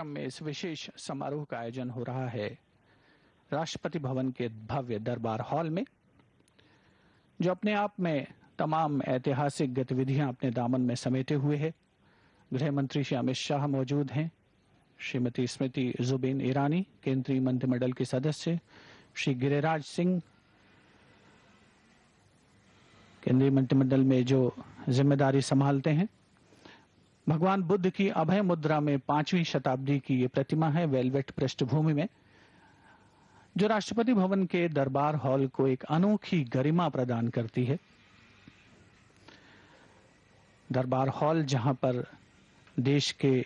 में इस विशेष समारोह का आयोजन हो रहा है राष्ट्रपति भवन के भव्य दरबार हॉल में, जो अपने आप में तमाम ऐतिहासिक गतिविधियां अपने दामन में समेटे हुए है। गृह मंत्री श्री अमित शाह मौजूद हैं, श्रीमती स्मृति जुबिन ईरानी केंद्रीय मंत्रिमंडल के सदस्य, श्री गिरिराज सिंह केंद्रीय मंत्रिमंडल में जो जिम्मेदारी संभालते हैं। भगवान बुद्ध की अभय मुद्रा में 5वीं शताब्दी की ये प्रतिमा है वेलवेट पृष्ठभूमि में, जो राष्ट्रपति भवन के दरबार हॉल को एक अनोखी गरिमा प्रदान करती है। दरबार हॉल जहां पर देश के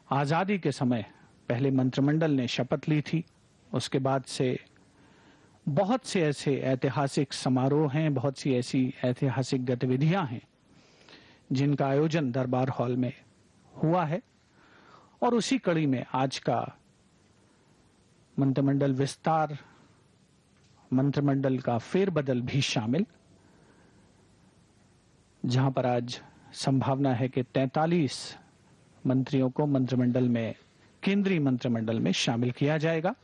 आजादी के समय पहले मंत्रिमंडल ने शपथ ली थी, उसके बाद से बहुत से ऐसे ऐतिहासिक समारोह हैं, बहुत सी ऐसी ऐतिहासिक गतिविधियां हैं जिनका आयोजन दरबार हॉल में हुआ है। और उसी कड़ी में आज का मंत्रिमंडल विस्तार, मंत्रिमंडल का फेरबदल भी शामिल, जहां पर आज संभावना है कि 43 मंत्रियों को मंत्रिमंडल में, केंद्रीय मंत्रिमंडल में शामिल किया जाएगा।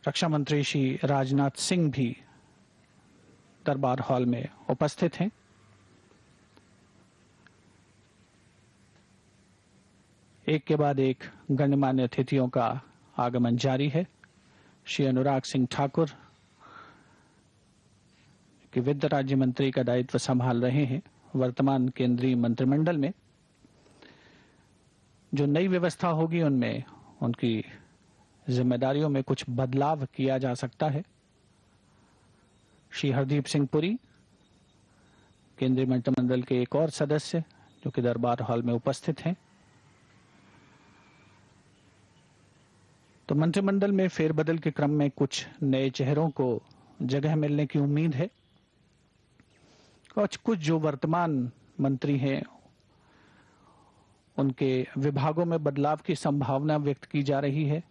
रक्षा मंत्री श्री राजनाथ सिंह भी दरबार हॉल में उपस्थित हैं। एक के बाद एक गणमान्य अतिथियों का आगमन जारी है। श्री अनुराग सिंह ठाकुर कि वित्त राज्य मंत्री का दायित्व संभाल रहे हैं। वर्तमान केंद्रीय मंत्रिमंडल में जो नई व्यवस्था होगी उनमें उनकी जिम्मेदारियों में कुछ बदलाव किया जा सकता है। श्री हरदीप सिंह पुरी केंद्रीय मंत्रिमंडल के एक और सदस्य जो कि दरबार हॉल में उपस्थित हैं। तो मंत्रिमंडल में फेरबदल के क्रम में कुछ नए चेहरों को जगह मिलने की उम्मीद है। कुछ जो वर्तमान मंत्री हैं उनके विभागों में बदलाव की संभावना व्यक्त की जा रही है,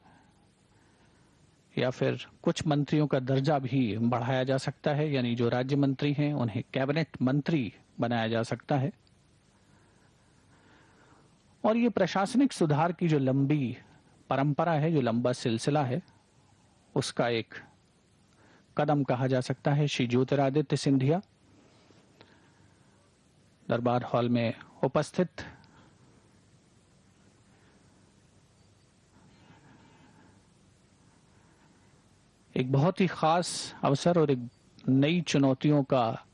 या फिर कुछ मंत्रियों का दर्जा भी बढ़ाया जा सकता है, यानी जो राज्य मंत्री हैं उन्हें कैबिनेट मंत्री बनाया जा सकता है। और ये प्रशासनिक सुधार की जो लंबी परंपरा है, जो लंबा सिलसिला है, उसका एक कदम कहा जा सकता है। श्री ज्योतिरादित्य सिंधिया दरबार हॉल में उपस्थित एक बहुत ही खास अवसर और एक नई चुनौतियों का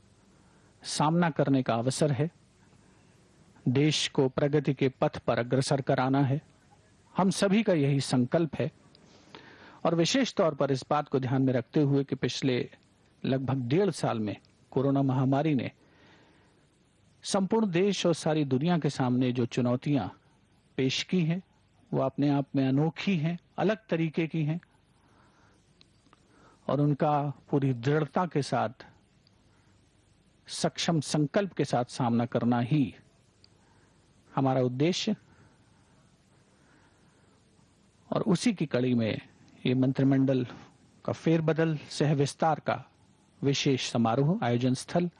सामना करने का अवसर है। देश को प्रगति के पथ पर अग्रसर कराना है, हम सभी का यही संकल्प है। और विशेष तौर पर इस बात को ध्यान में रखते हुए कि पिछले लगभग 1.5 साल में कोरोना महामारी ने संपूर्ण देश और सारी दुनिया के सामने जो चुनौतियां पेश की हैं वो अपने आप में अनोखी हैं, अलग तरीके की हैं, और उनका पूरी दृढ़ता के साथ, सक्षम संकल्प के साथ सामना करना ही हमारा उद्देश्य। और उसी की कड़ी में ये मंत्रिमंडल का फेरबदल सह विस्तार का विशेष समारोह, आयोजन स्थल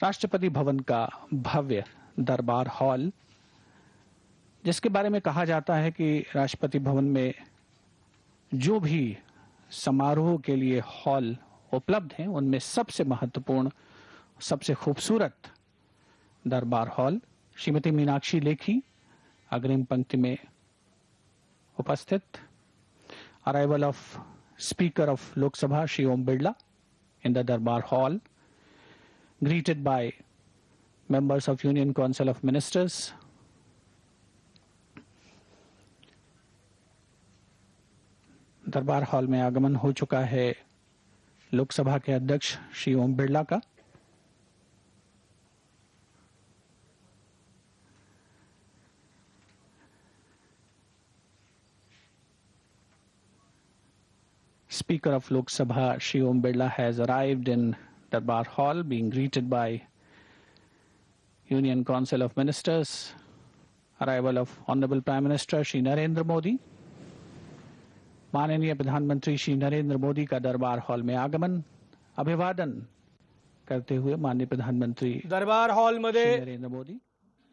राष्ट्रपति भवन का भव्य दरबार हॉल, जिसके बारे में कहा जाता है कि राष्ट्रपति भवन में जो भी समारोह के लिए हॉल उपलब्ध हैं उनमें सबसे महत्वपूर्ण, सबसे खूबसूरत दरबार हॉल। श्रीमती मीनाक्षी लेखी अग्रिम पंक्ति में उपस्थित। Arrival of speaker of Lok Sabha Shri Om Birla in the Durbar hall, greeted by members of Union Council of Ministers. Durbar hall में आगमन हो चुका है लोकसभा के अध्यक्ष श्री ओम बिरला का। Speaker of Lok Sabha Shri Om Birla has arrived in Darbar Hall, being greeted by Union Council of Ministers. Arrival of Honorable Prime Minister Shri Narendra Modi. माननीय प्रधानमंत्री श्री नरेंद्र मोदी का दरबार हॉल में आगमन, अभिवादन करते हुए माननीय प्रधानमंत्री दरबार हॉल मध्ये नरेंद्र मोदी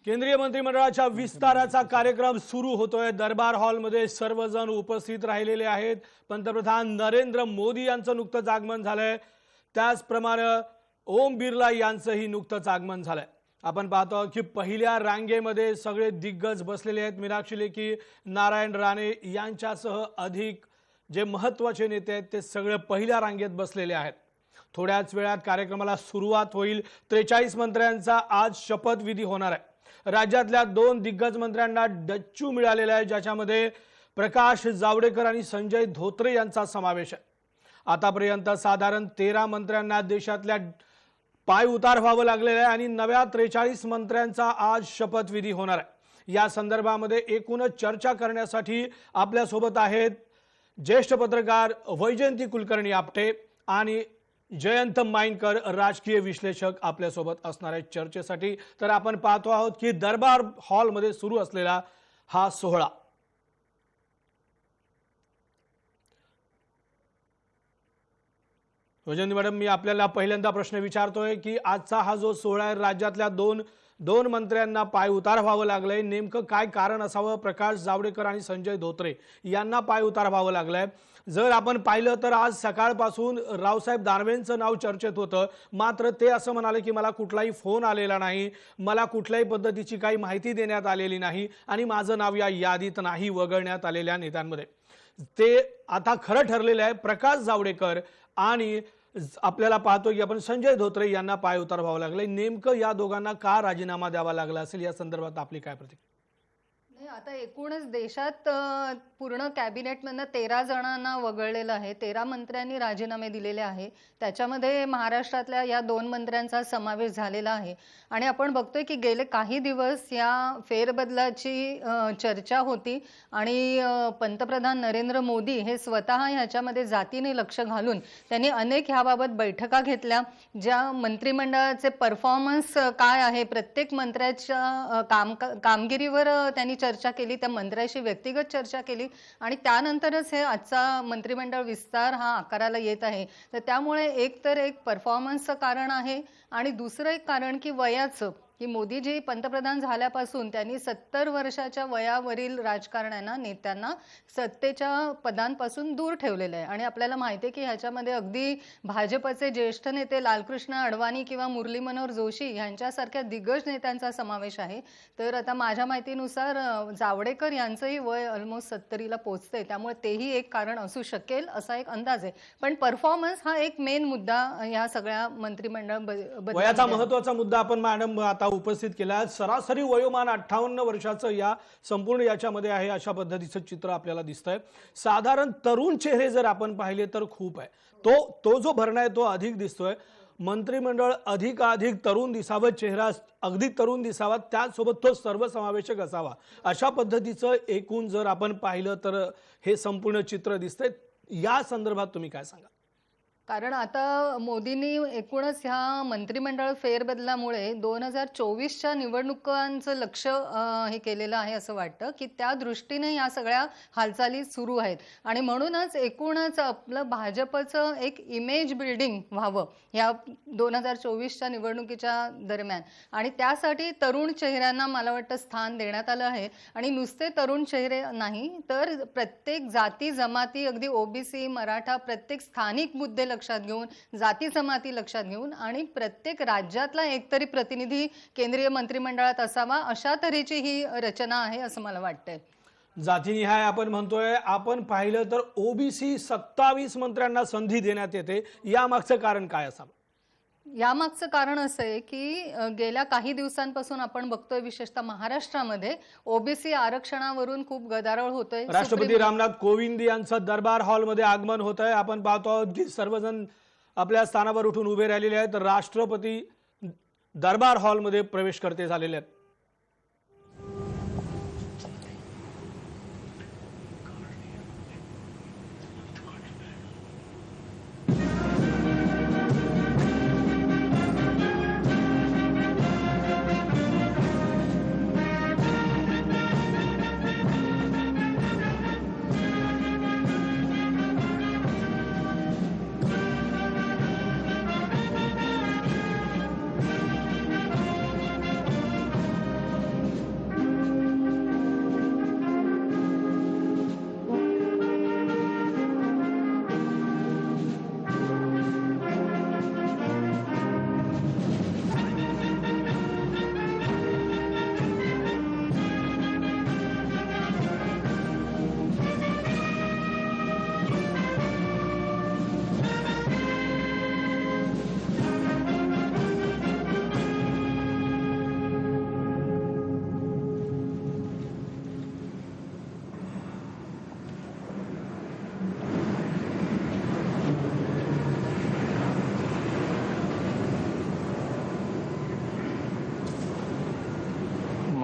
केंद्रीय मंत्रिमंडळाच्या विस्ताराचा कार्यक्रम सुरू होतोय। दरबार हॉलमध्ये सर्वजण उपस्थित राहिलेले आहेत। पंतप्रधान नरेंद्र मोदी यांचं नुकतंच आगमन झालंय, त्याचप्रमाणे ओम बिर्ला यांचंही नुकतंच आगमन झालंय। आपण पाहतो की पहिल्या रांगेमध्ये सगळे दिग्गज बसलेले आहेत। मीनाक्षी लेखी, नारायण राणे यांच्यासह अधिक जे महत्त्वाचे नेते आहेत ते सगळे पहिल्या रांगेत बसलेले आहेत। थोड्याच वेळात कार्यक्रमाला सुरुवात होईल। 43 मंत्र्यांचा आज शपथविधी होणार आहे। राज्यातल्या 2 दिग्गज मंत्र्यांना डच्चू मिळालेला आहे, ज्याच्यामध्ये प्रकाश जावडेकर आणि संजय धोत्रे यांचा समावेश आहे। आतापर्यंत साधारण 13 मंत्र्यांना देशातल्या पाय उतार व्हावं लागलेलं आहे आणि नव्या 43 मंत्र्यांचा आज शपथविधी होणार आहे। या संदर्भामध्ये एकूणच चर्चा करण्यासाठी आपल्या सोबत आहेत ज्येष्ठ पत्रकार वैजयंती कुलकर्णी आपटे आणि जयंत माइनकर राजकीय विश्लेषक आपल्या सोबत असणार आहेत चर्चेसाठी। तर आपण पाहतो आहोत की दरबार हॉलमध्ये सुरू असलेला हा सोहळा। वैजयंती मॅडम, मी आपल्याला पहिल्यांदा प्रश्न विचारतोय की आजचा हा जो सोहळा आहे, राज्यातल्या दोन मंत्र्यांना पाय उतार व्हावं लागलंय, नेमकं काय कारण असावं? प्रकाश जावडेकर आणि संजय धोत्रे यांना पाय उतार व्हावं लागलंय। जर आपण पाहिलं तर आज सकाळपासून रावसाहेब दानवेंचं नाव चर्चेत होतं, मात्र ते असं म्हणाले की मला कुठलाही फोन आलेला नाही, मला कुठल्याही पद्धतीची काही माहिती देण्यात आलेली नाही आणि माझं नाव या यादीत नाही वगळण्यात आलेल्या नेत्यांमध्ये। ते आता खरं ठरलेलं आहे। प्रकाश जावडेकर आणि आपल्याला पाहतो की आपण संजय धोत्रे यांना पाय उतार व्हावं लागले। नेमकं या दोघांना का राजीनामा द्यावा लागला असेल, या संदर्भात आपली काय प्रतिक्रिया? आता एकूणच देशात पूर्ण कॅबिनेटमधनं 13 जणांना वगळलेलं आहे। 13 मंत्र्यांनी राजीनामे दिलेले आहे। त्याच्यामध्ये महाराष्ट्रातल्या या 2 मंत्र्यांचा समावेश झालेला आहे आणि आपण बघतोय की गेले काही दिवस या फेरबदलाची चर्चा होती आणि पंतप्रधान नरेंद्र मोदी हे स्वतः ह्याच्यामध्ये जातीने लक्ष घालून त्यांनी अनेक ह्याबाबत बैठका घेतल्या। ज्या मंत्रिमंडळाचे परफॉर्मन्स काय आहे, प्रत्येक मंत्र्याच्या कामगिरीवर त्यांनी चर्चा केली, त्या मंत्र्याशी व्यक्तिगत चर्चा केली आणि त्यानंतरच हे आजचा मंत्रिमंडळ विस्तार हा आकाराला येत आहे। तर त्यामुळे एक परफॉर्मन्सचं कारण आहे आणि दुसरं एक कारण की वयाचं, की मोदीजी पंतप्रधान झाल्यापासून त्यांनी 70 वर्षाच्या वयावरील राजकारण्यांना, नेत्यांना सत्तेच्या पदांपासून दूर ठेवलेलं आहे आणि आपल्याला माहिती आहे की ह्याच्यामध्ये अगदी भाजपचे ज्येष्ठ नेते लालकृष्ण अडवाणी किंवा मुरली मनोहर जोशी यांच्यासारख्या दिग्गज नेत्यांचा समावेश आहे। तर आता माझ्या माहितीनुसार जावडेकर यांचंही वय ऑलमोस्ट 70ला पोहोचते, त्यामुळे तेही एक कारण असू शकेल असा एक अंदाज आहे। पण परफॉर्मन्स हा एक मेन मुद्दा या सगळ्या मंत्रिमंडळ वयाचा महत्त्वाचा मुद्दा आपण मॅडम आता उपस्थित केला। सरासरी वयोमान 58 वर्षाचं या संपूर्ण याच्यामध्ये आहे, अशा पद्धतीचं चित्र आपल्याला दिसतंय। साधारण तरुण चेहरे जर आपण पाहिले तर खूप आहे, तो जो भरणा आहे तो अधिक दिसतोय। मंत्रिमंडळ अधिकाधिक तरुण दिसावं, चेहरा अगदी तरुण दिसावा, त्यासोबत तो सर्वसमावेशक असावा, अशा पद्धतीचं एकूण जर आपण पाहिलं तर हे संपूर्ण चित्र दिसतंय। या संदर्भात तुम्ही काय सांगा? कारण आता मोदींनी एकूणच ह्या मंत्रिमंडळ फेरबदलामुळे 2024च्या निवडणुकांचं लक्ष हे केलेलं आहे असं वाटतं की त्या दृष्टीने या सगळ्या हालचाली सुरू आहेत आणि म्हणूनच एकूणच आपलं भाजपचं एक इमेज बिल्डिंग व्हावं या 2024च्या निवडणुकीच्या दरम्यान आणि त्यासाठी तरुण चेहऱ्यांना मला वाटतं स्थान देण्यात आलं आहे आणि नुसते तरुण चेहरे नाही तर प्रत्येक जाती जमाती, अगदी ओबीसी, मराठा, प्रत्येक स्थानिक मुद्दे लक्षात घेऊन, जाती जमाती लक्षात घेऊन आणि प्रत्येक राज्यातला एकतरी प्रतिनिधी केंद्रीय मंत्रिमंडळात असावा, अशा तऱ्हेची ही रचना आहे असं मला वाटतंय। जातीनिहाय आपण म्हणतोय, आपण पाहिलं तर ओबीसी 27 मंत्र्यांना संधी देण्यात येते, यामागचं कारण काय असावं? यामागचं कारण असं आहे की गेल्या काही दिवसांपासून आपण बघतोय विशेषतः महाराष्ट्रामध्ये ओबीसी आरक्षणावरून खूप गदारोळ होतोय। राष्ट्रपती रामनाथ कोविंद यांचं दरबार हॉलमध्ये आगमन होत आहे। आपण पाहतो आहोत की सर्वजण आपल्या स्थानावर उठून उभे राहिलेले आहेत। राष्ट्रपती दरबार हॉलमध्ये प्रवेश करते झालेले आहेत।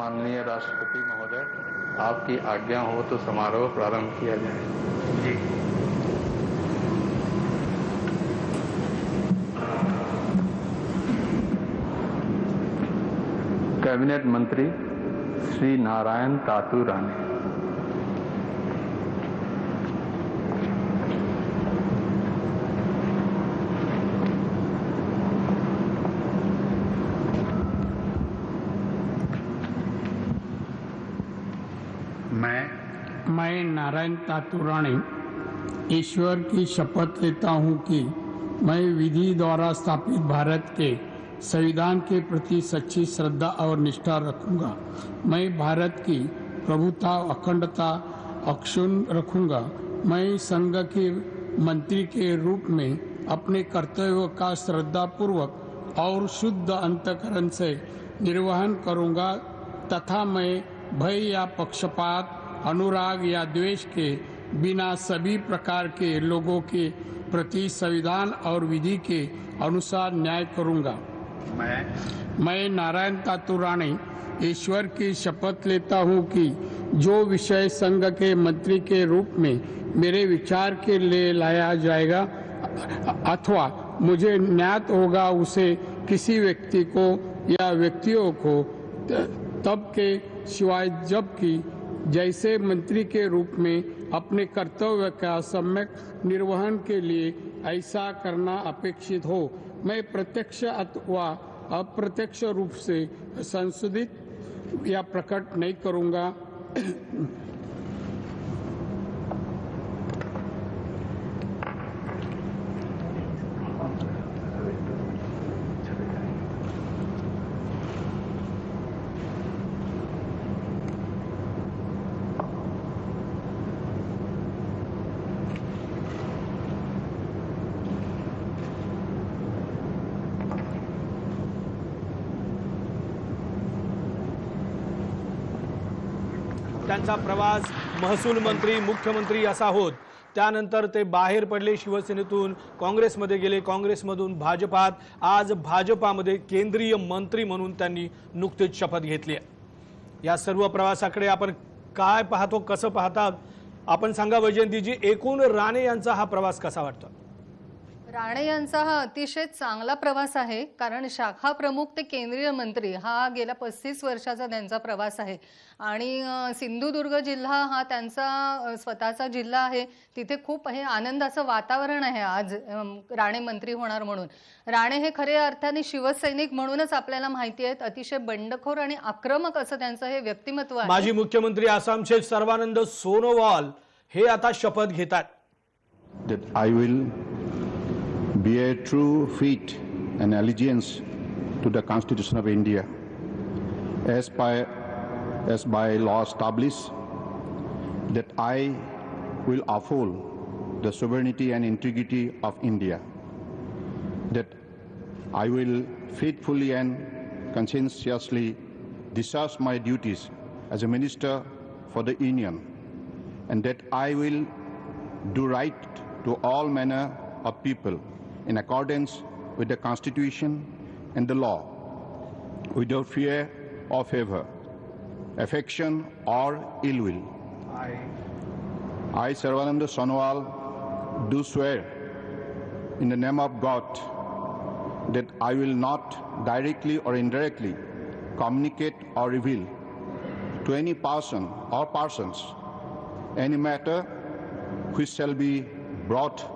माननीय राष्ट्रपति महोदय, आपकी आज्ञा हो तो समारोह प्रारंभ किया जाए। जी। कैबिनेट मंत्री श्री नारायण तातू राणे। मैं नारायण तातू राणे ईश्वर की शपथ लेता हूं कि मैं विधि द्वारा स्थापित भारत के संविधान के प्रति सच्ची श्रद्धा और निष्ठा रखूंगा। मैं भारत की प्रभुता अखंडता अक्षुण्ण रखूंगा। मैं संघ के मंत्री के रूप में अपने कर्तव्यों का श्रद्धापूर्वक और शुद्ध अंतःकरण से निर्वहन करूंगा तथा मैं भय या पक्षपात, अनुराग या द्वेष के बिना सभी प्रकार के लोगों के प्रति संविधान और विधि के अनुसार न्याय करूंगा। मैं नारायण तातू राणे ईश्वर की शपथ लेता हूं कि जो विषय संघ के मंत्री के रूप में मेरे विचार के लिए लाया जाएगा अथवा मुझे ज्ञात होगा, उसे किसी व्यक्ति को या व्यक्तियों को तब के सिवाय जबकि जैसे मंत्री के रूप में अपने कर्तव्य का सम्यक निर्वहन के लिए ऐसा करना अपेक्षित हो, मैं प्रत्यक्ष अथवा अप्रत्यक्ष रूप से संशोधित या प्रकट नहीं करूंगा। त्यांचा प्रवास महसूल मंत्री, मुख्यमंत्री असा होत त्यानंतर ते बाहेर पडले, शिवसेनेतून काँग्रेसमध्ये गेले, काँग्रेसमधून भाजपात, आज भाजपामध्ये केंद्रीय मंत्री म्हणून त्यांनी नुकतीच शपथ घेतली आहे। या सर्व प्रवासाकडे आपण काय पाहतो, कसं पाहता आपण सांगा वैजयंतीजी, एकूण राणे यांचा हा प्रवास कसा वाटतो? राणे यांचा हा अतिशय चांगला प्रवास आहे, कारण शाखा प्रमुख ते केंद्रीय मंत्री हा गेल्या 35 वर्षाचा त्यांचा प्रवास आहे आणि सिंधुदुर्ग जिल्हा हा त्यांचा स्वतःचा जिल्हा आहे। तिथे खूप हे आनंदाचं वातावरण आहे आज राणे मंत्री होणार म्हणून। राणे हे खऱ्या अर्थाने शिवसैनिक म्हणूनच आपल्याला माहिती आहेत। अतिशय बंडखोर आणि आक्रमक असं त्यांचं हे व्यक्तिमत्व आहे। माजी मुख्यमंत्री आसामचे सर्वानंद सोनोवाल हे आता शपथ घेतात। That I will bear true faith and allegiance to the Constitution of India as by law established, that I will uphold the sovereignty and integrity of India, that I will faithfully and conscientiously discharge my duties as a minister for the Union, and that I will do right to all manner of people in accordance with the Constitution and the law, without fear or favor, affection or ill will. I, Sarvananda Sonowal, do swear in the name of God that I will not directly or indirectly communicate or reveal to any person or persons any matter which shall be brought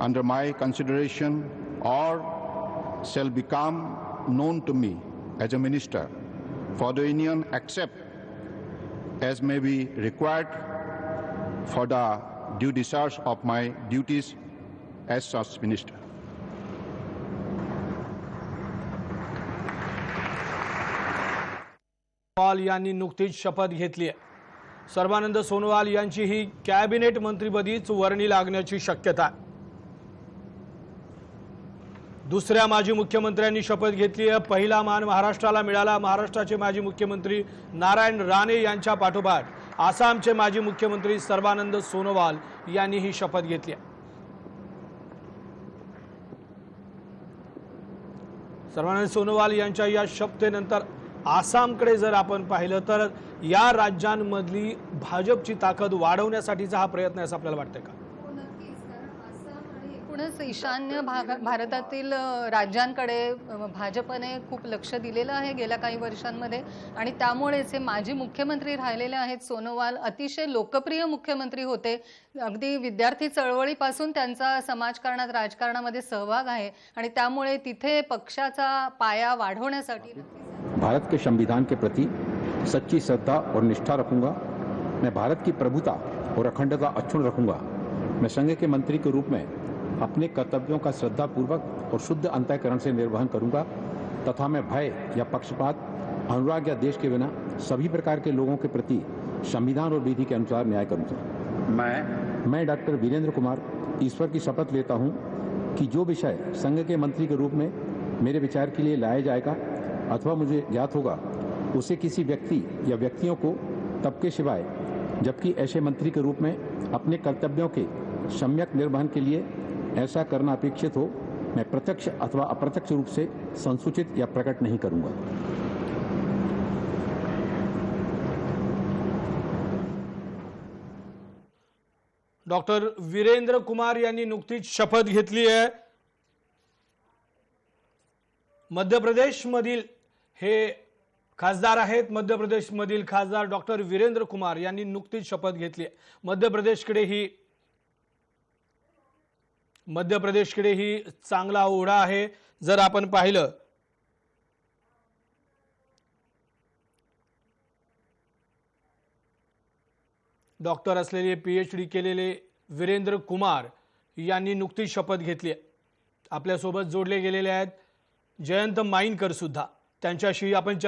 under my consideration or shall become known to me as a minister for the Union, except as may be required for the due discharge of my duties as such minister. Sonowal यांनी नुकतीच शपथ घेतली आहे। सर्वानंद सोनोवाल यांची ही cabinet मंत्रीपदीच वर्णी लागण्याची शक्यता आहे। दुसऱ्या माजी मुख्यमंत्र्यांनी शपथ घेतली आहे। पहिला मान महाराष्ट्राला मिळाला। महाराष्ट्राचे माजी मुख्यमंत्री नारायण राणे यांच्या पाठोपाठ आसामचे माजी मुख्यमंत्री सर्वानंद सोनोवाल यांनी ही शपथ घेतली आहे। सर्वानंद सोनोवाल यांच्या या शपथेनंतर आसामकडे जर आपण पाहिलं तर या राज्यांमधली भाजपची ताकद वाढवण्यासाठीचा हा प्रयत्न आहे असं आपल्याला वाटतंय का? एकूणच ईशान्य भारतातील राज्यांकडे भाजपने खूप लक्ष दिलेलं आहे गेल्या काही वर्षांमध्ये आणि त्यामुळेच हे माजी मुख्यमंत्री राहिलेले आहेत सोनोवाल अतिशय लोकप्रिय मुख्यमंत्री होते. अगदी विद्यार्थी चळवळीपासून त्यांचा समाजकारणात राजकारणामध्ये सहभाग आहे आणि त्यामुळे तिथे पक्षाचा पाया वाढवण्यासाठी भारत के संविधान के प्रति सच्ची श्रद्धा और निष्ठा रखूंगा। मैं भारत की प्रभुता और अखंडता अक्षुण्ण रखूंगा। मैं संघ के मंत्री के रूप में अपने कर्तव्यों का श्रद्धापूर्वक और शुद्ध अंतःकरण से निर्वहन करूंगा तथा मैं भय या पक्षपात, अनुराग या देश के बिना सभी प्रकार के लोगों के प्रति संविधान और विधि के अनुसार न्याय करूंगा। मैं डॉक्टर वीरेंद्र कुमार ईश्वर की शपथ लेता हूं कि जो विषय संघ के मंत्री के रूप में मेरे विचार के लिए लाया जाएगा अथवा मुझे ज्ञात होगा उसे किसी व्यक्ति या व्यक्तियों को तब के सिवाय जबकि ऐसे मंत्री के रूप में अपने कर्तव्यों के सम्यक निर्वहन के लिए ऐसा करना अपेक्षित हो मैं प्रत्यक्ष अथवा अप्रत्यक्ष रूप से संसूचित या प्रकट नहीं करूंगा। डॉक्टर वीरेंद्र कुमार यांनी नुकतीच शपथ घेतली आहे। मध्य प्रदेश मधील हे खासदार आहेत। मध्य प्रदेश मधील खासदार डॉक्टर वीरेंद्र कुमार यांनी नुकतीच शपथ घेतली आहे। मध्य प्रदेशकडे ही चांगला ओढा आहे। जर आपण पाहिलं डॉक्टर असलेले पीएचडी केलेले वीरेंद्र कुमार यांनी नुकतीच शपथ घेतली आहे। आपल्या सोबत जोडले गेलेले आहेत जयंत माईनकर सुद्धा, त्यांच्याशी आपण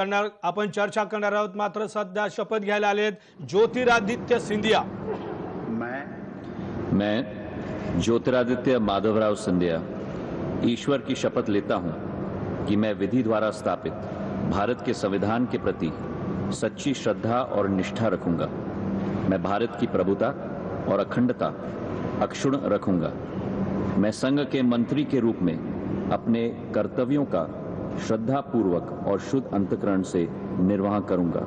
चर्चा करणार आहोत। मात्र सध्या शपथ घ्यायला आलेत ज्योतिरादित्य सिंधिया। मैं ज्योतिरादित्य माधवराव सिंधिया ईश्वर की शपथ लेता हूं कि मैं विधि द्वारा स्थापित भारत के संविधान के प्रति सच्ची श्रद्धा और निष्ठा रखूंगा। मैं भारत की प्रभुता और अखंडता अक्षुण्ण रखूंगा। मैं संघ के मंत्री के रूप में अपने कर्तव्यों का श्रद्धापूर्वक और शुद्ध अंतःकरण से निर्वाह करूंगा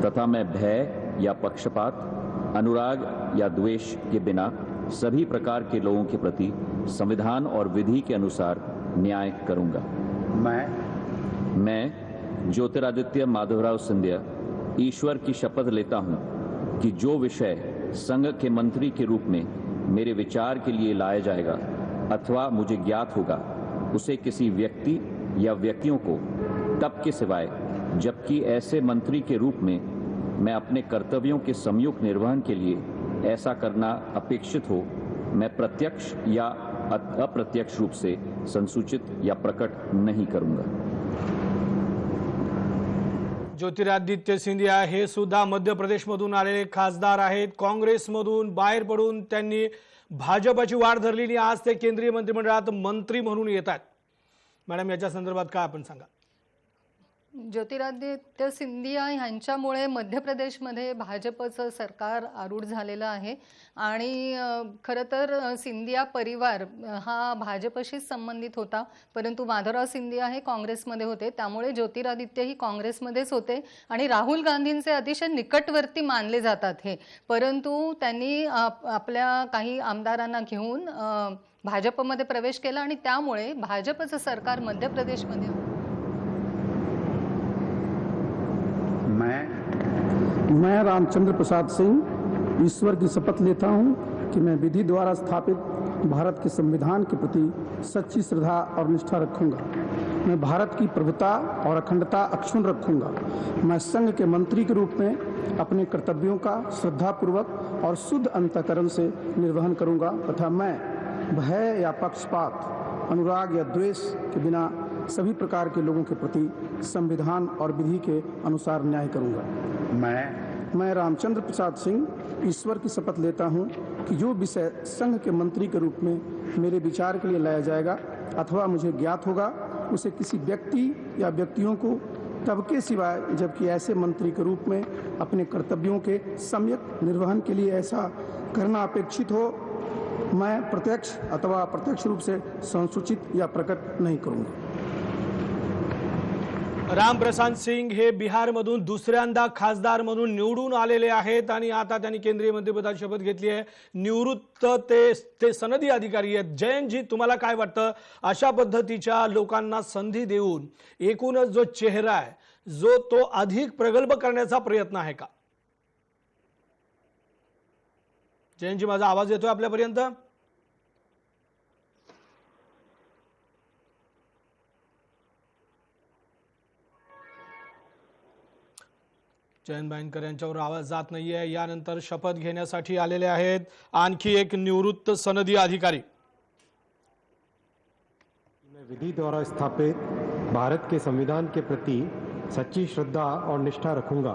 तथा मैं भय या पक्षपात, अनुराग या द्वेष के बिना सभी प्रकार के लोगों के प्रति संविधान और विधि के अनुसार न्याय करूंगा। मैं ज्योतिरादित्य माधवराव सिंधिया ईश्वर की शपथ लेता हूं कि जो विषय संघ के मंत्री के रूप में मेरे विचार के लिए लाया जाएगा अथवा मुझे ज्ञात होगा उसे किसी व्यक्ति या व्यक्तियों को तब के सिवाय जबकि ऐसे मंत्री के रूप में मैं अपने कर्तव्यों के सम्यक निर्वहन के लिए ऐसा करना अपेक्षित हो मैं प्रत्यक्ष या अप्रत्यक्ष रूप से संसूचित या प्रकट नहीं करूंगा। ज्योतिरादित्य सिंधिया हे सुद्धा मध्य प्रदेशमधून आलेले खासदार आहेत। काँग्रेसमधून बाहेर पडून त्यांनी भाजपची वाट धरलेली, आज ते केंद्रीय मंत्रिमंडळात मंत्री म्हणून येतात। मॅडम याच्या संदर्भात काय आपण सांगा? ज्योतिरादित्य सिंधिया यांच्यामुळे मध्य प्रदेशमध्ये भाजपचं सरकार आरूढ झालेलं आहे आणि खरं तर सिंधिया परिवार हा भाजपशीच संबंधित होता, परंतु माधवराव सिंधिया हे काँग्रेसमध्ये होते, त्यामुळे ज्योतिरादित्य ही काँग्रेसमध्येच होते आणि राहुल गांधींचे अतिशय निकटवर्ती मानले जातात हे, परंतु त्यांनी आपल्या काही आमदारांना घेऊन भाजपमध्ये प्रवेश केला आणि त्यामुळे भाजपचं सरकार मध्य प्रदेशमध्ये मैं रामचंद्र प्रसाद सिंह ईश्वर की शपथ लेता हूं कि मैं विधि द्वारा स्थापित भारत के संविधान के प्रति सच्ची श्रद्धा और निष्ठा रखूंगा। मैं भारत की प्रभुता और अखंडता अक्षुण्ण रखूंगा। मैं संघ के मंत्री के रूप में अपने कर्तव्यों का श्रद्धापूर्वक और शुद्ध अंतःकरण से निर्वहन करूंगा तथा मैं भय या पक्षपात, अनुराग या द्वेष के बिना सभी प्रकार के लोगों के प्रति संविधान और विधि के अनुसार न्याय करूंगा। मैं रामचंद्र प्रसाद सिंह ईश्वर की शपथ लेता हूं कि जो विषय संघ के मंत्री के रूप में मेरे विचार के लिए लाया जाएगा अथवा मुझे ज्ञात होगा उसे किसी व्यक्ति या व्यक्तियों को तब के सिवाय जबकि ऐसे मंत्री के रूप में अपने कर्तव्यों के सम्यक निर्वहन के लिए ऐसा करना अपेक्षित हो मैं प्रत्यक्ष अथवा अप्रत्यक्ष रूप से संसूचित या प्रकट नहीं करूंगा। रामप्रसाद सिंग हे बिहारमधून दुसऱ्यांदा खासदार म्हणून निवडून आलेले आहेत आणि आता त्यांनी केंद्रीय मंत्रिपदाची शपथ घेतली आहे। निवृत्त ते सनदी अधिकारी आहेत। जयंतजी, तुम्हाला काय वाटतं, अशा पद्धतीच्या लोकांना संधी देऊन एकूणच जो चेहरा आहे जो तो अधिक प्रगल्भ करण्याचा प्रयत्न आहे का? जयंतजी, माझा आवाज येतोय आपल्यापर्यंत? जयंत बाईनकर यांच्यावर आवाज जात नाहीये। यानंतर शपथ घेण्यासाठी आलेले आहेत आणखी एक निवृत्त सनदी अधिकारी। मैं विधि द्वारा स्थापित भारत के संविधान के प्रति सच्ची श्रद्धा और निष्ठा रखूंगा।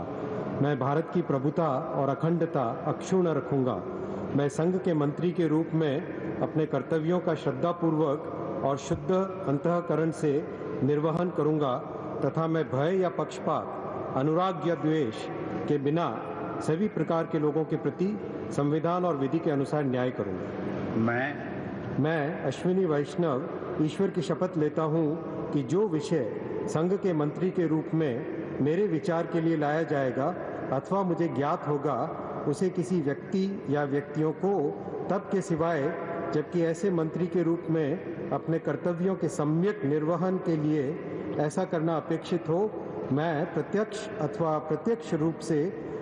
मैं भारत की प्रभुता और अखंडता अक्षुण्ण रखूंगा। मैं संघ के मंत्री के रूप में अपने कर्तव्यों का श्रद्धापूर्वक और शुद्ध अंतःकरण से निर्वहन करूंगा तथा मैं भय या पक्षपात, अनुराग या द्वेष के बिना सभी प्रकार के लोगों के प्रति संविधान और विधि के अनुसार न्याय करूंगा। मैं अश्विनी वैष्णव ईश्वर की शपथ लेता हूं कि जो विषय संघ के मंत्री के रूप में मेरे विचार के लिए लाया जाएगा अथवा मुझे ज्ञात होगा, उसे किसी व्यक्ति या व्यक्तियों को तब के सिवाय जबकि ऐसे मंत्री के रूप में अपने कर्तव्यों के सम्यक निर्वहन के लिए ऐसा करना अपेक्षित हो, मैं प्रत्यक्ष अथवा अप्रत्यक्ष रूप से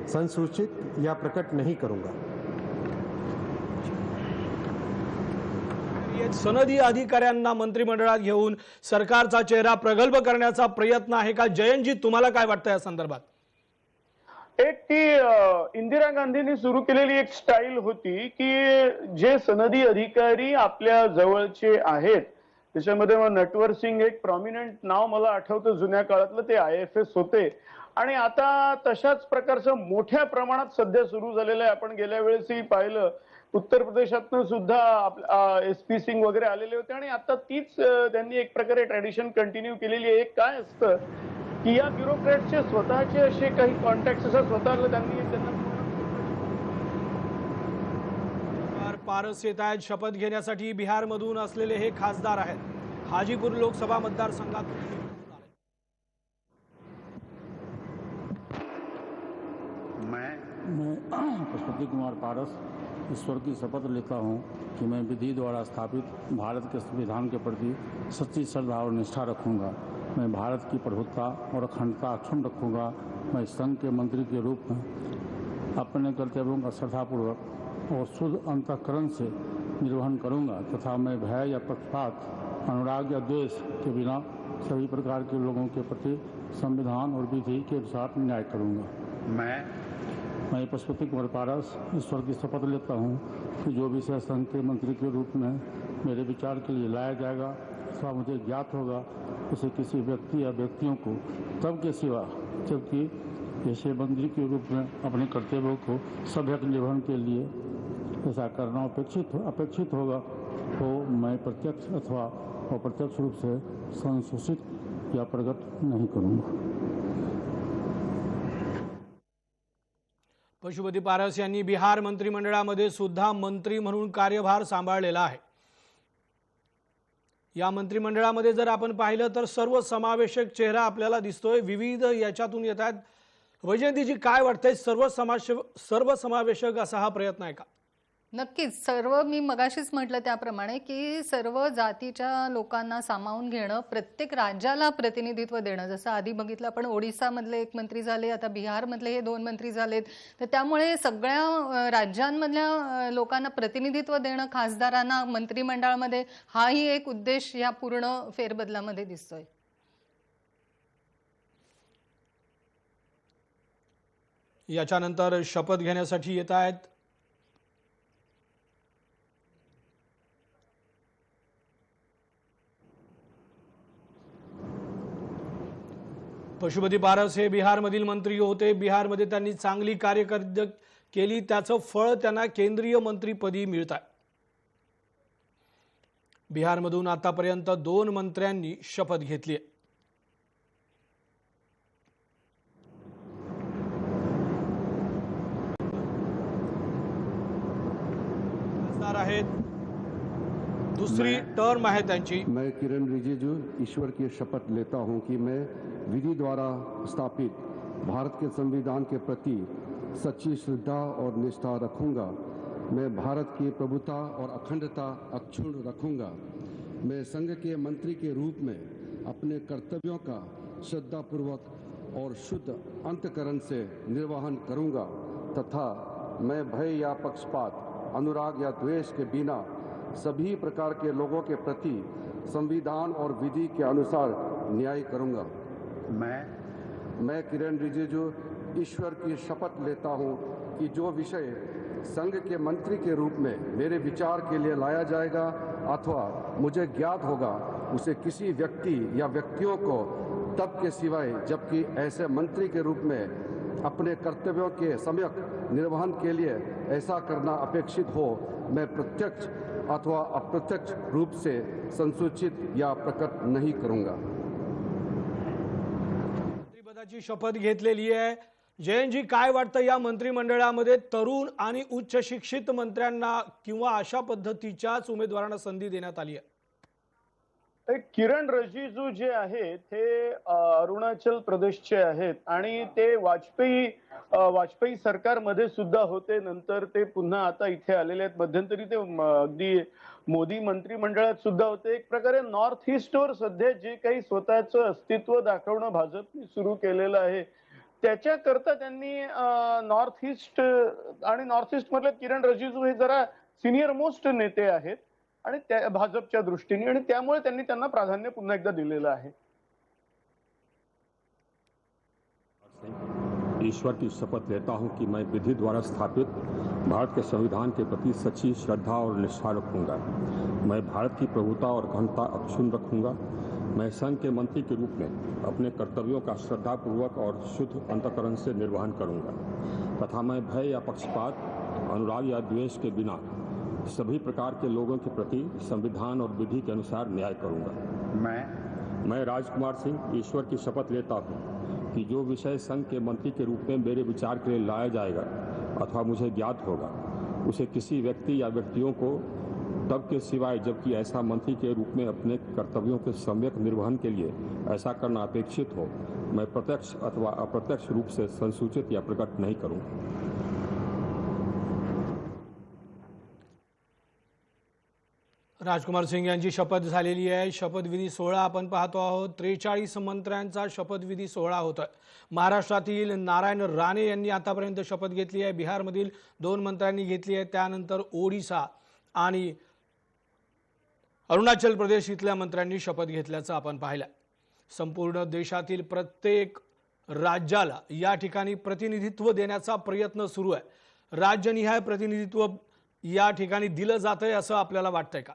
संसूचित या प्रकट नहीं करूंगा। सनदी अधिकाऱ्यांना मंत्रिमंडळात घेऊन सरकारचा चेहरा प्रगल्भ करण्याचा प्रयत्न आहे का? जयंतजी, तुम्हाला काय वाटतं या संदर्भात? एक ती इंदिरा गांधींनी सुरू केलेली एक स्टाईल होती की जे सनदी अधिकारी आपल्या जवळचे आहेत त्याच्यामध्ये मग नटवर सिंग एक प्रॉमिनंट नाव मला आठवतं, जुन्या काळातलं ते IFS होते आणि आता तशाच प्रकारचं मोठ्या प्रमाणात सध्या सुरू झालेलं आहे। आपण गेल्या वेळेसही पाहिलं उत्तर प्रदेशातनं सुद्धा SP सिंग वगैरे आलेले होते आणि आता तीच त्यांनी एक प्रकारे ट्रेडिशन कंटिन्यू केलेली आहे। एक काय असतं की या ब्युरोक्रेटचे स्वतःचे असे काही कॉन्टॅक्ट्स असतात, स्वतःला त्यांना पारस येत आहेत शपथ घेण्यासाठी। बिहारमधून असलेले हे खासदार आहेत। हाजीपुर लोकसभा मतदारसंघातून मैं पशुपति कुमार पारस ईश्वर की शपथ लेता हूं कि मैं विधि द्वारा स्थापित भारत के संविधान के प्रति सच्ची श्रद्धा और निष्ठा रखूंगा। मैं भारत की प्रभुता और अखंडता अक्षुण्ण रखूंगा। मैं संघ के मंत्री के रूप में अपने कर्तव्यों का श्रद्धापूर्वक और शुद्ध अंतःकरण से निर्वहन करूंगा तथा मैं भय या पक्षपात, अनुराग या द्वेष के बिना सभी प्रकार के लोगों के प्रति संविधान और विधि के अनुसार न्याय करूंगा। मैं पशुपति कुमार पारस ईश्वर की शपथ लेता हूं कि जो विषय संघ के मंत्री के रूप में मेरे विचार के लिए लाया जाएगा अथवा मुझे ज्ञात होगा, उसे किसी व्यक्ति या व्यक्तियों को तब के सिवा जबकि ऐसे मंत्री के रूप में अपने कर्तव्यों को सभ्यक निर्वहन के लिए ऐसा करना अपेक्षित होगा तो मैं प्रत्यक्ष अथवा अप्रत्यक्ष रूप से संसूचित या प्रकट नहीं करूंगा। पशुपती पारस यांनी बिहार मंत्रिमंडळामध्ये सुद्धा मंत्री म्हणून कार्यभार सांभाळलेला आहे। या मंत्रिमंडळामध्ये जर आपण पाहिलं तर सर्व समावेशक चेहरा आपल्याला दिसतोय, विविध याच्यातून येतात। वैजयंतीजी, काय वाटतंय, सर्व समावेशक असा हा प्रयत्न आहे का? नक्कीच। सर्व मी मगाशीच म्हटलं त्याप्रमाणे की सर्व जातीच्या लोकांना सामावून घेणं, प्रत्येक राज्याला प्रतिनिधित्व देणं। जसं आधी बघितलं आपण ओडिसामधले एक मंत्री झाले, आता बिहारमधले हे 2 मंत्री झालेत, तर त्यामुळे सगळ्या राज्यांमधल्या लोकांना प्रतिनिधित्व देणं खासदारांना मंत्रिमंडळामध्ये, हाही एक उद्देश या पूर्ण फेरबदलामध्ये दिसतोय। याच्यानंतर शपथ घेण्यासाठी येत आहेत पशुपती पारस। हे बिहारमधील मंत्री होते। बिहारमध्ये त्यांनी चांगली कार्यकारिता केली, त्याचं फळ त्यांना केंद्रीय मंत्रीपदी मिळत आहे। बिहारमधून आतापर्यंत 2 मंत्र्यांनी शपथ घेतली आहे। खासदार आहेत दुसरी टर्म आहे त्यांची। मैं किरण रिजिजू ईश्वर की शपथ लेता हूं कि मैं विधि द्वारा स्थापित भारत के संविधान के प्रति सच्ची श्रद्धा और निष्ठा रखूंगा। मैं भारत की प्रभुता और अखंडता अक्षुण्ण रखूंगा। मैं संघ के मंत्री के रूप में अपने कर्तव्यों का श्रद्धापूर्वक और शुद्ध अंतःकरण से निर्वहन करूंगा तथा मैं भय या पक्षपात, अनुराग या द्वेष के बिना सभी प्रकार के लोगों के प्रति संविधान और विधि के अनुसार न्याय करूंगा। मैं किरण रिजिजू ईश्वर की शपथ लेता हूं कि जो विषय संघ के मंत्री के रूप में मेरे विचार के लिए लाया जाएगा अथवा मुझे ज्ञात होगा उसे किसी व्यक्ति या व्यक्तियों को तब के सिवाय जबकि ऐसे मंत्री के रूप में अपने कर्तव्यों के सम्यक निर्वहन के लिए ऐसा करना अपेक्षित हो मैं प्रत्यक्ष अथवा अप्रत्यक्ष रूप से संसूचित या प्रकट नहीं करूंगा। मंत्रिपदाची शपथ घेतलेली आहे। जयंतजी, काय वाटतं या मंत्रिमंडळामध्ये तरुण आणि उच्च शिक्षित मंत्र्यांना किंवा अशा पद्धतीच्याच उमेदवारांना संधी देण्यात आली आहे? किरण रिजिजू जे आहेत ते अरुणाचल प्रदेशचे आहेत आणि ते वाजपेयी सरकारमध्ये सुद्धा होते। नंतर ते पुन्हा आता इथे आलेले आहेत। मध्यंतरी ते अगदी मोदी मंत्रिमंडळात सुद्धा होते। एक प्रकारे नॉर्थ ईस्टवर सध्या जे काही स्वतःचं अस्तित्व दाखवणं भाजपने सुरू केलेलं आहे त्याच्याकरता त्यांनी नॉर्थ ईस्ट मधले किरण रिजिजू हे जरा सिनियर मोस्ट नेते आहेत आणि त्या भाजपच्या दृष्टीने आणि त्यामुळे त्यांनी त्यांना प्राधान्य पुन्हा एकदा दिलेलं आहे। ईश्वर की शपथ लेता हूं कि मैं विधि द्वारा स्थापित भारत के संविधान के प्रति सच्ची श्रद्धा और निष्ठा रखूंगा। मैं भारत की प्रभुता और अखंडता अक्षुण्ण रखूंगा। मैं संघ के मंत्री के रूप में अपने कर्तव्यों का श्रद्धापूर्वक और शुद्ध अंतःकरण से निर्वहन करूंगा तथा मैं भय या पक्षपात, अनुराग या द्वेष के बिना सभी प्रकार के लोगों के प्रति संविधान और विधि के अनुसार न्याय करूंगा। मैं राजकुमार सिंह ईश्वर की शपथ लेता हूं कि जो विषय संघ के मंत्री के रूप में मेरे विचार के लिए लाया जाएगा अथवा मुझे ज्ञात होगा उसे किसी व्यक्ति या व्यक्तियों को तब के सिवाय जबकि ऐसा मंत्री के रूप में अपने कर्तव्यों के सम्यक निर्वहन के लिए ऐसा करना अपेक्षित हो मैं प्रत्यक्ष अथवा अप्रत्यक्ष रूप से संसूचित या प्रकट नहीं करूंगा। राजकुमार सिंह यांची शपथ झालेली आहे। शपथविधी सोहळा आपण पाहतो आहोत। 43 मंत्र्यांचा शपथविधी सोहळा होतोय। महाराष्ट्रातील नारायण राणे यांनी आतापर्यंत शपथ घेतली आहे। बिहारमधील 2 मंत्र्यांनी घेतली आहे। त्यानंतर ओडिशा आणि अरुणाचल प्रदेश इथल्या मंत्र्यांनी शपथ घेतल्याचं आपण पाहिलं। संपूर्ण देशातील प्रत्येक राज्याला या ठिकाणी प्रतिनिधित्व देण्याचा प्रयत्न सुरू आहे। राज्यनिहाय प्रतिनिधित्व या ठिकाणी दिलं जातंय असं आपल्याला वाटतंय का?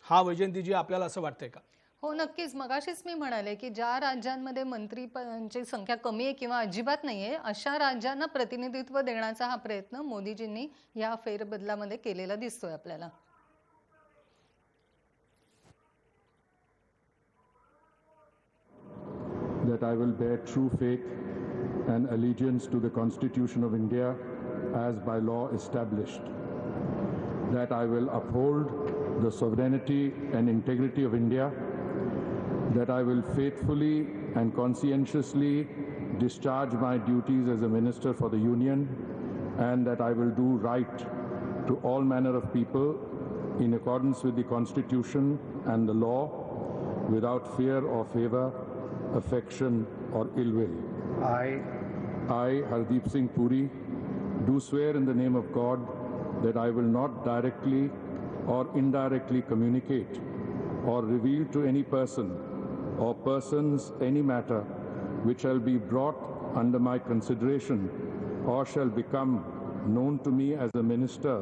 हा वैजयंतीजी आपल्याला असं वाटतंय का? हो, नक्कीच। मगाशीच मी म्हणाले की ज्या राज्यांमध्ये मंत्रीपदांची संख्या कमी आहे किंवा अजिबात नाहीये अशा राज्यांना प्रतिनिधित्व देण्याचा हा प्रयत्न मोदीजींनी या फेरबदलामध्ये केलेला दिसतोय आपल्याला। That I will bear true faith and allegiance to the Constitution of India as by law established. That I will uphold the sovereignty and integrity of India. That I will faithfully and conscientiously discharge my duties as a minister for the Union, and that I will do right to all manner of people in accordance with the Constitution and the law, without fear or favor, affection or ill will. I, Hardeep Singh Puri, do swear in the name of God that I will not directly or indirectly communicate or reveal to any person or persons any matter which shall be brought under my consideration or shall become known to me as a minister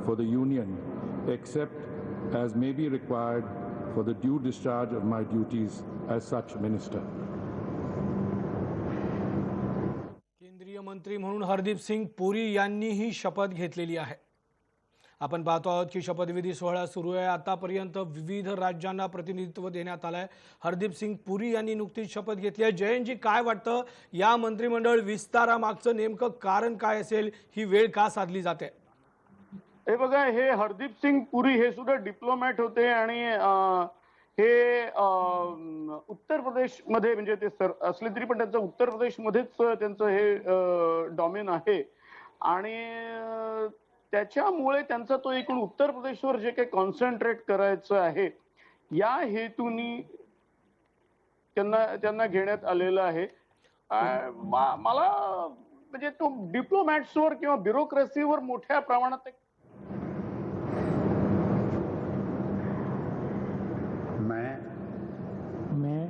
for the Union, except as may be required for the due discharge of my duties as such minister. केंद्रीय मंत्री म्हणून हरदीप सिंग पुरी यांनी ही शपथ घेतलेली आहे। आपण पाहतो आहोत की शपथविधी सोहळा सुरू आहे। आतापर्यंत विविध राज्यांना प्रतिनिधित्व देण्यात आलंय। हरदीप सिंग पुरी यांनी नुकतीच शपथ घेतली आहे। जयंतजी, काय वाटतं या मंत्रिमंडळ विस्तारामागचं नेमकं कारण काय असेल? ही वेळ का साधली जाते? हे बघा, हे हरदीप सिंग पुरी हे सुद्धा डिप्लोमॅट होते आणि हे उत्तर प्रदेश मध्ये म्हणजे ते असले तरी पण त्यांचं उत्तर प्रदेश मध्येच त्यांचं हे डॉमेन आहे आणि त्याच्यामुळे त्यांचा तो एकूण उत्तर प्रदेशवर जे काही कॉन्सन्ट्रेट करायचं आहे या हेतूनी त्यांना घेण्यात आलेलं आहे. मला म्हणजे तो डिप्लोमॅट्सवर किंवा ब्युरोक्रेसीवर मोठ्या प्रमाणात मैं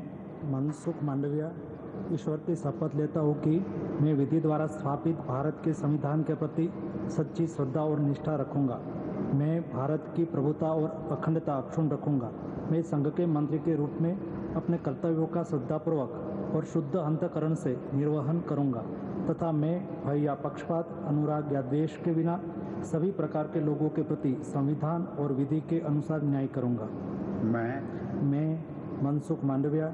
मनसुख मांडविया ईश्वर की शपथ लेता हूँ कि मैं विधि द्वारा स्थापित भारत के संविधान के प्रति सच्ची श्रद्धा और निष्ठा रखूंगा। मैं भारत की प्रभुता और अखंडता अक्षुण्ण रखूंगा। मैं संघ के मंत्री के रूप में अपने कर्तव्यों का श्रद्धापूर्वक और शुद्ध अंतःकरण से निर्वहन करूंगा तथा मैं भय या पक्षपात, अनुराग या द्वेष के बिना सभी प्रकार के लोगों के प्रति संविधान और विधि के अनुसार न्याय करूंगा। मैं मनसुख मांडविया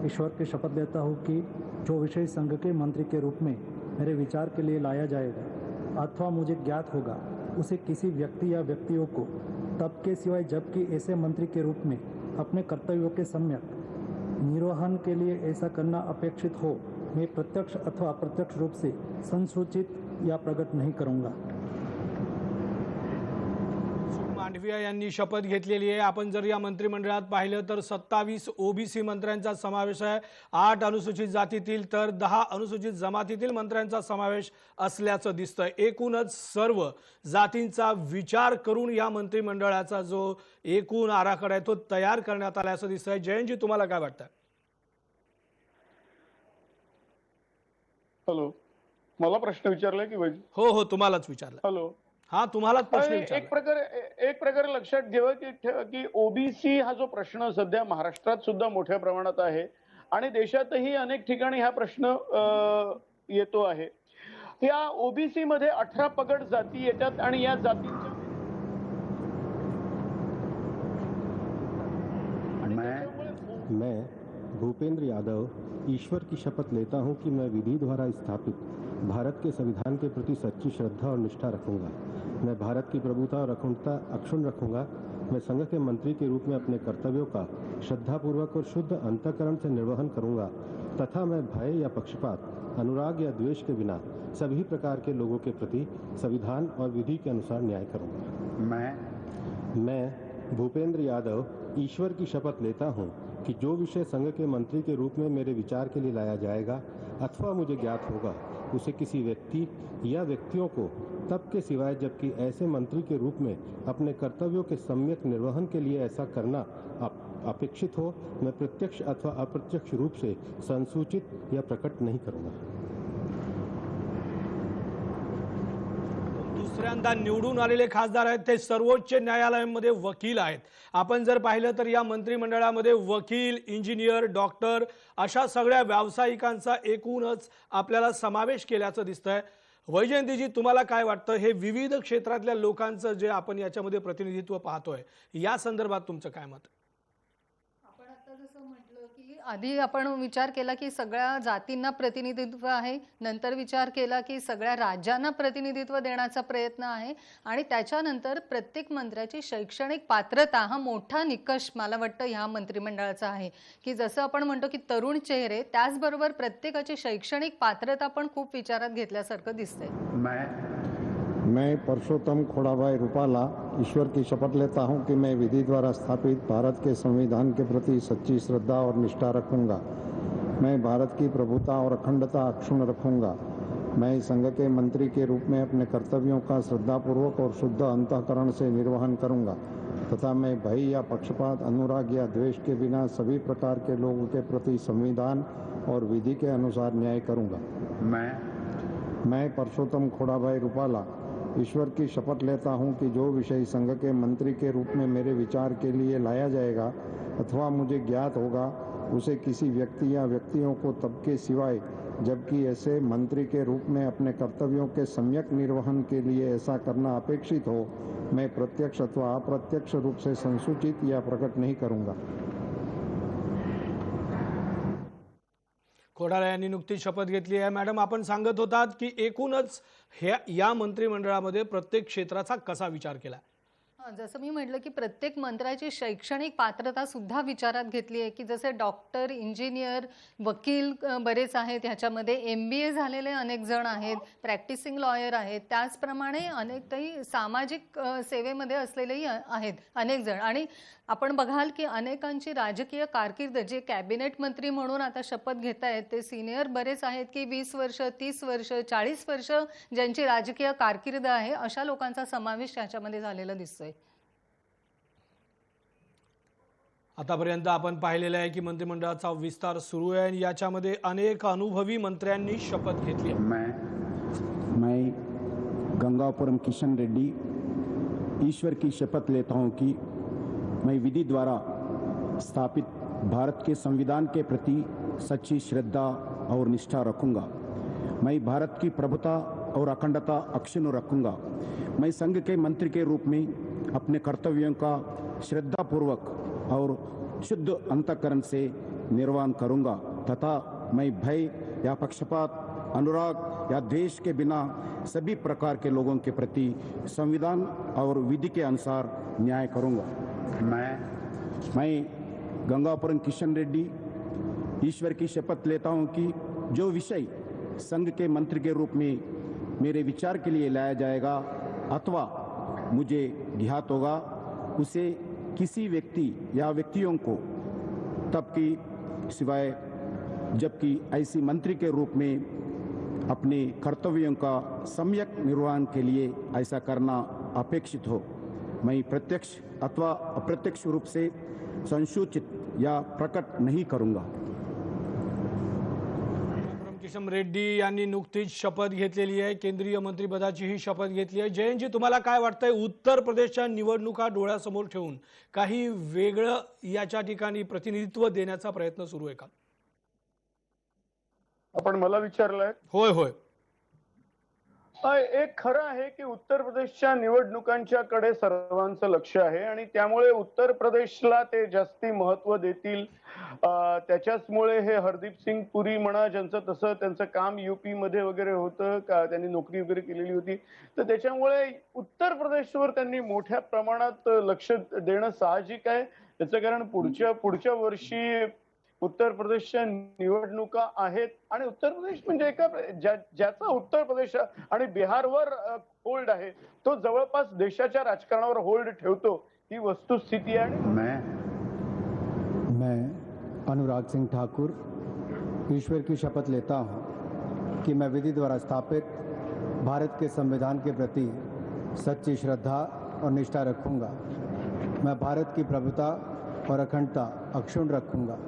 ईश्वर की शपथ लेता हूँ कि जो विषय संघ के मंत्री के रूप में मेरे विचार के लिए लाया जाएगा अथवा मुझे ज्ञात होगा उसे किसी व्यक्ति या व्यक्तियों को तब के सिवाय जबकि ऐसे मंत्री के रूप में अपने कर्तव्यों के सम्यक निर्वहन के लिए ऐसा करना अपेक्षित हो मैं प्रत्यक्ष अथवा अप्रत्यक्ष रूप से संसूचित या प्रकट नहीं करूंगा। मांडविया यांनी शपथ घेतलेली आहे. आपण जर या मंत्रिमंडळात पाहिलं तर 27 ओबीसी मंत्र्यांचा समावेश आहे, 8 अनुसूचित जातीतील तर 10 अनुसूचित जमातीतील मंत्र्यांचा समावेश असल्याचं दिसतंय. एकूणच सर्व जातींचा विचार करून या मंत्रिमंडळाचा जो एकूण आराखडा आहे तो तयार करण्यात आला असं दिसतंय. जयंतजी, तुम्हाला काय वाटतं? हॅलो, मला प्रश्न विचारलाय की हो तुम्हालाच विचारला. हॅलो, हा तुम्हालाच प्रश्न विचारला. एक प्रकारे लक्षात घ्यावं की ओबीसी हा जो प्रश्न सध्या महाराष्ट्रात सुद्धा मोठ्या प्रमाणात आहे आणि देशातही अनेक ठिकाणी हा प्रश्न येतो आहे. या ओबीसी मध्ये 18 पगड जाती येतात आणि या जातींच्या मैं भूपेंद्र यादव ईश्वर की शपथ लेता हूं कि मैं विधि द्वारा स्थापित भारत के संविधान के प्रति सच्ची श्रद्धा और निष्ठा रखूंगा। मैं भारत की प्रभुता और अखंडता अक्षुण्ण रखूंगा। मैं संघ के मंत्री के रूप में अपने कर्तव्यों का श्रद्धापूर्वक और शुद्ध अंतःकरण से निर्वहन करूंगा तथा मैं भय या पक्षपात, अनुराग या द्वेष के बिना सभी प्रकार के लोगों के प्रति संविधान और विधि के अनुसार न्याय करूंगा। मैं भूपेंद्र यादव ईश्वर की शपथ लेता हूं कि जो विषय संघ के मंत्री के रूप में मेरे विचार के लिए लाया जाएगा अथवा मुझे ज्ञात होगा उसे किसी व्यक्ति या व्यक्तियों को तब के सिवाय जबकि ऐसे मंत्री के रूप में अपने कर्तव्यों के सम्यक निर्वहन के लिए ऐसा करना अपेक्षित हो मैं प्रत्यक्ष अथवा अप्रत्यक्ष रूप से संसूचित या प्रकट नहीं करूंगा। दुसऱ्यांदा निवडून आलेले खासदार आहेत ते सर्वोच्च न्यायालयामध्ये वकील आहेत. आपण जर पाहिलं तर या मंत्रिमंडळामध्ये वकील, इंजिनियर, डॉक्टर अशा सगळ्या व्यावसायिकांचा एकूणच आपल्याला समावेश केल्याचं दिसतंय. वैजयंतीजी, तुम्हाला काय वाटतं? हे विविध क्षेत्रातल्या लोकांचं जे आपण याच्यामध्ये प्रतिनिधित्व पाहतोय या संदर्भात तुमचं काय मत? आपण आता जसं म्हटलं की आधी आपण विचार केला की सगळ्या जातींना प्रतिनिधित्व आहे, नंतर विचार केला की सगळ्या राज्यांना प्रतिनिधित्व देण्याचा प्रयत्न आहे आणि त्याच्यानंतर प्रत्येक मंत्र्याची शैक्षणिक पात्रता हा मोठा निकष मला वाटतं ह्या मंत्रिमंडळाचा आहे की जसं आपण म्हणतो की तरुण चेहरे त्याचबरोबर प्रत्येकाची शैक्षणिक पात्रता पण खूप विचारात घेतल्यासारखं दिसतंय. मैं परसोत्तम खोड़ाभाई रूपाला ईश्वर की शपथ लेता हूं कि मैं विधि द्वारा स्थापित भारत के संविधान के प्रति सच्ची श्रद्धा और निष्ठा रखूंगा। मैं भारत की प्रभुता और अखंडता अक्षुण्ण रखूंगा। मैं संघ के मंत्री के रूप में अपने कर्तव्यों का श्रद्धापूर्वक और शुद्ध अंतःकरण से निर्वहन करूंगा तथा मैं भय या पक्षपात, अनुराग या द्वेष के बिना सभी प्रकार के लोगों के प्रति संविधान और विधि के अनुसार न्याय करूंगा। मैं परसोत्तम खोड़ाभाई रूपाला ईश्वर की शपथ लेता हूं कि जो विषय संघ के मंत्री के रूप में मेरे विचार के लिए लाया जाएगा अथवा मुझे ज्ञात होगा उसे किसी व्यक्ति या व्यक्तियों को तब के सिवाय जबकि ऐसे मंत्री के रूप में अपने कर्तव्यों के सम्यक निर्वहन के लिए ऐसा करना अपेक्षित हो मैं प्रत्यक्ष अथवा अप्रत्यक्ष रूप से संसूचित या प्रकट नहीं करूंगा। कोठारे यांनी नुकतीच शपथ घेतली आहे। मॅडम, आपण सांगत होतात की एकूणच या मंत्रिमंडळामध्ये प्रत्येक क्षेत्राचा कसा विचार केला? जसं मी म्हटलं की प्रत्येक मंत्र्याची शैक्षणिक पात्रता सुद्धा विचारात घेतली आहे की जसे डॉक्टर, इंजिनियर, वकील बरेच आहेत, ह्याच्यामध्ये MBA झालेले अनेक जण आहेत, प्रॅक्टिसिंग लॉयर आहेत, त्याचप्रमाणे अनेक काही सामाजिक सेवेमध्ये असलेलेही आहेत अनेक जण। आणि आपण बघाल की अनेकांची राजकीय कारकीर्द, जे कॅबिनेट मंत्री म्हणून आता शपथ घेत आहेत ते सिनियर बरेच आहेत की 20 वर्ष, 30 वर्ष, 40 वर्ष ज्यांची राजकीय कारकीर्द आहे, अशा लोकांचा समावेश याच्यामध्ये झालेला दिसतोय। आतापर्यंत आपण पाहिलेलं आहे की मंत्रिमंडळाचा विस्तार सुरू आहे आणि याच्यामध्ये अनेक अनुभवी मंत्र्यांनी शपथ घेतली आहे। मैं गंगापुरम किशन रेड्डी ईश्वर की शपथ लेता हूं कि मैं विधि द्वारा स्थापित भारत के संविधान के प्रति सच्ची श्रद्धा और निष्ठा रखूंगा। मैं भारत की प्रभुता और अखंडता अक्षुण्ण रखूंगा। मैं संघ के मंत्री के रूप में अपने कर्तव्यों का श्रद्धापूर्वक और शुद्ध अंतःकरण से निर्वहन करूंगा तथा मैं भय या पक्षपात, अनुराग या द्वेष के बिना सभी प्रकार के लोगों के प्रति संविधान और विधि के अनुसार न्याय करूंगा। मैं गंगापुरम किशन रेड्डी ईश्वर की शपथ लेता हूं कि जो विषय संघ के मंत्री के रूप में मेरे विचार के लिए लाया जाएगा अथवा मुझे ज्ञात होगा, उसे किसी व्यक्ति या व्यक्तियों को तब की सिवाय जबकि ऐसी मंत्री के रूप में अपने कर्तव्यों का सम्यक निर्वहन के लिए ऐसा करना अपेक्षित हो, मैं प्रत्यक्ष अथवा अप्रत्यक्ष रूप से संसूचित या प्रकट नहीं करूंगा। किशन रेड्डी यांनी नुकतीच शपथ घेतलेली आहे, केंद्रीय मंत्रिपदाची ही शपथ घेतली आहे। जयंतजी, तुम्हाला काय वाटतंय, उत्तर प्रदेशच्या निवडणुका डोळ्यासमोर ठेवून काही वेगळं याच्या ठिकाणी प्रतिनिधित्व देण्याचा प्रयत्न सुरू आहे का? आपण मला विचारलंय? होय होय, एक खरं आहे की उत्तर प्रदेशच्या निवडणुकांच्याकडे सर्वांचं लक्ष आहे आणि त्यामुळे उत्तर प्रदेशला ते जास्ती महत्व देतील। त्याच्याचमुळे हे हरदीप सिंग पुरी म्हणा, ज्यांचं तसं त्यांचं काम UP मध्ये वगैरे होतं का, त्यांनी नोकरी वगैरे केलेली होती, तर त्याच्यामुळे उत्तर प्रदेशवर त्यांनी मोठ्या प्रमाणात लक्ष देणं साहजिक आहे। त्याचं कारण पुढच्या वर्षी उत्तर प्रदेशच्या निवडणुका आहेत आणि उत्तर प्रदेश म्हणजे एका ज्याचा उत्तर प्रदेश आणि बिहारवर होल्ड आहे, तो जवळपास देशाच्या राजकारणावर होल्ड ठेवतो, ही वस्तुस्थिती आहे। मैं अनुराग सिंह ठाकुर ईश्वर की शपथ लेता हूँ कि मैं विधि द्वारा स्थापित भारत के संविधान के प्रति सच्ची श्रद्धा और निष्ठा रखूँगा। मैं भारत की प्रभुता और अखंडता अक्षुण्ण रखूँगा।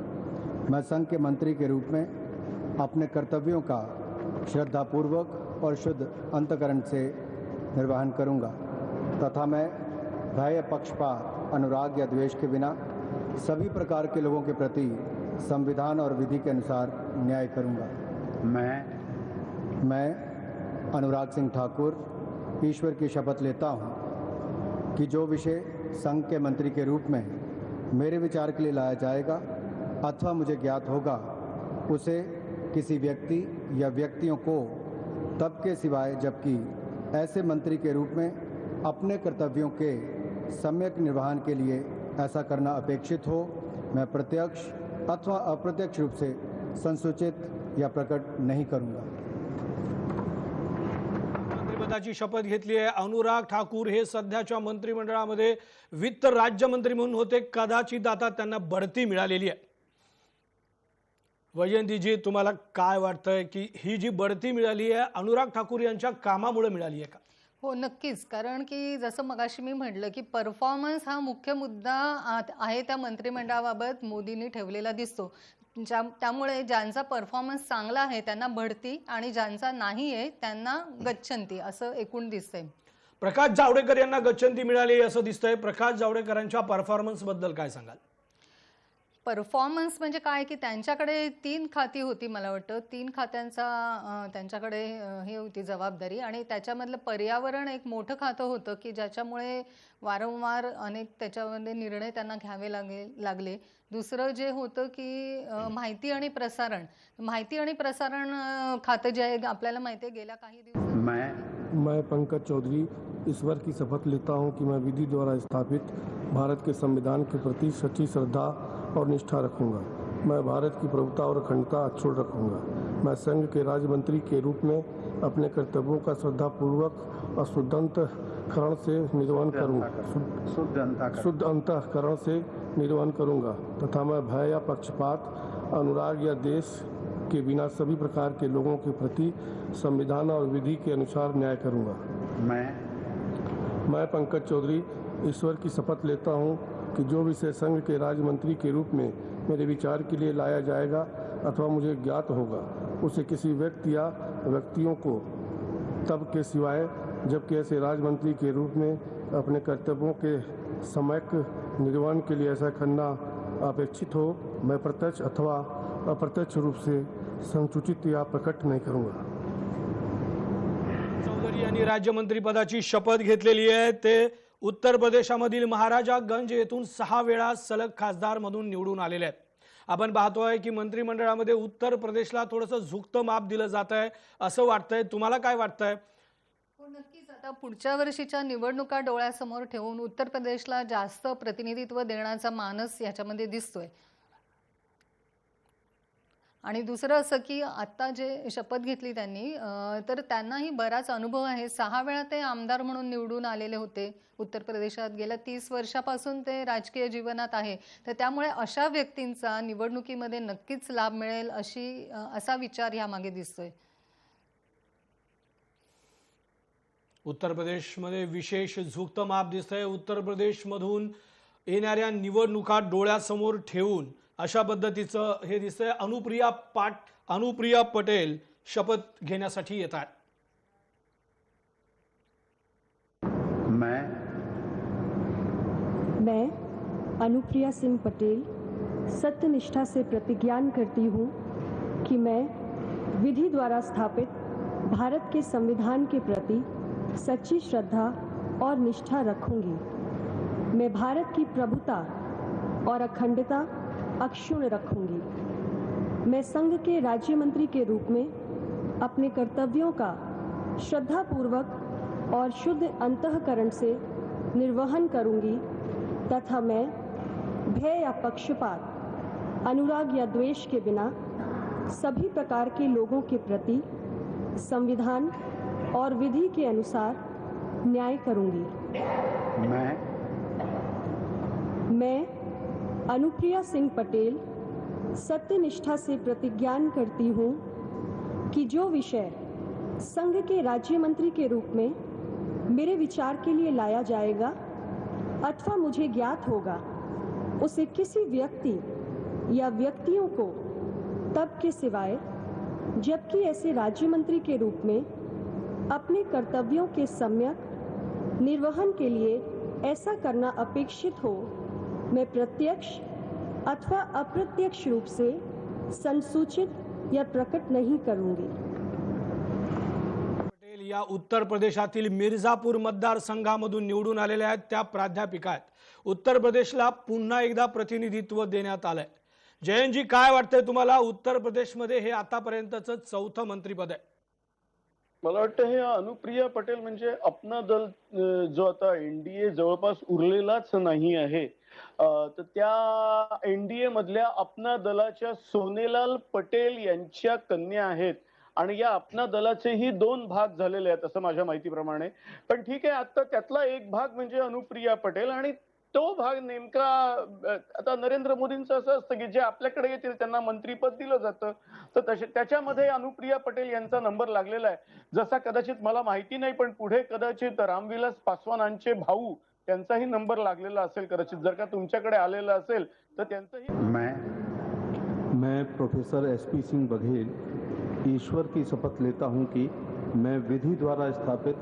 मैं संघ के मंत्री के रूप में अपने कर्तव्यों का श्रद्धापूर्वक और शुद्ध अंतःकरण से निर्वहन करूँगा तथा मैं भय, पक्षपात, अनुराग या द्वेष के बिना सभी प्रकार के लोगों के प्रति संविधान और विधि के अनुसार न्याय करूँगा। मैं अनुराग सिंह ठाकुर ईश्वर की शपथ लेता हूँ कि जो विषय संघ के मंत्री के रूप में मेरे विचार के लिए लाया जाएगा अथवा मुझे ज्ञात होगा, उसे किसी व्यक्ति या व्यक्तियों को तब के सिवाय जबकि ऐसे मंत्री के रूप में अपने कर्तव्यों के सम्यक निर्वहन के लिए ऐसा करना अपेक्षित हो, मैं प्रत्यक्ष अथवा अप्रत्यक्ष रूप से संसूचित या प्रकट नहीं करूंगा। मंत्रिपदाची शपथ घेतली आहे। अनुराग ठाकूर हे सध्याच्या मंत्रिमंडळामध्ये वित्त राज्यमंत्री म्हणून होते, कदाचित आता त्यांना बढती मिळालेली आहे। वैजयंतीजी, तुम्हाला काय वाटतंय की ही जी बढती मिळाली आहे अनुराग ठाकूर यांच्या कामामुळे मिळाली आहे का? हो, नक्कीच। कारण की जसं मगाशी मी म्हटलं की परफॉर्मन्स हा मुख्य मुद्दा आहे त्या मंत्रिमंडळाबाबत मोदींनी ठेवलेला दिसतो। त्यामुळे ज्यांचा परफॉर्मन्स चांगला आहे त्यांना बढती आणि ज्यांचा नाही आहे त्यांना गच्छंती असं एकूण दिसतंय। प्रकाश जावडेकर यांना गच्छंती मिळाली असं दिसतंय। प्रकाश जावडेकरांच्या परफॉर्मन्स बद्दल काय सांगाल? परफॉर्मन्स म्हणजे काय की त्यांच्याकडे 3 खाती होती मला वाटतं. 3 खात्यांचा त्यांच्याकडे हे होती जबाबदारी आणि त्याच्यामधलं पर्यावरण एक मोठं खातं होतं की ज्याच्यामुळे वारंवार अनेक त्याच्यामध्ये निर्णय त्यांना घ्यावे लागले. दुसरं जे होतं की माहिती आणि प्रसारण. माहिती आणि प्रसारण खातं जे आहे आपल्याला माहिती आहे गेल्या काही दिवसांपासून मैं पंकज चौधरी ईश्वर की शपथ लेता हूं कि मैं विधि द्वारा स्थापित भारत के संविधान के प्रति सच्ची श्रद्धा और निष्ठा रखूंगा। मैं भारत की प्रभुता और अखंडता अक्षुण्ण रखूंगा। मैं संघ के राज्य मंत्री के रूप में अपने कर्तव्यों का श्रद्धापूर्वक और शुद्ध अंतःकरण से निर्वहन करूंगा। शुद्ध अंतःकरण से निर्वहन करूंगा तथा मैं भय या पक्षपात, अनुराग या देश के बिना सभी प्रकार के लोगों के प्रति संविधान और विधि के अनुसार न्याय करूंगा। मैं पंकज चौधरी ईश्वर की शपथ लेता हूं कि जो विषय संघ के राज्य मंत्री के रूप में मेरे विचार के लिए लाया जाएगा अथवा मुझे ज्ञात होगा उसे किसी व्यक्ति या व्यक्तियों को तब के सिवाय जबकि ऐसे राज्य मंत्री के रूप में अपने कर्तव्यों के सम्यक निर्वहन के लिए ऐसा करना अपेक्षित हो मैं प्रत्यक्ष अथवा अप्रत्यक्ष रूप से संसूचित या प्रकट नहीं करूंगा। चौधरी यांनी राज्यमंत्री पदाची शपथ घेतलेली आहे। ते उत्तर प्रदेशामधील महाराजागंज येथून 6 वेळा सलग खासदार म्हणून निवडून आलेले आहेत। आपण पाहतोय की मंत्रिमंडळामध्ये उत्तर प्रदेशला थोडंसं झुकतं माप दिलं जात आहे असं वाटतंय। तुम्हाला काय वाटतंय? हो नक्कीच आता पुढच्या वर्षीच्या निवडणुका डोळ्यासमोर ठेवून उत्तर प्रदेशला जास्त प्रतिनिधित्व देण्याचा मानस याच्यामध्ये दिसतोय। आणि दुसरं असं की आता जे शपथ घेतली त्यांनी तर त्यांनाही बराच अनुभव आहे। 6 वेळा ते आमदार म्हणून निवडून आलेले होते उत्तर प्रदेशात। गेल्या 30 वर्षापासून ते राजकीय जीवनात आहे। तर त्यामुळे अशा व्यक्तींचा निवडणुकीमध्ये नक्कीच लाभ मिळेल असा विचार यामागे दिसतोय। उत्तर प्रदेशमध्ये विशेष झुकतं माप दिसतंय। उत्तर प्रदेशमधून येणाऱ्या निवडणुका डोळ्यासमोर ठेवून अशा पद्धतीचं हे दिसतंय। अनुप्रिया पटेल शपथ घेण्यासाठी येतात। मैं अनुप्रिया सिंह पटेल सत्यनिष्ठा से प्रतिज्ञान करती हूँ कि मैं विधि द्वारा स्थापित भारत के संविधान के प्रति सच्ची श्रद्धा और निष्ठा रखूंगी। मैं भारत की प्रभुता और अखंडता अक्षुण्ण रखूंगी। मैं संघ के राज्य मंत्री के रूप में अपने कर्तव्यों का श्रद्धापूर्वक और शुद्ध अंतःकरण से निर्वहन करूंगी तथा मैं भय या पक्षपात, अनुराग या द्वेष के बिना सभी प्रकार के लोगों के प्रति संविधान और विधि के अनुसार न्याय करूंगी। मैं अनुप्रिया सिंह पटेल सत्यनिष्ठा से प्रतिज्ञान करती हूँ कि जो विषय संघ के राज्य मंत्री के रूप में मेरे विचार के लिए लाया जाएगा अथवा मुझे ज्ञात होगा उसे किसी व्यक्ति या व्यक्तियों को तब के सिवाय जबकि ऐसे राज्य मंत्री के रूप में अपने कर्तव्यों के सम्यक निर्वहन के लिए ऐसा करना अपेक्षित हो मैं प्रत्यक्ष अथवा अप्रत्यक्ष रूप से संसूचित या प्रकट नहीं करूंगी। पटेल या उत्तर प्रदेशातील मिर्जापूर मतदारसंघामधून निवडून आलेल्या आहेत। त्या प्राध्यापिका आहेत। उत्तर प्रदेशला पुन्हा एकदा प्रतिनिधित्व देण्यात आलंय। जयंतजी काय वाटतंय तुम्हाला? उत्तर प्रदेशमध्ये हे आतापर्यंतचं 4थं मंत्रिपद आहे। मला वाटतं हे अनुप्रिया पटेल म्हणजे अपना दल जो आता एनडीए जवळपास उरलेलाच नाही आहे तर त्या एनडीए मधल्या अपना दलाच्या सोनेलाल पटेल यांच्या कन्या आहेत आणि या अपना दलाचेही 2 भाग झालेले आहेत असं माझ्या माहितीप्रमाणे। पण ठीक आहे आता त्यातला एक भाग म्हणजे अनुप्रिया पटेल आणि तो भाग नेमका आता नरेंद्र मोदींचं असं असतं की जे आपल्याकडे येतील त्यांना मंत्रीपद दिलं जातं तर त्याच्यामध्ये अनुप्रिया पटेल यांचा नंबर लागलेला आहे। जसा कदाचित मला माहिती नाही पण पुढे कदाचित रामविलास पासवानांचे भाऊ त्यांचाही नंबर लागलेला असेल कदाचित जर का तुमच्याकडे आलेला असेल तर त्यांचाही। मैं प्रोफेसर एसपी सिंह बघेल ईश्वर की शपथ लेता हूं कि मैं विधि द्वारा स्थापित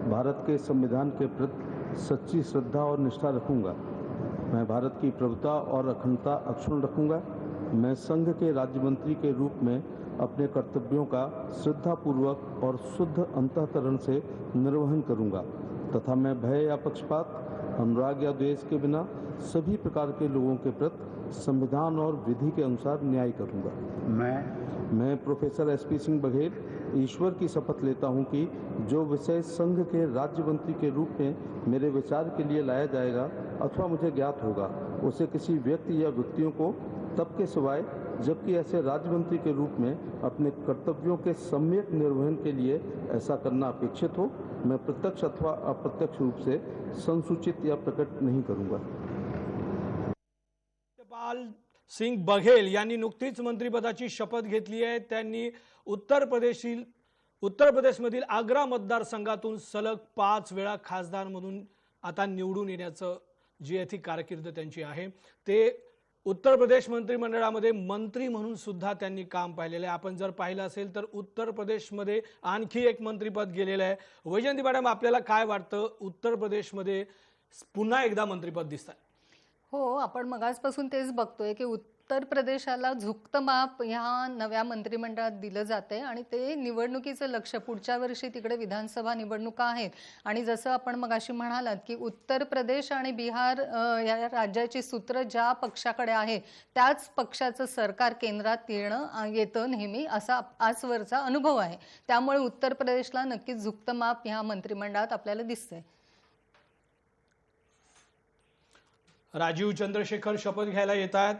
भारत के संविधान के प्रति सच्ची श्रद्धा और निष्ठा रखूंगा। मैं भारत की प्रभुता और अखंडता अक्षुण्ण रखूंगा। मैं संघ के राज्य मंत्री के रूप में अपने कर्तव्यों का श्रद्धापूर्वक और शुद्ध अंतःकरण से निर्वहन करूंगा तथा मैं भय या पक्षपात, अनुराग या द्वेष के बिना सभी प्रकार के लोगों के प्रति संविधान और विधि के अनुसार न्याय करूंगा। मैं प्रोफेसर एसपी सिंह बघेल ईश्वर की शपथ लेता हूं कि जो विषय संघ के राज्य मंत्री के रूप में मेरे विचार के लिए लाया जाएगा अथवा मुझे ज्ञात होगा, उसे किसी व्यक्ति या व्यक्तियों को तब के सिवाय जबकि ऐसे राज्य मंत्री के रूप में अपने कर्तव्यों के सम्यक निर्वहन के लिए ऐसा करना अपेक्षित हो, मैं प्रत्यक्ष अथवा अप्रत्यक्ष रूप से संसूचित या प्रकट नहीं करूंगा। सत्यपाल सिंग बघेल यांनी नुकतीच मंत्रिपदाची शपथ घेतली आहे। त्यांनी उत्तर प्रदेशमधील आग्रा मतदारसंघातून सलग 5 वेळा खासदार म्हणून आता निवडून येण्याचं जी ती कारकीर्द त्यांची आहे। ते उत्तर प्रदेश मंत्रिमंडळामध्ये मंत्री म्हणून सुद्धा त्यांनी काम पाहिलेलं आहे। आपण जर पाहिलं असेल तर उत्तर प्रदेशमध्ये आणखी एक मंत्रिपद गेलेलं आहे। वैजयंती मॅडम, आपल्याला काय वाटतं, उत्तर प्रदेशमध्ये पुन्हा एकदा मंत्रिपद दिसतंय? हो, आपण मगाचपासून तेच बघतोय की उत्तर प्रदेशाला झुकतं माप ह्या नव्या मंत्रिमंडळात दिलं जाते आणि ते निवडणुकीचं लक्ष पुढच्या वर्षी तिकडे विधानसभा निवडणुका आहेत आणि जसं आपण मगाशी म्हणालात की उत्तर प्रदेश आणि बिहार या राज्याची सूत्र ज्या पक्षाकडे आहे त्याच पक्षाचं सरकार केंद्रात येतं नेहमी असा आजवरचा अनुभव आहे। त्यामुळे उत्तर प्रदेशला नक्कीच झुकतं माप ह्या मंत्रिमंडळात आपल्याला दिसतंय। राजीव चंद्रशेखर शपथ घ्यायला येत आहेत।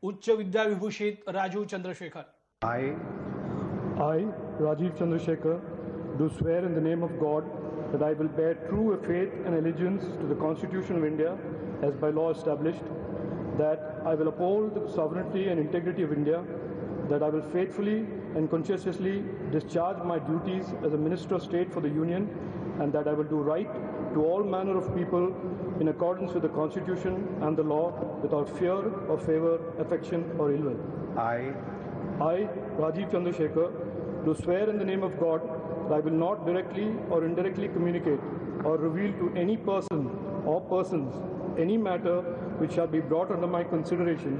उच्च विद्याविभूषित Rajiv Chandrashekhar. I, Rajiv Chandrasekhar, do swear in the name of God that I will bear true faith and allegiance to the Constitution of India as by law established, that I will uphold the sovereignty and integrity of India, that I will faithfully and conscientiously discharge my duties as a Minister of State for the Union, and that I will do right to all manner of people in accordance with the Constitution and the law without fear or favor, affection or ill will. I, Rajiv Chandrasekhar, do swear in the name of God that I will not directly or indirectly communicate or reveal to any person or persons any matter which shall be brought under my consideration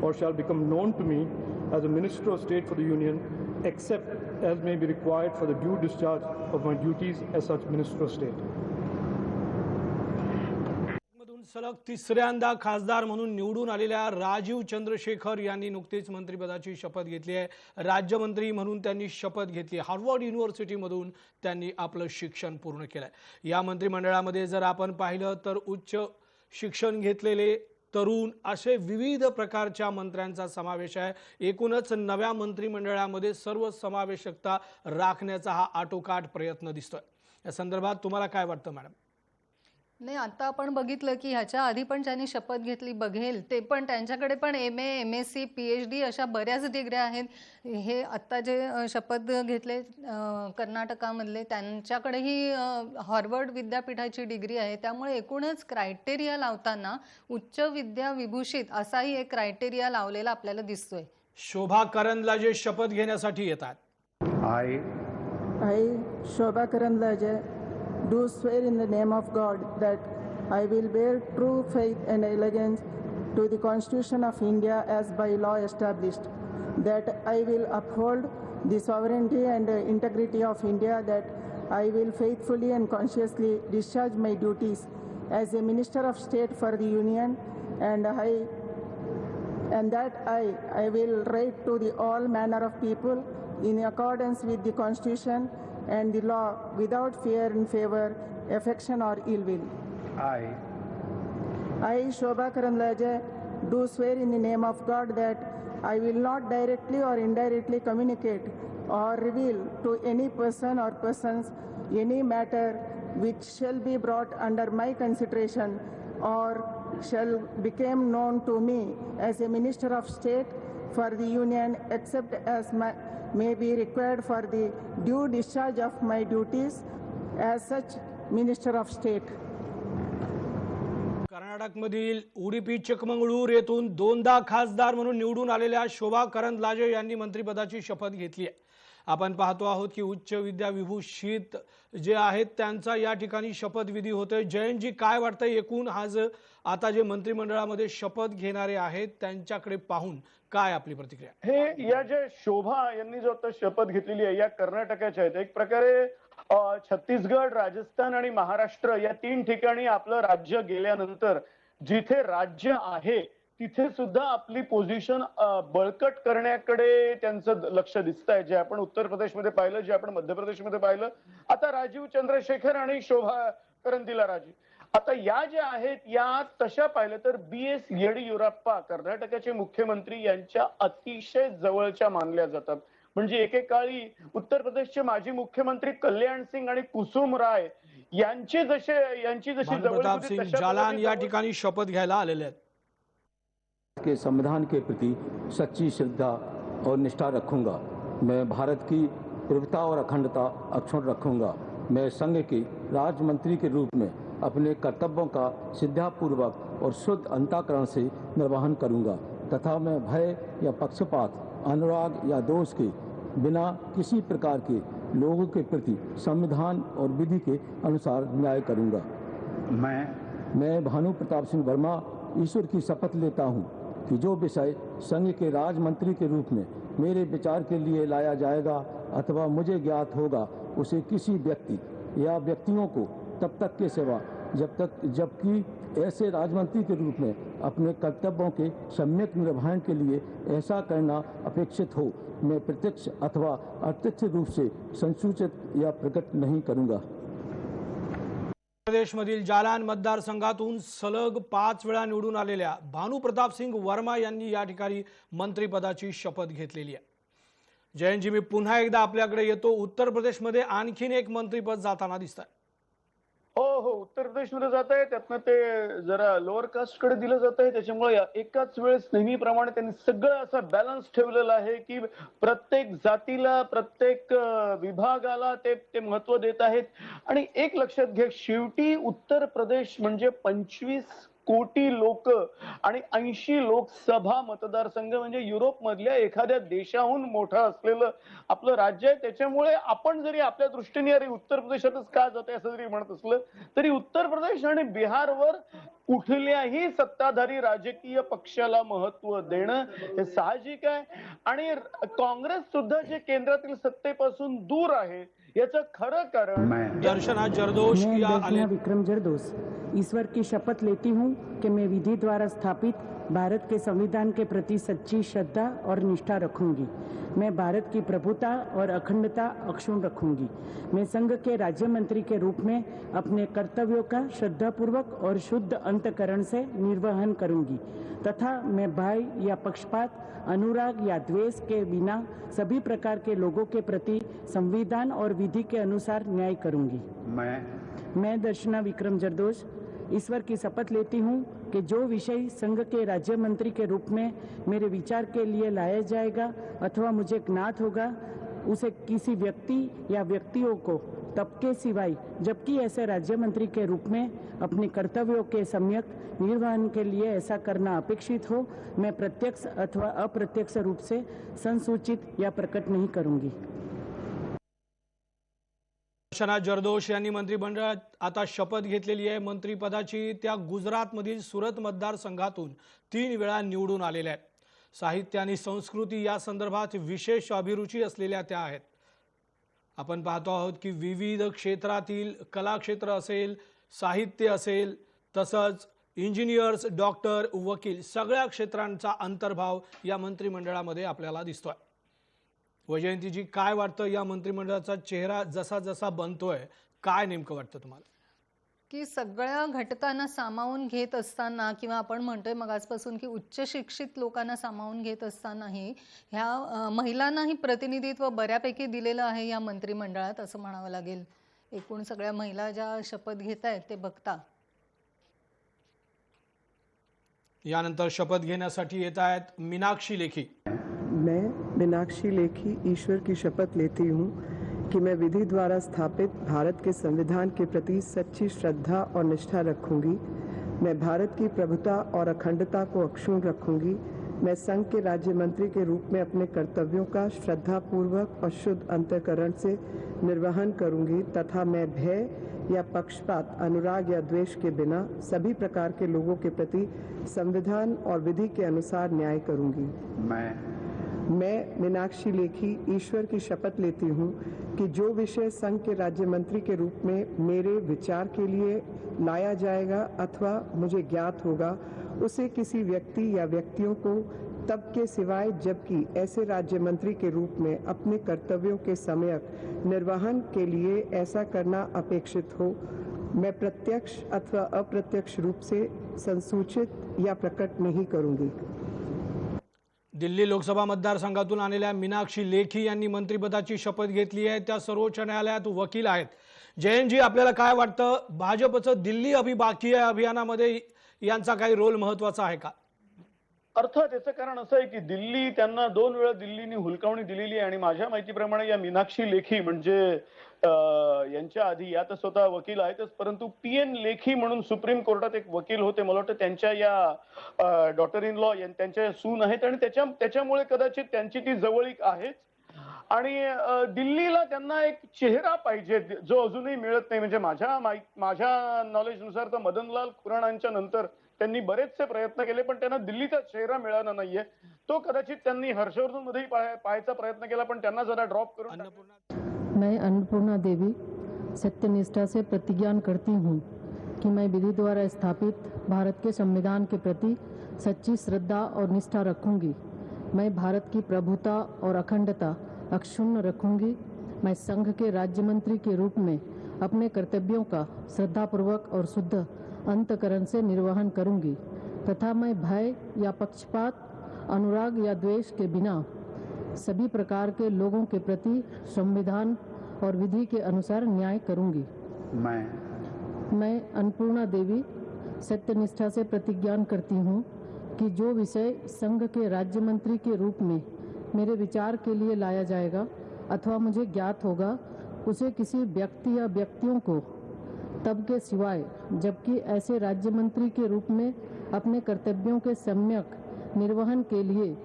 or shall become known to me as a Minister of State for the Union, except as may be required for the due discharge of my duties as such Minister of State. सलग तिसऱ्यांदा खासदार म्हणून निवडून आलेल्या राजीव चंद्रशेखर यांनी नुकतीच मंत्रिपदाची शपथ घेतली आहे। राज्यमंत्री म्हणून त्यांनी शपथ घेतली। हार्वर्ड युनिव्हर्सिटीमधून त्यांनी आपलं शिक्षण पूर्ण केलंय। या मंत्रिमंडळामध्ये जर आपण पाहिलं तर उच्च शिक्षण घेतलेले तरुण असे विविध प्रकारच्या मंत्र्यांचा समावेश आहे। एकूणच नव्या मंत्रिमंडळामध्ये सर्व समावेशकता राखण्याचा हा आटोकाट प्रयत्न दिसतोय। या संदर्भात तुम्हाला काय वाटतं मॅडम? नाही, आता आपण बघितलं की ह्याच्या आधी पण ज्यांनी शपथ घेतली बघेल ते पण त्यांच्याकडे पण MA, MSc, PhD अशा बऱ्याच डिग्र्या आहेत। हे आत्ता जे शपथ घेतले कर्नाटकामधले त्यांच्याकडेही हार्वर्ड विद्यापीठाची डिग्री आहे। त्यामुळे एकूणच क्रायटेरिया लावताना उच्च विद्या विभूषित असाही एक क्रायटेरिया लावलेला आपल्याला दिसतोय। शोभा करंदलाजे शपथ घेण्यासाठी येतात। I, Shobha Karandlaje, do swear in the name of God that I will bear true faith and allegiance to the Constitution of India as by law established, that I will uphold the sovereignty and integrity of India, that I will faithfully and conscientiously discharge my duties as a Minister of State for the Union, and that I will write to the all manner of people in accordance with the Constitution and the law without fear and favor, affection or ill will. I, Shobha Karandlaje, do swear in the name of God that I will not directly or indirectly communicate or reveal to any person or persons any matter which shall be brought under my consideration or shall become known to me as a Minister of State for the Union, except as may be required for the due discharge of my duties as such Minister of State. कर्नाटकमधील उडुपी चिकमंगळूर येथून दोनदा खासदार म्हणून निवडून आलेल्या शोभा करंदलाजे यांनी मंत्रिपदाची शपथ घेतली आहे. आपण पाहतो आहोत की उच्च विद्या विभूषित जे आहेत त्यांचा या ठिकाणी शपथविधी होतोय. जयंतजी, काय वाटतंय एकूण आता जे मंत्रिमंडळामध्ये शपथ घेणारे आहेत त्यांच्याकडे पाहून काय आपली प्रतिक्रिया? हे या जे शोभा यांनी जो आता शपथ घेतलेली आहे या कर्नाटकाच्या आहेत. एक प्रकारे छत्तीसगड, राजस्थान आणि महाराष्ट्र या तीन ठिकाणी आपलं राज्य गेल्यानंतर जिथे राज्य आहे तिथे सुद्धा आपली पोझिशन बळकट करण्याकडे त्यांचं लक्ष दिसतंय. जे आपण उत्तर प्रदेशमध्ये पाहिलं, जे आपण मध्य प्रदेशमध्ये पाहिलं, आता राजीव चंद्रशेखर आणि शोभा करंदलाजे. आता या ज्या आहेत या तशा पाहिलं तर BS येडियुरप्पा कर्नाटकाचे मुख्यमंत्री यांच्या अतिशय जवळच्या मानल्या जातात. म्हणजे एकेकाळी उत्तर प्रदेशचे माजी मुख्यमंत्री कल्याण सिंग आणि कुसुम राय यांची जशी जवळ प्रताप सिंग जालान या ठिकाणी शपथ घ्यायला आलेले आहेत. के संविधान के प्रति सच्ची श्रद्धा और निष्ठा रखूंगा. मैं भारत की प्रभुता और अखंडता अक्षुण्ण रखूंगा. मैं संघ के राज्य मंत्री के रूप में अपने कर्तव्यों का श्रद्धापूर्वक और शुद्ध अंतःकरण से निर्वहन करूंगा तथा मैं भय या पक्षपात, अनुराग या दोष के बिना किसी प्रकार के लोगों के प्रति संविधान और विधि के अनुसार न्याय करूंगा. मैं भानु प्रताप सिंह वर्मा ईश्वर की शपथ लेता हूं कि जो विषय संघ के राज्य मंत्री के रूप में मेरे विचार के लिए लाया जाएगा अथवा मुझे ज्ञात होगा उसे किसी व्यक्ति या व्यक्तियों को तब तक के सेवा जबकि ऐसे राजमंत्री के रूप में अपने कर्तव्यों के सम्यक निर्वहन के लिए ऐसा करना अपेक्षित हो मैं प्रत्यक्ष अथवा अप्रत्यक्ष रूप से संसूचित या प्रकट नहीं करूंगा. प्रदेशमधील जालान मतदारसंघातून सलग 5 वेळा निवडून आलेल्या भानु प्रताप सिंग वर्मा यांनी या ठिकाणी मंत्रिपदाची शपथ घेतलेली आहे. जयंतजी, मी पुन्हा एकदा आपल्याकडे येतो. उत्तर प्रदेशमध्ये आणखीन एक मंत्रिपद जाताना दिसत आहे. हो, उत्तर प्रदेशमध्ये जात आहे. त्यातनं ते जरा लोअर कास्टकडे दिलं जात आहे. त्याच्यामुळे एकाच वेळेस नेहमीप्रमाणे त्यांनी सगळं असं बॅलन्स ठेवलेलं आहे की प्रत्येक जातीला, प्रत्येक विभागाला ते महत्व देत आहेत. आणि एक लक्षात घ्या, शेवटी उत्तर प्रदेश म्हणजे 25 कोटी लोक आणि 80 लोकसभा मतदारसंघ म्हणजे युरोप मधल्या एखाद्या देशाहून मोठं असलेलं आपलं राज्य आहे. त्याच्यामुळे आपण जरी आपल्या दृष्टीने अरे उत्तर प्रदेशातच का जाते असं जरी म्हणत असलं तरी उत्तर प्रदेश आणि बिहारवर कुठल्याही सत्ताधारी राजकीय पक्षाला महत्व देणं हे साहजिक आहे. आणि काँग्रेस सुद्धा जे केंद्रातील सत्तेपासून दूर आहे याचं खरं कारण दर्शना जरदोश विक्रम जरदोश ईश्वर की शपथ लेती हूँ कि मैं विधि द्वारा स्थापित भारत के संविधान के प्रति सच्ची श्रद्धा और निष्ठा रखूंगी. मैं भारत की प्रभुता और अखंडता अक्षुण्ण रखूंगी. मैं संघ के राज्य मंत्री के रूप में अपने कर्तव्यों का श्रद्धापूर्वक और शुद्ध अंतःकरण से निर्वहन करूंगी तथा मैं भय या पक्षपात, अनुराग या द्वेष के बिना सभी प्रकार के लोगों के प्रति संविधान और विधि के अनुसार न्याय करूंगी. मैं दर्शना विक्रम जरदोश ईश्वर की शपथ लेती हूँ कि जो विषय संघ के राज्य मंत्री के रूप में मेरे विचार के लिए लाया जाएगा अथवा मुझे ज्ञात होगा उसे किसी व्यक्ति या व्यक्तियों को तब के सिवाय जबकि ऐसे राज्य मंत्री के रूप में अपने कर्तव्यों के सम्यक निर्वहन के लिए ऐसा करना अपेक्षित हो मैं प्रत्यक्ष अथवा अप्रत्यक्ष रूप से संसूचित या प्रकट नहीं करूंगी. दर्शना जरदोश यांनी मंत्रिमंडळात आता शपथ घेतलेली आहे मंत्रिपदाची. त्या गुजरातमधील सुरत मतदारसंघातून 3 वेळा निवडून आलेल्या आहेत. साहित्य आणि संस्कृती या संदर्भात विशेष अभिरुची असलेल्या त्या आहेत. आपण पाहतो आहोत की विविध क्षेत्रातील कला क्षेत्र असेल, साहित्य असेल, तसंच इंजिनियर्स, डॉक्टर, वकील सगळ्या क्षेत्रांचा अंतर्भाव या मंत्रिमंडळामध्ये आपल्याला दिसतोय. वैजयंतीजी, काय वाटतं या मंत्रिमंडळाचा चेहरा जसा जसा बनतोय काय नेमकं वाटतं तुम्हाला? की सगळ्या घटकांना सामावून घेत असताना किंवा आपण म्हणतोय मगाचपासून की उच्च शिक्षित लोकांना सामावून घेत असतानाही ह्या महिलांनाही प्रतिनिधित्व बऱ्यापैकी दिलेलं आहे या मंत्रिमंडळात असं म्हणावं लागेल. एकूण सगळ्या महिला ज्या शपथ घेत आहेत ते बघता. यानंतर शपथ घेण्यासाठी येत आहेत मीनाक्षी लेखी. मैं मीनाक्षी लेखी ईश्वर की शपथ लेती हूँ कि मैं विधि द्वारा स्थापित भारत के संविधान के प्रति सच्ची श्रद्धा और निष्ठा रखूंगी. मैं भारत की प्रभुता और अखंडता को अक्षुण्ण रखूंगी। मैं संघ के राज्य मंत्री के रूप में अपने कर्तव्यों का श्रद्धापूर्वक और शुद्ध अंतःकरण से निर्वहन करूंगी तथा मैं भय या पक्षपात, अनुराग या द्वेष के बिना सभी प्रकार के लोगों के प्रति संविधान और विधि के अनुसार न्याय करूंगी। मैं मीनाक्षी लेखी ईश्वर की शपथ लेती हूँ कि जो विषय संघ के राज्य मंत्री के रूप में मेरे विचार के लिए लाया जाएगा अथवा मुझे ज्ञात होगा, उसे किसी व्यक्ति या व्यक्तियों को तब के सिवाय जबकि ऐसे राज्य मंत्री के रूप में अपने कर्तव्यों के सम्यक निर्वहन के लिए ऐसा करना अपेक्षित हो, मैं प्रत्यक्ष अथवा अप्रत्यक्ष रूप से संसूचित या प्रकट नहीं करूंगी। दिल्ली लोकसभा मतदारसंघातून आलेल्या मीनाक्षी लेखी यांनी मंत्रिपदाची शपथ घेतली आहे। त्या सर्वोच्च न्यायालयात वकील आहेत। जयंतजी, आपल्याला काय वाटतं, भाजपचं दिल्ली अभी बाकी आहे अभियानामध्ये यांचा काही रोल महत्त्वाचा आहे का? अर्थात याचं कारण असं आहे की दिल्ली त्यांना 2 वेळा दिल्लीने हुलकावणी दिलेली आहे आणि माझ्या माहितीप्रमाणे या मीनाक्षी लेखी म्हणजे यांच्या आधी या तर स्वतः वकील आहेतच, परंतु पीएन लेखी म्हणून सुप्रीम कोर्टात एक वकील होते, मला वाटतं त्यांच्या या डॉटर इन लॉ त्यांच्या सून आहेत आणि त्याच्यामुळे कदाचित त्यांची ती जवळीक आहेच। आणि दिल्लीला त्यांना एक चेहरा पाहिजे जो अजूनही मिळत नाही। म्हणजे माझ्या नॉलेजनुसार तर मदनलाल खुरानांच्या नंतर त्यांनी बरेचसे प्रयत्न केले पण त्यांना दिल्लीचा चेहरा मिळाला नाहीये। तो कदाचित त्यांनी हर्षवर्धन मध्येही पाहायचा प्रयत्न केला पण त्यांना जरा ड्रॉप करून। मैं अन्नपूर्णा देवी सत्यनिष्ठा से प्रतिज्ञा करती हूँ कि मैं विधि द्वारा स्थापित भारत के संविधान के प्रति सच्ची श्रद्धा और निष्ठा रखूंगी। मैं भारत की प्रभुता और अखंडता अक्षुण्ण रखूंगी। मैं संघ के राज्य मंत्री के रूप में अपने कर्तव्यों का श्रद्धापूर्वक और शुद्ध अंतःकरण से निर्वहन करूंगी तथा मैं भय या पक्षपात, अनुराग या द्वेष के बिना सभी प्रकार के लोगों के प्रति संविधान और विधि के अनुसार न्याय करूंगी। मैं अन्नपूर्णा देवी सत्यनिष्ठा से प्रतिज्ञा करती हूँ कि जो विषय संघ के राज्य मंत्री के रूप में मेरे विचार के लिए लाया जाएगा अथवा मुझे ज्ञात होगा, उसे किसी व्यक्ति या व्यक्तियों को तब के सिवाय जबकि ऐसे राज्य मंत्री के रूप में अपने कर्तव्यों के सम्यक निर्वहन के लिए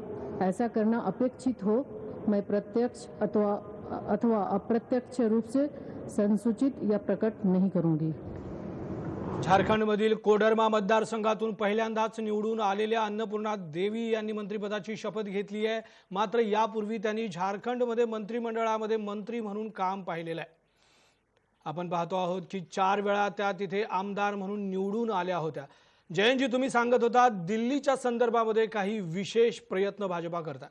ऐसा करना अपेक्षित हो, मैं प्रत्यक्ष अथवा अप्रत्यक्ष रूप से संसूचित या प्रकट नहीं करूंगी। झारखंडमधील कोडरमा मतदारसंघातून पहिल्यांदाच निवडून आलेल्या अन्नपूर्णा देवी यांनी मंत्रिपदाची शपथ घेतली आहे। मात्र यापूर्वी त्यांनी झारखंडमध्ये मंत्रिमंडळामध्ये मंत्री म्हणून काम पाहिलेलं आहे। आपण पाहतो आहोत की 4 वेळा त्या तिथे आमदार म्हणून निवडून आल्या होत्या। जयंतजी, तुम्ही सांगत होता दिल्लीच्या संदर्भामध्ये काही विशेष प्रयत्न भाजपा करतात।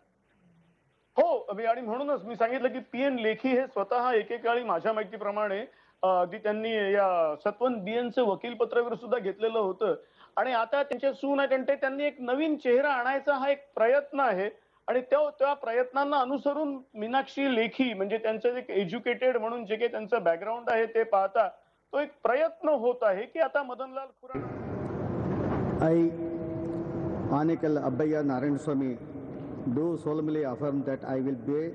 हो, आणि म्हणूनच मी सांगितलं की पीएन लेखी हे स्वतः एकेकाळी माझ्या माहितीप्रमाणे अगदी त्यांनी या सत्वंत बीएनचं वकीलपत्र वगैरे सुद्धा घेतलेलं होतं आणि आता त्यांच्या सून आहेत आणि त्यांनी एक नवीन चेहरा आणायचा हा एक प्रयत्न आहे आणि त्या प्रयत्नांना अनुसरून मीनाक्षी लेखी म्हणजे त्यांचं एक एज्युकेटेड म्हणून जे काही त्यांचं बॅकग्राऊंड आहे ते पाहता तो एक प्रयत्न होत आहे की आता Madanlal Khurana I, Anikal Abbayya Narayan Swami, do solemnly affirm that I will bear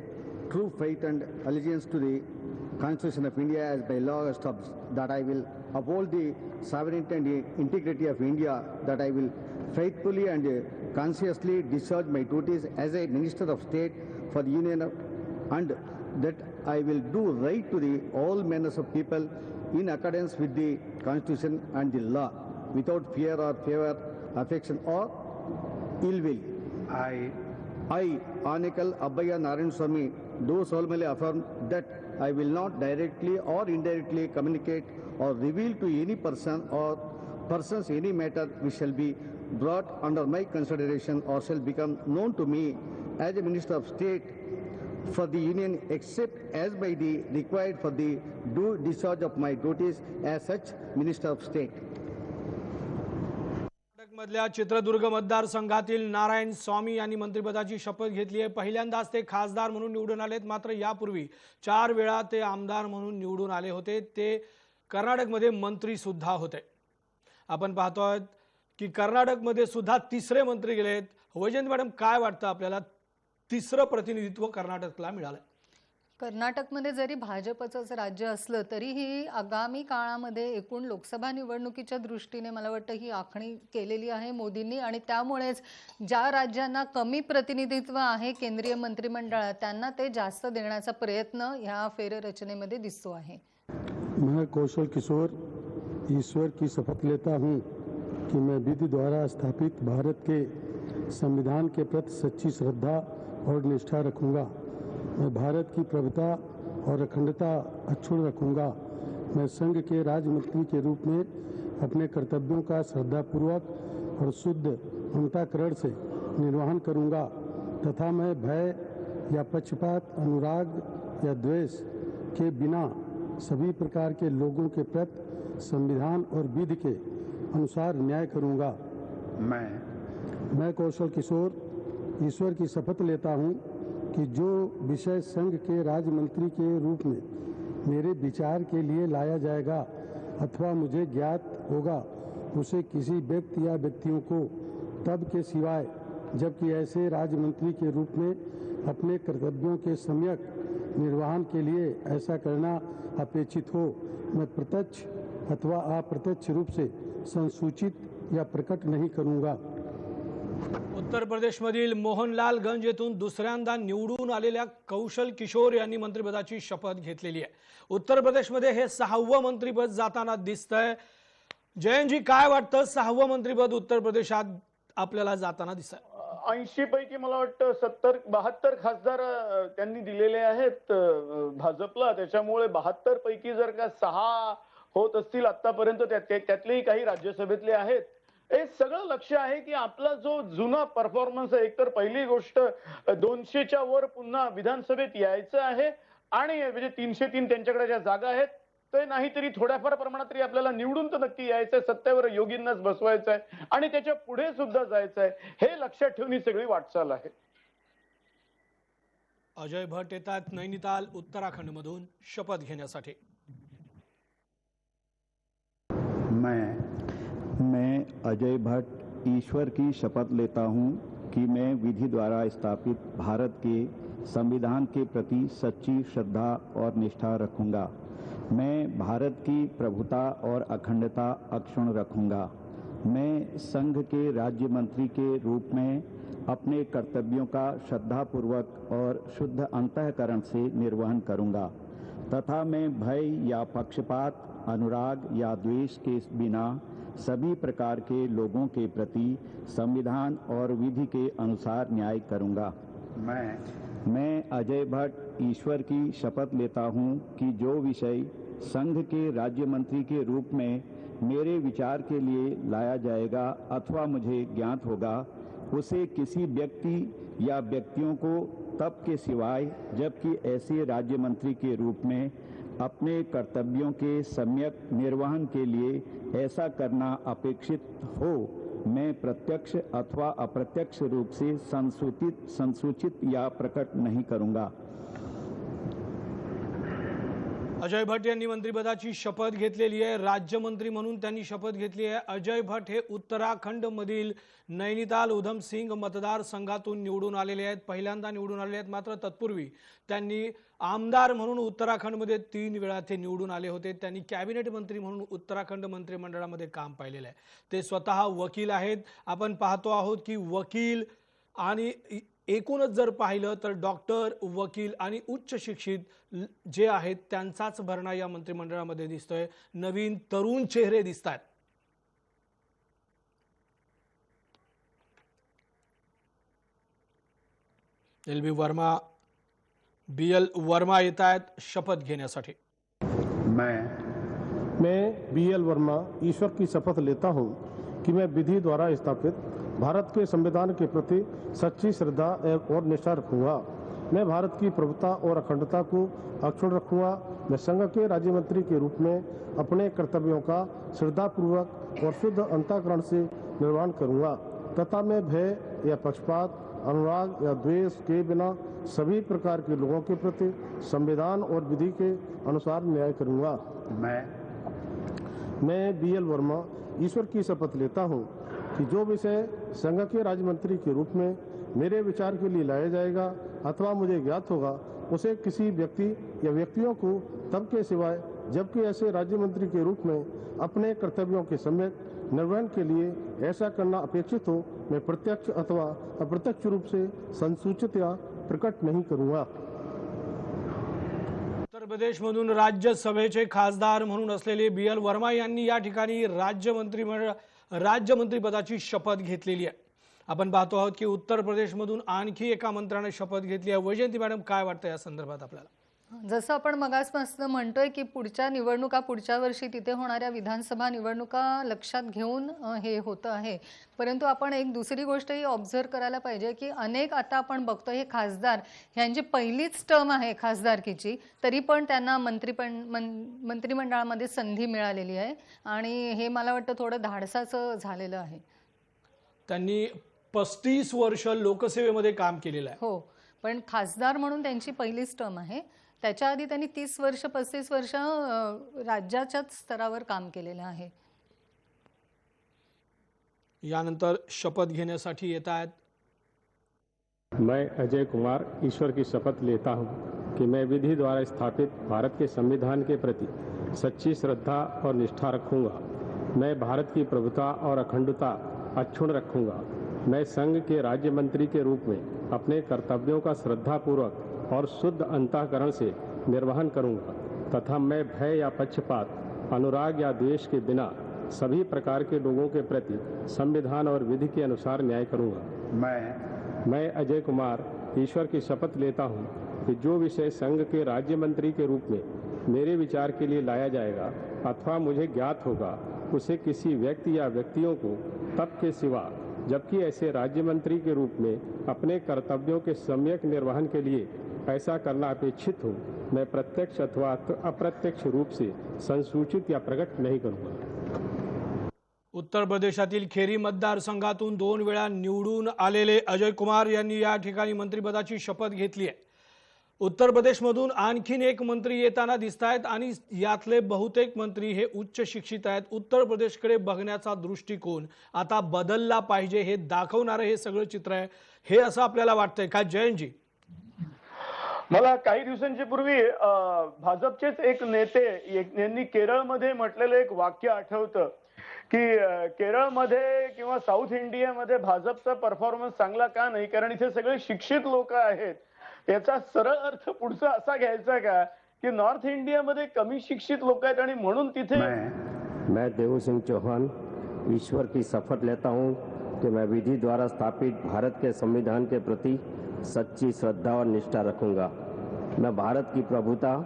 true faith and allegiance to the Constitution of India as by law established, that I will uphold the sovereignty and integrity of India, that I will faithfully and conscientiously discharge my duties as a Minister of State for the Union, and that I will do right to the all manners of people in accordance with the Constitution and the law, without fear or favor, affection or ill will. I, Anikal Abbayya Narayan Swami, do solemnly affirm that I will not directly or indirectly communicate or reveal to any person or persons any matter which shall be brought under my consideration or shall become known to me as a Minister of State for the Union, except as by the required for the due discharge of my duties as such Minister of State. मधल्या चित्रदुर्ग मतदारसंघातील नारायण स्वामी यांनी मंत्रिपदाची शपथ घेतली आहे। पहिल्यांदाच ते खासदार म्हणून निवडून आलेत, मात्र यापूर्वी 4 वेळा ते आमदार म्हणून निवडून आले होते। ते कर्नाटकमध्ये मंत्री सुद्धा होते। आपण पाहतो आहोत की कर्नाटकमध्ये सुद्धा तिसरे मंत्री गेलेत। वैजयंत मॅडम, काय वाटतं आपल्याला, तिसरं प्रतिनिधित्व कर्नाटकला मिळालं? कर्नाटकमध्ये जरी भाजपचंच राज्य असलं तरीही आगामी काळामध्ये एकूण लोकसभा निवडणुकीच्या दृष्टीने मला वाटतं ही आखणी केलेली आहे मोदींनी, आणि त्यामुळेच ज्या राज्यांना कमी प्रतिनिधित्व आहे केंद्रीय मंत्रिमंडळात त्यांना ते जास्त देण्याचा प्रयत्न ह्या फेररचनेमध्ये दिसतो आहे. मैं कौशल किशोर ईश्वर की शपथ लेता हूँ कि मैं विधि द्वारा स्थापित भारत के संविधान के प्रति सच्ची श्रद्धा और निष्ठा रखूँगा. मैं भारत की प्रभुता और अखंडता अक्षुण्ण रखूँगा. मैं संघ के राजमंत्री के रूप में अपने कर्तव्यों का श्रद्धापूर्वक और शुद्ध अंतःकरण से निर्वहन करूँगा तथा मैं भय या पक्षपात, अनुराग या द्वेष के बिना सभी प्रकार के लोगों के प्रति संविधान और विधि के अनुसार न्याय करूँगा. मैं कौशल किशोर ईश्वर की शपथ लेता हूँ कि जो विषय संघ के राज्य मंत्री के रूप में मेरे विचार के लिए लाया जाएगा अथवा मुझे ज्ञात होगा उसे किसी व्यक्ति या व्यक्तियों को तब के सिवाय जबकि ऐसे राज्य मंत्री के रूप में अपने कर्तव्यों के सम्यक निर्वहन के लिए ऐसा करना अपेक्षित हो मैं प्रत्यक्ष अथवा अप्रत्यक्ष रूप से संसूचित या प्रकट नहीं करूँगा. उत्तर प्रदेशमधील मोहनलालगंज येथून दुसऱ्यांदा निवडून आलेल्या कौशल किशोर यांनी मंत्रिपदाची शपथ घेतलेली आहे. उत्तर प्रदेशमध्ये हे 6वं मंत्रिपद जाताना दिसतंय. जयंतजी, काय वाटतं 6वं मंत्रिपद उत्तर प्रदेशात आपल्याला जाताना दिसतंय? 80 पैकी मला वाटतं 72 खासदार त्यांनी दिलेले आहेत भाजपला. त्याच्यामुळे 72 पैकी जर का 6 होत असतील आतापर्यंत, त्यातलेही काही राज्यसभेतले आहेत. हे सगळं लक्ष आहे की आपला जो जुना परफॉर्मन्स आहे, एकतर पहिली गोष्ट 200च्या वर पुन्हा विधानसभेत यायचं आहे आणि म्हणजे 303 त्यांच्याकडे ज्या जागा आहेत ते नाहीतरी थोड्याफार प्रमाणात तरी आपल्याला निवडून तर नक्की यायचंय, सत्तेवर योगींनाच बसवायचं आहे आणि त्याच्या पुढे सुद्धा जायचं आहे. हे लक्षात ठेवून ही सगळी वाटचाल आहे. अजय भट्ट येतात नैनिताल उत्तराखंड मधून शपथ घेण्यासाठी. मैं अजय भट्ट ईश्वर की शपथ लेता हूँ कि मैं विधि द्वारा स्थापित भारत के संविधान के प्रति सच्ची श्रद्धा और निष्ठा रखूँगा. मैं भारत की प्रभुता और अखंडता अक्षुण्ण रखूँगा. मैं संघ के राज्य मंत्री के रूप में अपने कर्तव्यों का श्रद्धापूर्वक और शुद्ध अंतःकरण से निर्वहन करूँगा तथा मैं भय या पक्षपात, अनुराग या द्वेष के बिना सभी प्रकार के लोगों के प्रति संविधान और विधि के अनुसार न्याय करूँगा. मैं अजय भट्ट ईश्वर की शपथ लेता हूँ कि जो विषय संघ के राज्य मंत्री के रूप में मेरे विचार के लिए लाया जाएगा अथवा मुझे ज्ञात होगा उसे किसी व्यक्ति या व्यक्तियों को तब के सिवाय जबकि ऐसे राज्य मंत्री के रूप में अपने कर्तव्यों के सम्यक निर्वहन के लिए ऐसा करना अपेक्षित हो मैं प्रत्यक्ष अथवा अप्रत्यक्ष रूप से संसूचित या प्रकट नहीं करूँगा. अजय भट्ट यांनी मंत्रिपदाची शपथ घेतलेली आहे. राज्यमंत्री म्हणून त्यांनी शपथ घेतली आहे. अजय भट्ट हे उत्तराखंड मधील नैनिताल उधम सिंह मतदारसंघातून निवडून आलेले आहेत. पहिल्यांदा निवडून आलेले आहेत. मात्र तत्पूर्वी त्यांनी आमदार म्हणून उत्तराखंडमध्ये 3 वेळा ते निवडून आले होते. त्यांनी कॅबिनेट मंत्री म्हणून उत्तराखंड मंत्रिमंडळामध्ये काम पाहिलेलं आहे. ते स्वतः वकील आहेत. आपण पाहतो आहोत की वकील आणि एकूणच जर पाहिलं तर डॉक्टर, वकील आणि उच्च शिक्षित जे आहेत त्यांचाच भरणा या मंत्रिमंडळामध्ये दिसतोय. नवीन तरुण चेहरे दिसतात. BL वर्मा येत आहेत शपथ घेण्यासाठी. मैं BL वर्मा ईश्वर की शपथ लेता हूँ कि मैं विधि द्वारा स्थापित भारत के संविधान के प्रति सच्ची श्रद्धा और निष्ठा रखूँगा. मैं भारत की प्रभुता और अखंडता को अक्षुण्ण रखूँगा. मैं संघ के राज्य मंत्री के रूप में अपने कर्तव्यों का श्रद्धापूर्वक और शुद्ध अंतःकरण से निर्वहन करूँगा तथा मैं भय या पक्षपात, अनुराग या द्वेष के बिना सभी प्रकार के लोगों के प्रति संविधान और विधि के अनुसार न्याय करूँगा. मैं BL वर्मा ईश्वर की शपथ लेता हूँ कि जो विषय संघ के राज्य मंत्री के रूप में मेरे विचार के लिए लाया जाएगा अथवा मुझे ज्ञात होगा उसे किसी व्यक्ति या व्यक्तियों को तब के सिवाय जबकि ऐसे राज्य मंत्री के रूप में अपने कर्तव्यों के सम्यक निर्वहन के लिए ऐसा करना अपेक्षित हो मैं प्रत्यक्ष अथवा अप्रत्यक्ष रूप से संसूचित या प्रकट नहीं करूंगा। उत्तर प्रदेशमधून राज्यसभेचे खासदार म्हणून असलेले BL वर्मा यांनी या ठिकाणी राज्यमंत्रीपदाची शपथ घेतलेली आहे। आपण पाहतो आहोत की उत्तर प्रदेशमधून आणखी एका मंत्र्याने शपथ घेतली आहे। वैजयंती मॅडम काय वाटतं या संदर्भात आपल्याला? जसं आपण मगासपासून म्हणतोय की पुढच्या निवडणुका पुढच्या वर्षी तिथे होणाऱ्या विधानसभा निवडणुका लक्षात घेऊन हे होतं आहे, परंतु आपण एक दुसरी गोष्टही ऑब्झर्व करायला पाहिजे की अनेक आता आपण बघतो हे खासदार यांची पहिलीच टर्म आहे खासदारकीची, तरी पण त्यांना मंत्रिमंडळामध्ये संधी मिळालेली आहे आणि हे मला वाटतं थोडं धाडसाचं झालेलं आहे। त्यांनी 35 वर्ष लोकसेवेमध्ये काम केलेलं आहे। हो, पण खासदार म्हणून त्यांची पहिलीच टर्म आहे। त्याच्या आधी त्यांनी 30 वर्ष 35 वर्ष राज्याच्या स्तरावर काम केलेलं आहे। यानंतर शपथ घेण्यासाठी येत आहेत। मैं अजय कुमार ईश्वर की शपथ लेता हूं कि मैं विधि द्वारा स्थापित भारत के संविधान के प्रति सच्ची श्रद्धा और निष्ठा रखूंगा। मैं भारत की प्रभुता और अखंडता अक्षुण्ण रखूंगा। मैं संघ के राज्य मंत्री के रूप में अपने कर्तव्यों का श्रद्धापूर्वक और शुद्ध अंतःकरण से निर्वहन करूंगा तथा मैं भय या पक्षपात, अनुराग या द्वेष के बिना सभी प्रकार के लोगों के प्रति संविधान और विधि के अनुसार न्याय करूंगा। मैं अजय कुमार ईश्वर की शपथ लेता हूं कि जो विषय संघ के राज्य मंत्री के रूप में मेरे विचार के लिए लाया जाएगा अथवा मुझे ज्ञात होगा उसे किसी व्यक्ति या व्यक्तियों को तब के सिवा जबकि ऐसे राज्य मंत्री के रूप में अपने कर्तव्यों के सम्यक निर्वहन के लिए ऐसा करना अपेक्षित हो मैं प्रत्यक्ष अथवा अप्रत्यक्ष रूप से संसूचित या प्रकट नहीं करूंगा। उत्तर प्रदेशातील खेरी मतदारसंघातून 2 वेळा निवडून आलेले अजय कुमार यांनी या ठिकाणी मंत्रिपदाची शपथ घेतली आहे। उत्तर प्रदेशमधून आणखीन एक मंत्री येताना दिसतायत आणि यातले बहुतेक मंत्री हे उच्च शिक्षित आहेत। उत्तर प्रदेशकडे बघण्याचा दृष्टिकोन आता बदलला पाहिजे हे दाखवणारे हे सगळं चित्र आहे, हे असं आपल्याला वाटतंय का जयंतजी? मला काही दिवसांच्या पूर्वी भाजपचेच एक नेते यांनी केरळमध्ये म्हटलेलं एक वाक्य आठवतं की केरळमध्ये किंवा साऊथ इंडियामध्ये भाजपचा परफॉर्मन्स चांगला का नाही, कारण इथे सगळे शिक्षित लोक आहेत। याचा सरळ अर्थ पुढचा असा घ्यायचा का की नॉर्थ इंडियामध्ये कमी शिक्षित लोक आहेत आणि म्हणून तिथे मैं देव सिंह चौहान ईश्वर की शपथ लेता हूं कि मैं विधि द्वारा स्थापित भारत के संविधान के प्रति सच्ची श्रद्धा और निष्ठा रखूंगा। मैं भारत की प्रभुता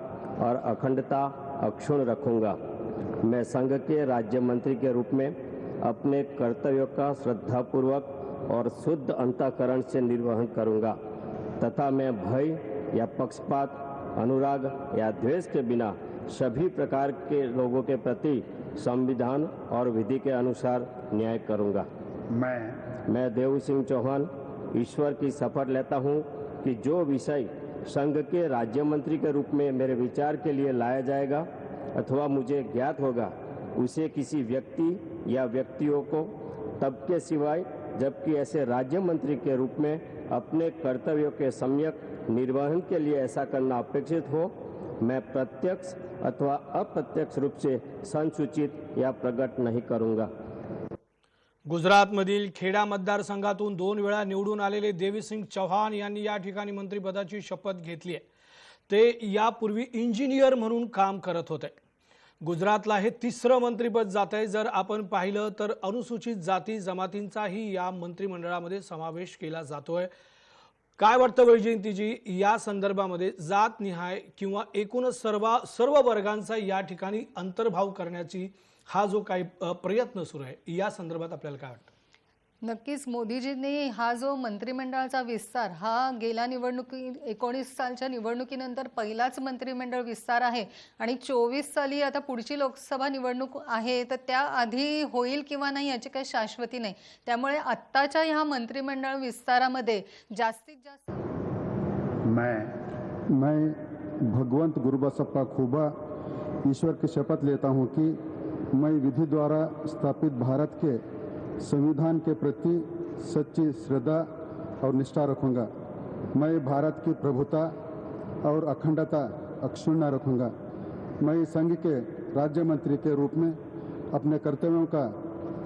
और अखंडता अक्षुण्ण रखूंगा। मैं संघ के राज्य मंत्री के रूप में अपने कर्तव्यों का श्रद्धापूर्वक और शुद्ध अंतःकरण से निर्वहन करूंगा तथा मैं भय या पक्षपात, अनुराग या द्वेष के बिना सभी प्रकार के लोगों के प्रति संविधान और विधि के अनुसार न्याय करूंगा। मैं देव सिंह चौहान ईश्वर की शपथ लेता हूं कि जो विषय संघ के राज्य मंत्री के रूप में मेरे विचार के लिए लाया जाएगा अथवा मुझे ज्ञात होगा उसे किसी व्यक्ति या व्यक्तियों को तब के सिवाय जबकि ऐसे राज्य मंत्री के रूप में अपने कर्तव्यों के सम्यक निर्वहन के लिए ऐसा करना अपेक्षित हो मैं प्रत्यक्ष अथवा अप्रत्यक्ष रूप से संसूचित या प्रकट नहीं करूंगा। गुजरातमधील खेडा मतदारसंघातून 2 वेळा निवडून आलेले देवीसिंग चौहान यांनी या ठिकाणी मंत्रिपदाची शपथ घेतली आहे। ते यापूर्वी इंजिनियर म्हणून काम करत होते। गुजरातला हे 3रं मंत्रिपद जात आहे। जर आपण पाहिलं तर अनुसूचित जाती जमातींचाही या मंत्रिमंडळामध्ये समावेश केला जातोय। काय वाटतं वैजयंतीजी या संदर्भामध्ये जात निहाय किंवा एकूणच सर्व वर्गांचा या ठिकाणी अंतर्भाव करण्याची हा जो काही प्रयत्न सुरू आहे या संदर्भात आपल्याला काय वाटतं? नक्कीच मोदीजींनी हा जो मंत्रिमंडळाचा विस्तार हा गेल्या 19 सालच्या निवडणुकीनंतर पहिलाच मंत्रिमंडळ विस्तार आहे आणि 24 साली आता पुढची लोकसभा निवडणूक आहे तर त्या आधी होईल किंवा नाही याची काही शाश्वती नाही। त्यामुळे आत्ताच्या ह्या मंत्रिमंडळ विस्तारामध्ये जास्तीत जास्त मैं भगवंत गुरुबसप्पा खूबा ईश्वर की शपथ लेता हूं कि मैं विधि द्वारा स्थापित भारत के संविधान के प्रति सच्ची श्रद्धा और निष्ठा रखूंगा। मैं भारत की प्रभुता और अखंडता अक्षुण्ण रखूंगा। मैं संघ के राज्य मंत्री के रूप में अपने कर्तव्यों का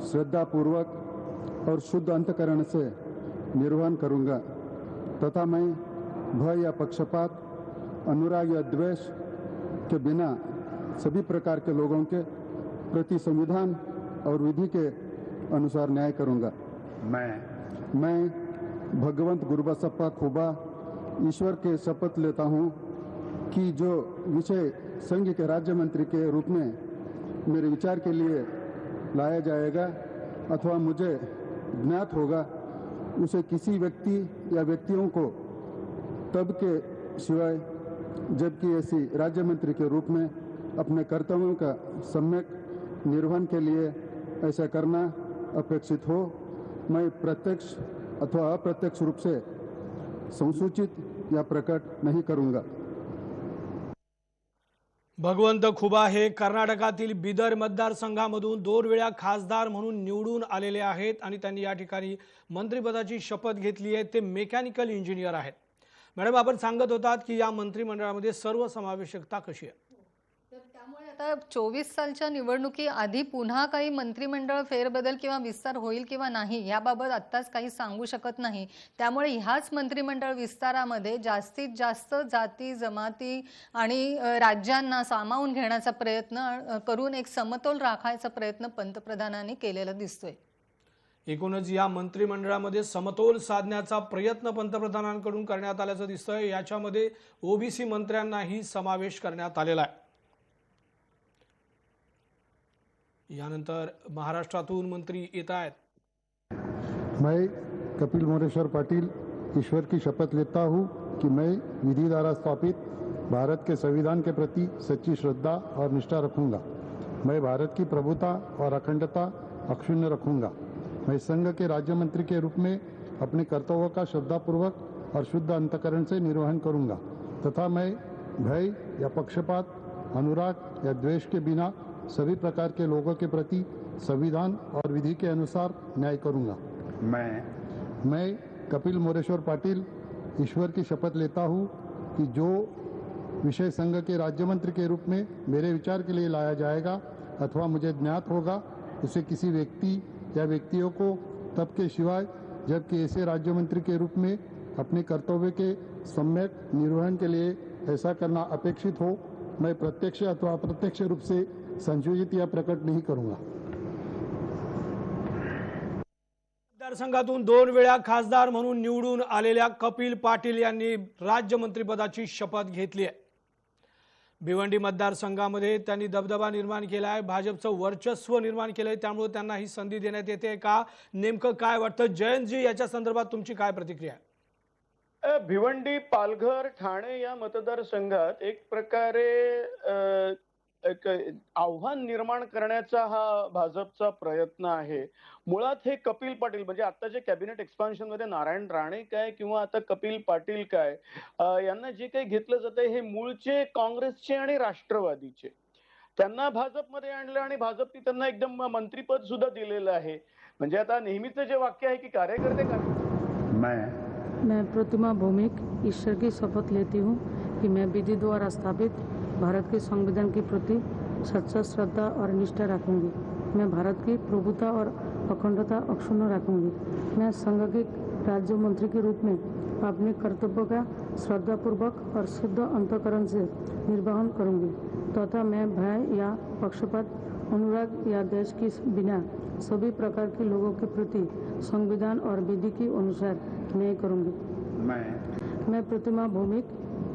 श्रद्धापूर्वक और शुद्ध अंतःकरण से निर्वहन करूंगा तथा मैं भय या पक्षपात, अनुराग या द्वेष के बिना सभी प्रकार के लोगों के प्रति संविधान और विधि के अनुसार न्याय करूंगा। मैं भगवंत गुरुबसप्पा खुबा ईश्वर के शपथ लेता हूं कि जो विषय संघ के राज्य मंत्री के रूप में मेरे विचार के लिए लाया जाएगा अथवा मुझे ज्ञात होगा, उसे किसी व्यक्ति या व्यक्तियों को तब के सिवाय जबकि ऐसी राज्य मंत्री के रूप में अपने कर्तव्यों का सम्यक निर्वहन के लिए ऐसा करना अपेक्षित हो, मैं प्रत्यक्ष अथवा अप्रत्यक्ष रूप से संसूचित या प्रकट नहीं करूंगा। भगवंत खुबा हे कर्नाटकातील बिदर मतदारसंघामधून 2 वेळा खासदार म्हणून निवडून आलेले आहेत आणि त्यांनी या ठिकाणी मंत्रिपदाची शपथ घेतली आहे। ते मेकॅनिकल इंजिनियर आहेत। मॅडम, आपण सांगत होतात की या मंत्रिमंडळामध्ये सर्वसमावेशकता कशी आहे? तर त्यामुळे आता 24 सालच्या निवडणुकीआधी पुन्हा काही मंत्रिमंडळ फेरबदल किंवा विस्तार होईल किंवा नाही याबाबत आत्ताच काही सांगू शकत नाही। त्यामुळे ह्याच मंत्रिमंडळ विस्तारामध्ये जास्तीत जास्त जाती, जमाती आणि राज्यांना सामावून घेण्याचा प्रयत्न करून एक समतोल राखायचा प्रयत्न पंतप्रधानांनी केलेला दिसतोय। एकूणच या मंत्रिमंडळामध्ये समतोल साधण्याचा प्रयत्न पंतप्रधानांकडून करण्यात आल्याचं दिसतंय। याच्यामध्ये ओबीसी मंत्र्यांनाही समावेश करण्यात आलेला आहे। यानंतर महाराष्ट्रातून मंत्री येत आहेत। मैं कपिल मोरेश्वर पाटिल ईश्वर की शपथ लेता हूँ कि मैं विधि द्वारा स्थापित भारत के संविधान के प्रति सच्ची श्रद्धा और निष्ठा रखूंगा। मैं भारत की प्रभुता और अखंडता अक्षुण्ण रखूंगा। मैं संघ के राज्य मंत्री के रूप में अपने कर्तव्यों का श्रद्धापूर्वक और शुद्ध अंतःकरण से निर्वहन करूंगा तथा मैं भय या पक्षपात, अनुराग या द्वेष के बिना सभी प्रकार के लोगों के प्रति संविधान और विधि के अनुसार न्याय करूंगा। मैं कपिल मोरेश्वर पाटिल ईश्वर की शपथ लेता हूँ कि जो विषय संघ के राज्य मंत्री के रूप में मेरे विचार के लिए लाया जाएगा अथवा मुझे ज्ञात होगा, उसे किसी व्यक्ति या व्यक्तियों को तब के सिवाय जबकि ऐसे राज्य मंत्री के रूप में अपने कर्तव्य के सम्यक निर्वहन के लिए ऐसा करना अपेक्षित हो, मैं प्रत्यक्ष अथवा अप्रत्यक्ष रूप से संशोधित या प्रकट नहीं करूंगा। मतदारसंघातून 2 वेळा खासदार म्हणून निवडून आलेल्या कपिल पाटील यांनी राज्यमंत्रीपदाची शपथ घेतली आहे। भिवंडी मतदारसंघामध्ये त्यांनी दबदबा निर्माण केला आहे, भाजपचं वर्चस्व निर्माण केलंय, त्यामुळे त्यांना ही संधी देण्यात येते का? नेमकं काय वाटतं? जयंतजी, याच्या संदर्भात तुमची काय प्रतिक्रिया आहे? भिवंडी, पालघर, ठाणे या मतदारसंघात एक प्रकारे एक आव्हान निर्माण करण्याचा हा भाजपचा प्रयत्न आहे। मुळात हे कपिल पाटील म्हणजे आता जे कॅबिनेट एक्सपान्शन मध्ये नारायण राणे काय किंवा आता कपिल पाटील काय यांना जे काही घेतलं जातंय हे मूळचे काँग्रेसचे आणि राष्ट्रवादीचे, त्यांना भाजपमध्ये आणलं आणि भाजपने त्यांना एकदम मंत्रीपद सुद्धा दिलेलं आहे। म्हणजे आता नेहमीचं जे वाक्य आहे की कार्यकर्ते मैं प्रतिमा भौमिक ईश्वर की शपथ लेती हूँ कि मैं विधि द्वारा स्थापित भारत के संविधान के प्रति सच्चा श्रद्धा और निष्ठा रखूंगी। मैं भारत की प्रभुता और अखंडता अक्षुण्ण रखूंगी। मैं संघ के राज्य मंत्री के रूप में अपने कर्तव्यों का श्रद्धापूर्वक और शुद्ध अंतःकरण से निर्वहन करूंगी तथा मैं भय या पक्षपात, अनुराग या द्वेष के बिना सभी प्रकार के लोगों के प्रति संविधान और विधि के अनुसार न्याय करूंगी। मैं प्रतिमा भौमिक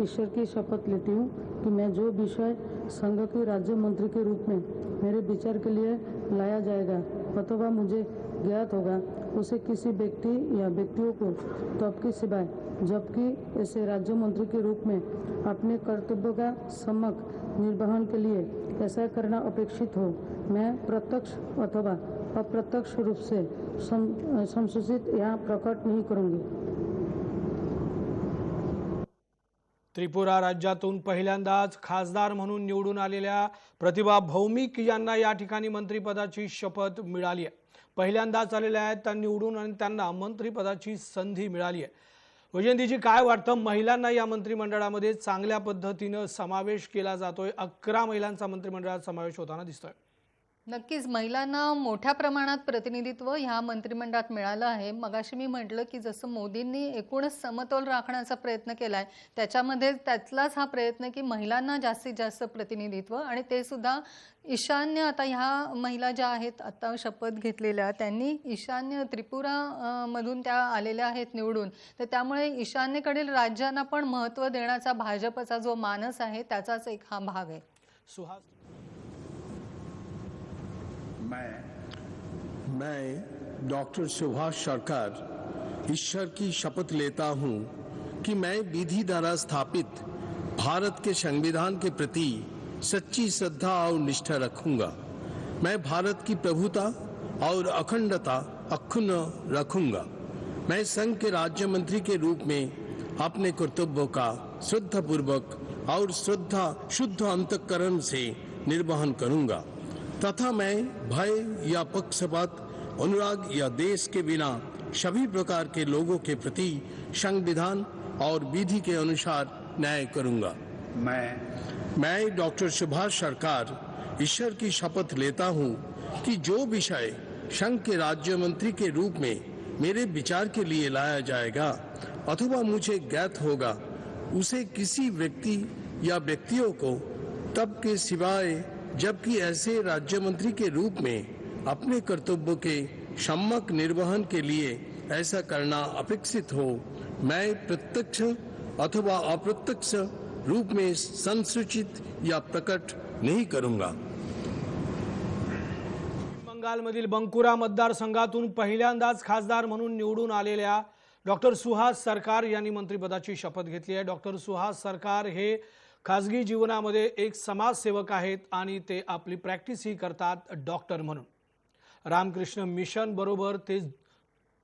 ईश्वर की शपथ लेती हूँ कि मैं जो विषय संघ के राज्य मंत्री के रूप में मेरे विचार के लिए लाया जाएगा अथवा मुझे ज्ञात होगा, उसे किसी व्यक्ति या व्यक्तियों को तब के सिवाय जबकि ऐसे राज्य मंत्री के रूप में अपने कर्तव्यों का सम्यक निर्वहन के लिए ऐसा करना अपेक्षित हो, मैं प्रत्यक्ष अथवा अप्रत्यक्ष रूप से संसूचित या प्रकट नहीं करूंगी। त्रिपुरा राज्यातून पहिल्यांदाच खासदार म्हणून निवडून आलेल्या प्रतिभा भौमिक यांना या ठिकाणी मंत्रिपदाची शपथ मिळाली आहे। पहिल्यांदाच आलेल्या आहेत त्या निवडून आणि त्यांना मंत्रिपदाची संधी मिळाली आहे। वैजयंतीजी, काय वाटतं, महिलांना या मंत्रिमंडळामध्ये चांगल्या पद्धतीनं समावेश केला जातोय? 11 महिलांचा मंत्रिमंडळात समावेश होताना दिसतोय. नक्कीच महिलांना मोठ्या प्रमाणात प्रतिनिधित्व ह्या मंत्रिमंडळात मिळालं आहे. मगाशी मी म्हटलं की जसं मोदींनी एकूणच समतोल राखण्याचा प्रयत्न केलाय, त्याच्यामध्ये त्यातलाच हा प्रयत्न की महिलांना जास्तीत जास्त प्रतिनिधित्व, आणि ते सुद्धा ईशान्य. आता ह्या महिला ज्या आहेत आता शपथ घेतलेल्या, त्यांनी ईशान्य त्रिपुरा मधून त्या आलेल्या आहेत निवडून, तर त्यामुळे ईशान्येकडील राज्यांना पण महत्त्व देण्याचा भाजपचा जो मानस आहे त्याचाच एक हा भाग आहे. सुहास, मैं डॉक्टर सुभाष सरकार ईश्वर की शपथ लेता हूं कि मैं विधि द्वारा स्थापित भारत के संविधान के प्रति सच्ची श्रद्धा और निष्ठा रखूंगा। मैं भारत की प्रभुता और अखंडता अक्षुण्ण रखूंगा। मैं संघ के राज्य मंत्री के रूप में अपने कर्तव्यों का श्रद्धापूर्वक और शुद्ध अंतःकरण से निर्वहन करूंगा तथा मैं भय या पक्षपात, अनुराग या देश के बिना सभी प्रकार के लोगों के प्रति संविधान और विधि के अनुसार न्याय करूंगा। मैं डॉक्टर सुभाष सरकार ईश्वर की शपथ लेता हूं कि जो विषय संघ के राज्य मंत्री के रूप में मेरे विचार के लिए लाया जाएगा अथवा मुझे ज्ञात होगा, उसे किसी व्यक्ति या व्यक्तियों को तब के सिवाय जबकि ऐसे राज्य मंत्री के रूप में अपने कर्तव्यों के सम्यक निर्वहन के लिए ऐसा करना अपेक्षित हो, मैं प्रत्यक्ष अथवा अप्रत्यक्ष रूप में संसूचित या प्रकट नहीं करूंगा। बंगालमधील बंकुरा मतदारसंघातून पहिल्यांदाच खासदार म्हणून निवडून आलेल्या डॉक्टर सुहास सरकार यांनी मंत्रिपदाची शपथ घेतली आहे. डॉक्टर सुहास सरकार हे खासगी जीवनामध्ये एक समाजसेवक आहेत आणि ते आपली प्रॅक्टिस ही करतात डॉक्टर म्हणून. रामकृष्ण मिशन बरोबर ते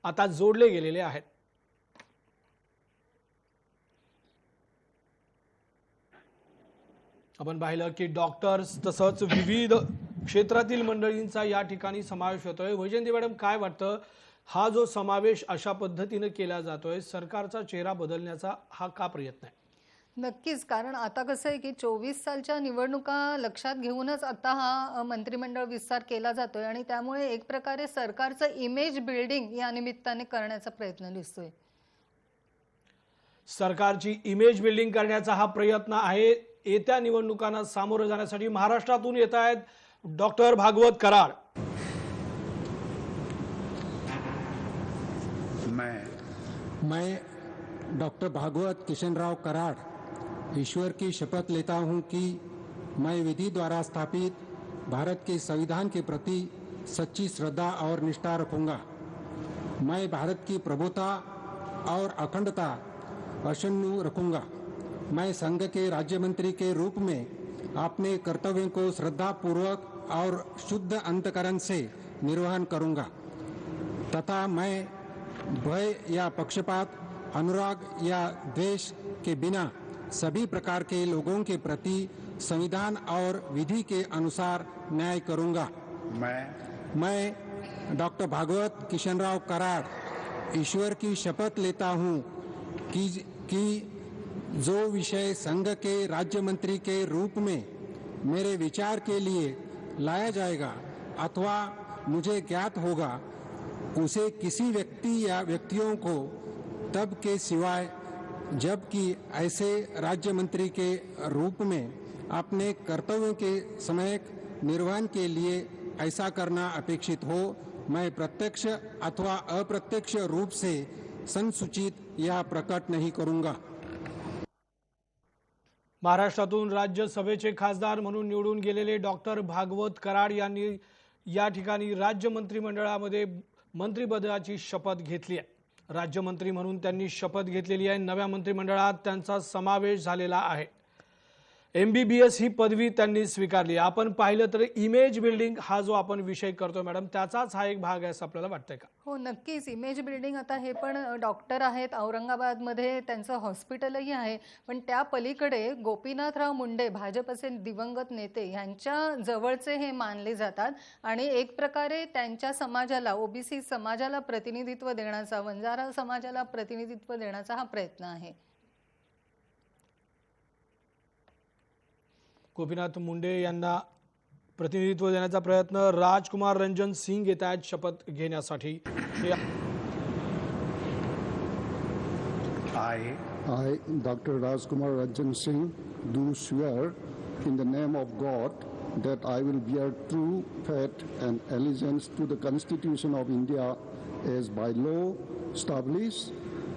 आता जोडले गेलेले आहेत. आपण पाहिलं की डॉक्टर्स तसंच विविध क्षेत्रातील मंडळींचा या ठिकाणी समावेश होतोय. वैजयंती मॅडम, काय वाटतं, हा जो समावेश अशा पद्धतीने केला जातोय, सरकारचा चेहरा बदलण्याचा हा का प्रयत्न आहे? नक्कीच, कारण आता कसं आहे की 24 सालच्या निवडणुका लक्षात घेऊनच आता हा मंत्रिमंडळ विस्तार केला जातोय, आणि त्यामुळे एक प्रकारे सरकारचं इमेज बिल्डिंग या निमित्ताने करण्याचा प्रयत्न दिसतोय. सरकारची इमेज बिल्डिंग करण्याचा हा प्रयत्न आहे. येत्या निवडणुकांना सामोरं जाण्यासाठी महाराष्ट्रातून येत आहेत डॉक्टर भागवत कराड. मैं डॉक्टर भागवत किशनराव कराड़ ईश्वर की शपथ लेता हूं कि मैं विधि द्वारा स्थापित भारत के संविधान के प्रति सच्ची श्रद्धा और निष्ठा रखूंगा। मैं भारत की प्रभुता और अखंडता अक्षुण्ण रखूंगा। मैं संघ के राज्य मंत्री के रूप में अपने कर्तव्यों को श्रद्धापूर्वक और शुद्ध अंतःकरण से निर्वहन करूंगा तथा मैं भय या पक्षपात, अनुराग या द्वेष के बिना सभी प्रकार के लोगों के प्रति संविधान और विधि के अनुसार न्याय करूंगा। मैं डॉक्टर भागवत किशनराव कराड़ ईश्वर की शपथ लेता हूं कि जो विषय संघ के राज्य मंत्री के रूप में मेरे विचार के लिए लाया जाएगा अथवा मुझे ज्ञात होगा, उसे किसी व्यक्ति या व्यक्तियों को तब के सिवाय जबकि ऐसे राज्य मंत्री के रूप में अपने कर्तव्यों के समय निर्वहन के लिए ऐसा करना अपेक्षित हो, मैं प्रत्यक्ष अथवा अप्रत्यक्ष रूप से संसूचित या प्रकट नहीं करूंगा। महाराष्ट्रातून राज्यसभेचे खासदार म्हणून निवडून गेलेले डॉक्टर भागवत कराड यांनी या ठिकाणी राज्य मंत्रिमंडळामध्ये मंत्रिपदाची शपथ घेतली आहे. राज्यमंत्री म्हणून त्यांनी शपथ घेतलेली आहे. नव्या मंत्रिमंडळात त्यांचा समावेश झालेला आहे. MBBS ही पदवी त्यांनी स्वीकारली. आपण पाहिलं तर इमेज बिल्डिंग हा जो आपण विषय करतोय मॅडम, त्याचाच हा एक भाग आहे असं आपल्याला वाटतंय का? हो, नक्कीच. इमेज बिल्डिंग आता हे पण डॉक्टर आहेत, औरंगाबादमध्ये त्यांचं हॉस्पिटलही आहे. पण त्या पलीकडे गोपीनाथराव मुंडे भाजपचे दिवंगत नेते यांच्या जवळचे हे मानले जातात आणि एक प्रकारे त्यांच्या समाजाला, ओबीसी समाजाला प्रतिनिधित्व देण्याचा, वंजारा समाजाला प्रतिनिधित्व देण्याचा हा प्रयत्न आहे. गोपीनाथ मुंडे यांना प्रतिनिधित्व देण्याचा प्रयत्न. राजकुमार रंजन सिंग येत आहेत शपथ घेण्यासाठी. I, Dr. Rajkumar Ranjan Singh, do swear in the name of God that I will bear true faith and allegiance to the Constitution of India as by law established,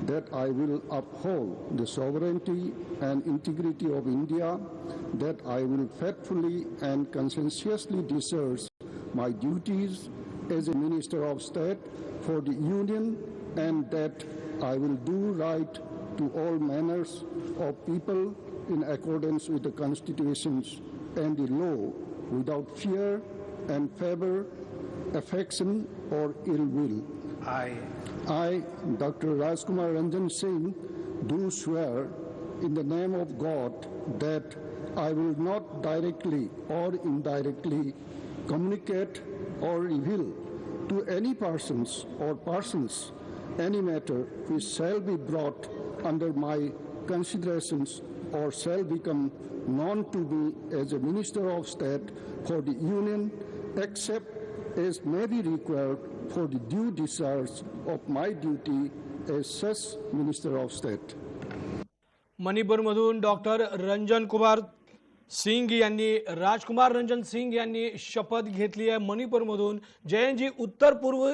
that I will uphold the sovereignty and integrity of India, that I will faithfully and conscientiously discharge my duties as a Minister of State for the Union, and that I will do right to all manners of people in accordance with the constitutions and the law, without fear and favor, affection or ill will. I, Dr. Rajkumar Ranjan Singh, do swear in the name of God that I will not directly or indirectly communicate or reveal to any persons or persons any matter which shall be brought under my considerations or shall become known to me as a Minister of State for the Union, except as may be required for the due discharge of my duty as such Minister of State. मणिपूरमधून doctor Ranjan Kumar Singh यांनी, राजकुमार रंजन सिंग यांनी शपथ घेतली आहे मणिपूरमधून. जयंतजी, उत्तर पूर्व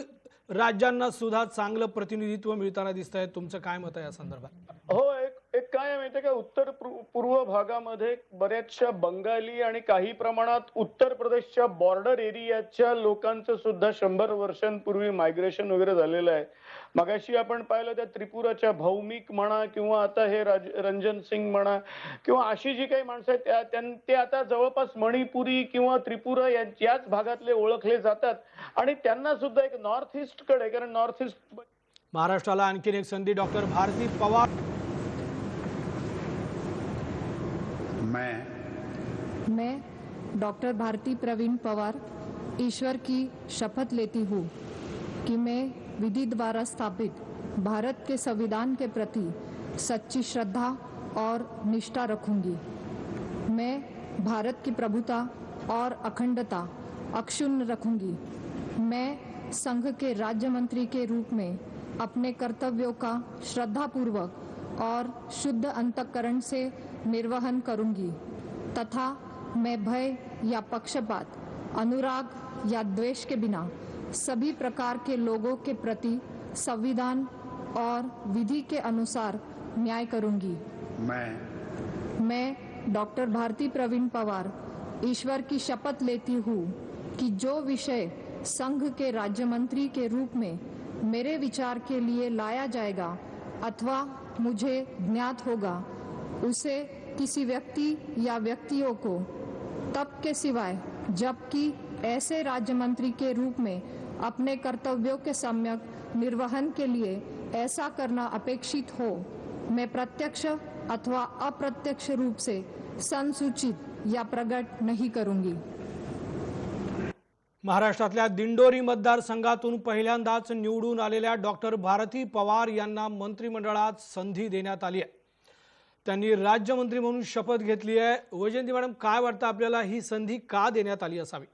राज्यांना सुद्धा चांगलं प्रतिनिधित्व मिळताना दिसत आहे. तुमचं काय मत आहे या संदर्भात? हो, एक काय माहितीये का, उत्तर पूर्व भागामध्ये बऱ्याचशा बंगाली आणि काही प्रमाणात उत्तर प्रदेशच्या बॉर्डर एरियाच्या लोकांचं सुद्धा 100 वर्षांपूर्वी मायग्रेशन वगैरे झालेलं आहे. मगाशी आपण पाहिलं त्या त्रिपुराच्या भौमिक म्हणा किंवा आता हे रंजन सिंग म्हणा किंवा अशी जी काही माणसं आहेत ते आता जवळपास मणिपुरी किंवा त्रिपुरा याच भागातले ओळखले जातात आणि त्यांना सुद्धा एक नॉर्थ ईस्ट कडे, कारण नॉर्थ ईस्ट महाराष्ट्राला आणखीन एक संधी. डॉक्टर भारती पवार. मैं डॉक्टर भारती प्रवीण पवार ईश्वर की शपथ लेती हूँ कि मैं विधि द्वारा स्थापित भारत के संविधान के प्रति सच्ची श्रद्धा और निष्ठा रखूंगी. मैं भारत की प्रभुता और अखंडता अक्षुण्ण रखूंगी. मैं संघ के राज्य मंत्री के रूप में अपने कर्तव्यों का श्रद्धापूर्वक और शुद्ध अंतःकरण से निर्वहन करूंगी तथा मैं भय या पक्षपात, अनुराग या द्वेष के बिना सभी प्रकार के लोगों के प्रति संविधान और विधि के अनुसार न्याय करूंगी. मैं डॉक्टर भारती प्रवीण पवार ईश्वर की शपथ लेती हूँ कि जो विषय संघ के राज्य मंत्री के रूप में मेरे विचार के लिए लाया जाएगा अथवा मुझे ज्ञात होगा, उसे किसी व्यक्ति या व्यक्तियों को तब के सिवाय जबकि ऐसे राज्य मंत्री के रूप में अपने कर्तव्यों के सम्यक निर्वहन के लिए ऐसा करना अपेक्षित हो, मैं प्रत्यक्ष अथवा अप्रत्यक्ष रूप से संसूचित या प्रकट नहीं करूंगी. महाराष्ट्रातल्या दिंडोरी मतदारसंघातून पहिल्यांदाच निवडून आलेल्या डॉक्टर भारती पवार यांना मंत्रिमंडळात संधी देण्यात आली आहे. त्यांनी राज्यमंत्री म्हणून शपथ घेतली आहे. वैजयंती मॅडम, काय वाटतं आपल्याला, ही संधी का देण्यात आली असावी?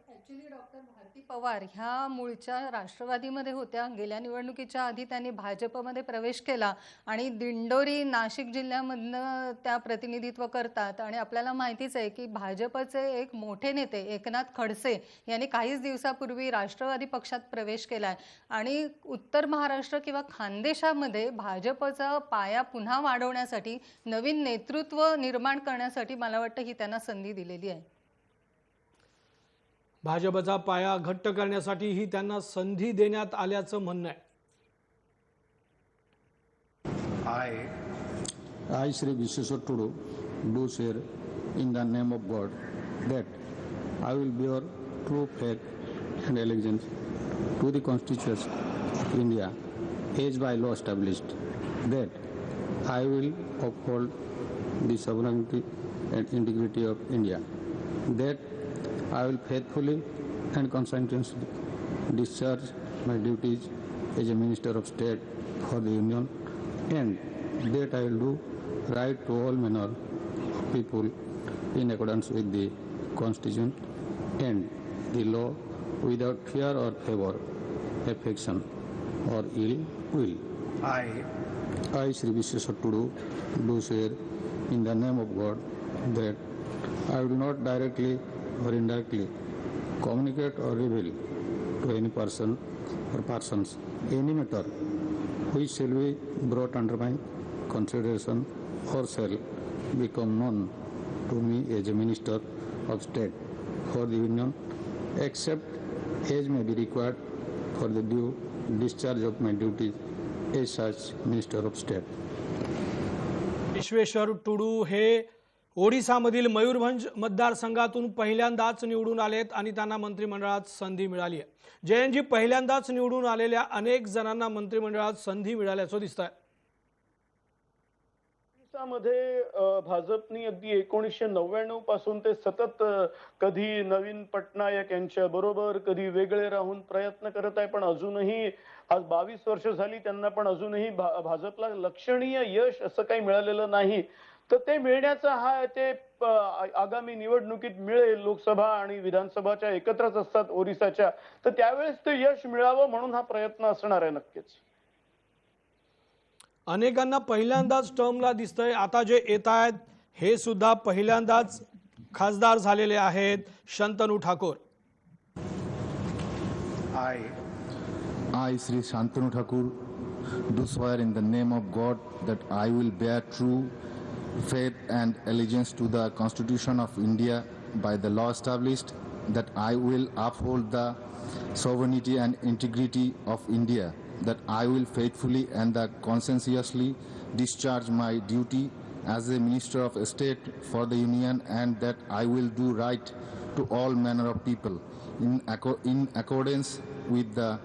ॲक्च्युली डॉक्टर भारती पवार ह्या मूळच्या राष्ट्रवादीमध्ये होत्या. गेल्या निवडणुकीच्या आधी त्यांनी भाजपमध्ये प्रवेश केला आणि दिंडोरी नाशिक जिल्ह्यामधनं त्या प्रतिनिधित्व करतात. आणि आपल्याला माहितीच आहे की भाजपचे एक मोठे नेते एकनाथ खडसे यांनी काहीच दिवसापूर्वी राष्ट्रवादी पक्षात प्रवेश केलाय आणि उत्तर महाराष्ट्र किंवा खानदेशामध्ये भाजपचा पाया पुन्हा वाढवण्यासाठी, नवीन नेतृत्व निर्माण करण्यासाठी मला वाटतं ही त्यांना संधी दिलेली आहे. भाजपचा पाया घट्ट करण्यासाठी ही त्यांना संधी देण्यात आल्याचं म्हणणं आहे. I, Shri Vishweswar Tudu, do swear in the name of God that I will bear true faith and allegiance to the Constitution of India as by law established, that I will uphold the sovereignty and integrity of India, that I will faithfully and conscientiously discharge my duties as a Minister of State for the Union, and that I will do right to all manner of people in accordance with the Constitution and the law without fear or favor, affection or ill will. I, Shri Vishweswar Tudu, do swear in the name of God that I will not directly or indirectly communicate or reveal to any person or persons any matter which shall be brought under my consideration or shall become known to me as a Minister of State for the Union, except as may be required for the due discharge of my duties as such Minister of State. Vishweshwar Tudu हे ओडिसामधील मयूरभंज मतदारसंघातून पहिल्यांदाच निवडून आलेत आणि त्यांना मंत्रिमंडळात संधी मिळाली आहे. जयंतजी, पहिल्यांदाच निवडून आलेल्या अनेक जणांना मंत्रिमंडळात संधी मिळाल्याचं दिसतंय. मध्ये भाजपनी अगदी 1999 पासून ते सतत कधी नवीन पटनायक यांच्या बरोबर कधी वेगळे राहून प्रयत्न करत आहे, पण अजूनही आज 22 वर्ष झाली त्यांना, पण अजूनही भाजपला लक्षणीय यश असं काही मिळालेलं नाही. तर ते मिळण्याचा हा ते आगामी निवडणुकीत मिळेल. लोकसभा आणि विधानसभाच्या एकत्रच असतात ओरिसाच्या, तर त्यावेळेस ते यश मिळावं म्हणून हा प्रयत्न असणार आहे नक्कीच. अनेकांना पहिल्यांदाच टर्मला दिसतंय. आता जे येत आहेत हे सुद्धा पहिल्यांदाच खासदार झालेले आहेत. Shantanu Thakur. I, Shri Shantanu Thakur, do swear in the name of God that I will bear true faith and allegiance to the Constitution of India by the law established, that I will uphold the sovereignty and integrity of India, that I will faithfully and conscientiously discharge my duty as a Minister of State for the Union, and that I will do right to all manner of people in accordance with the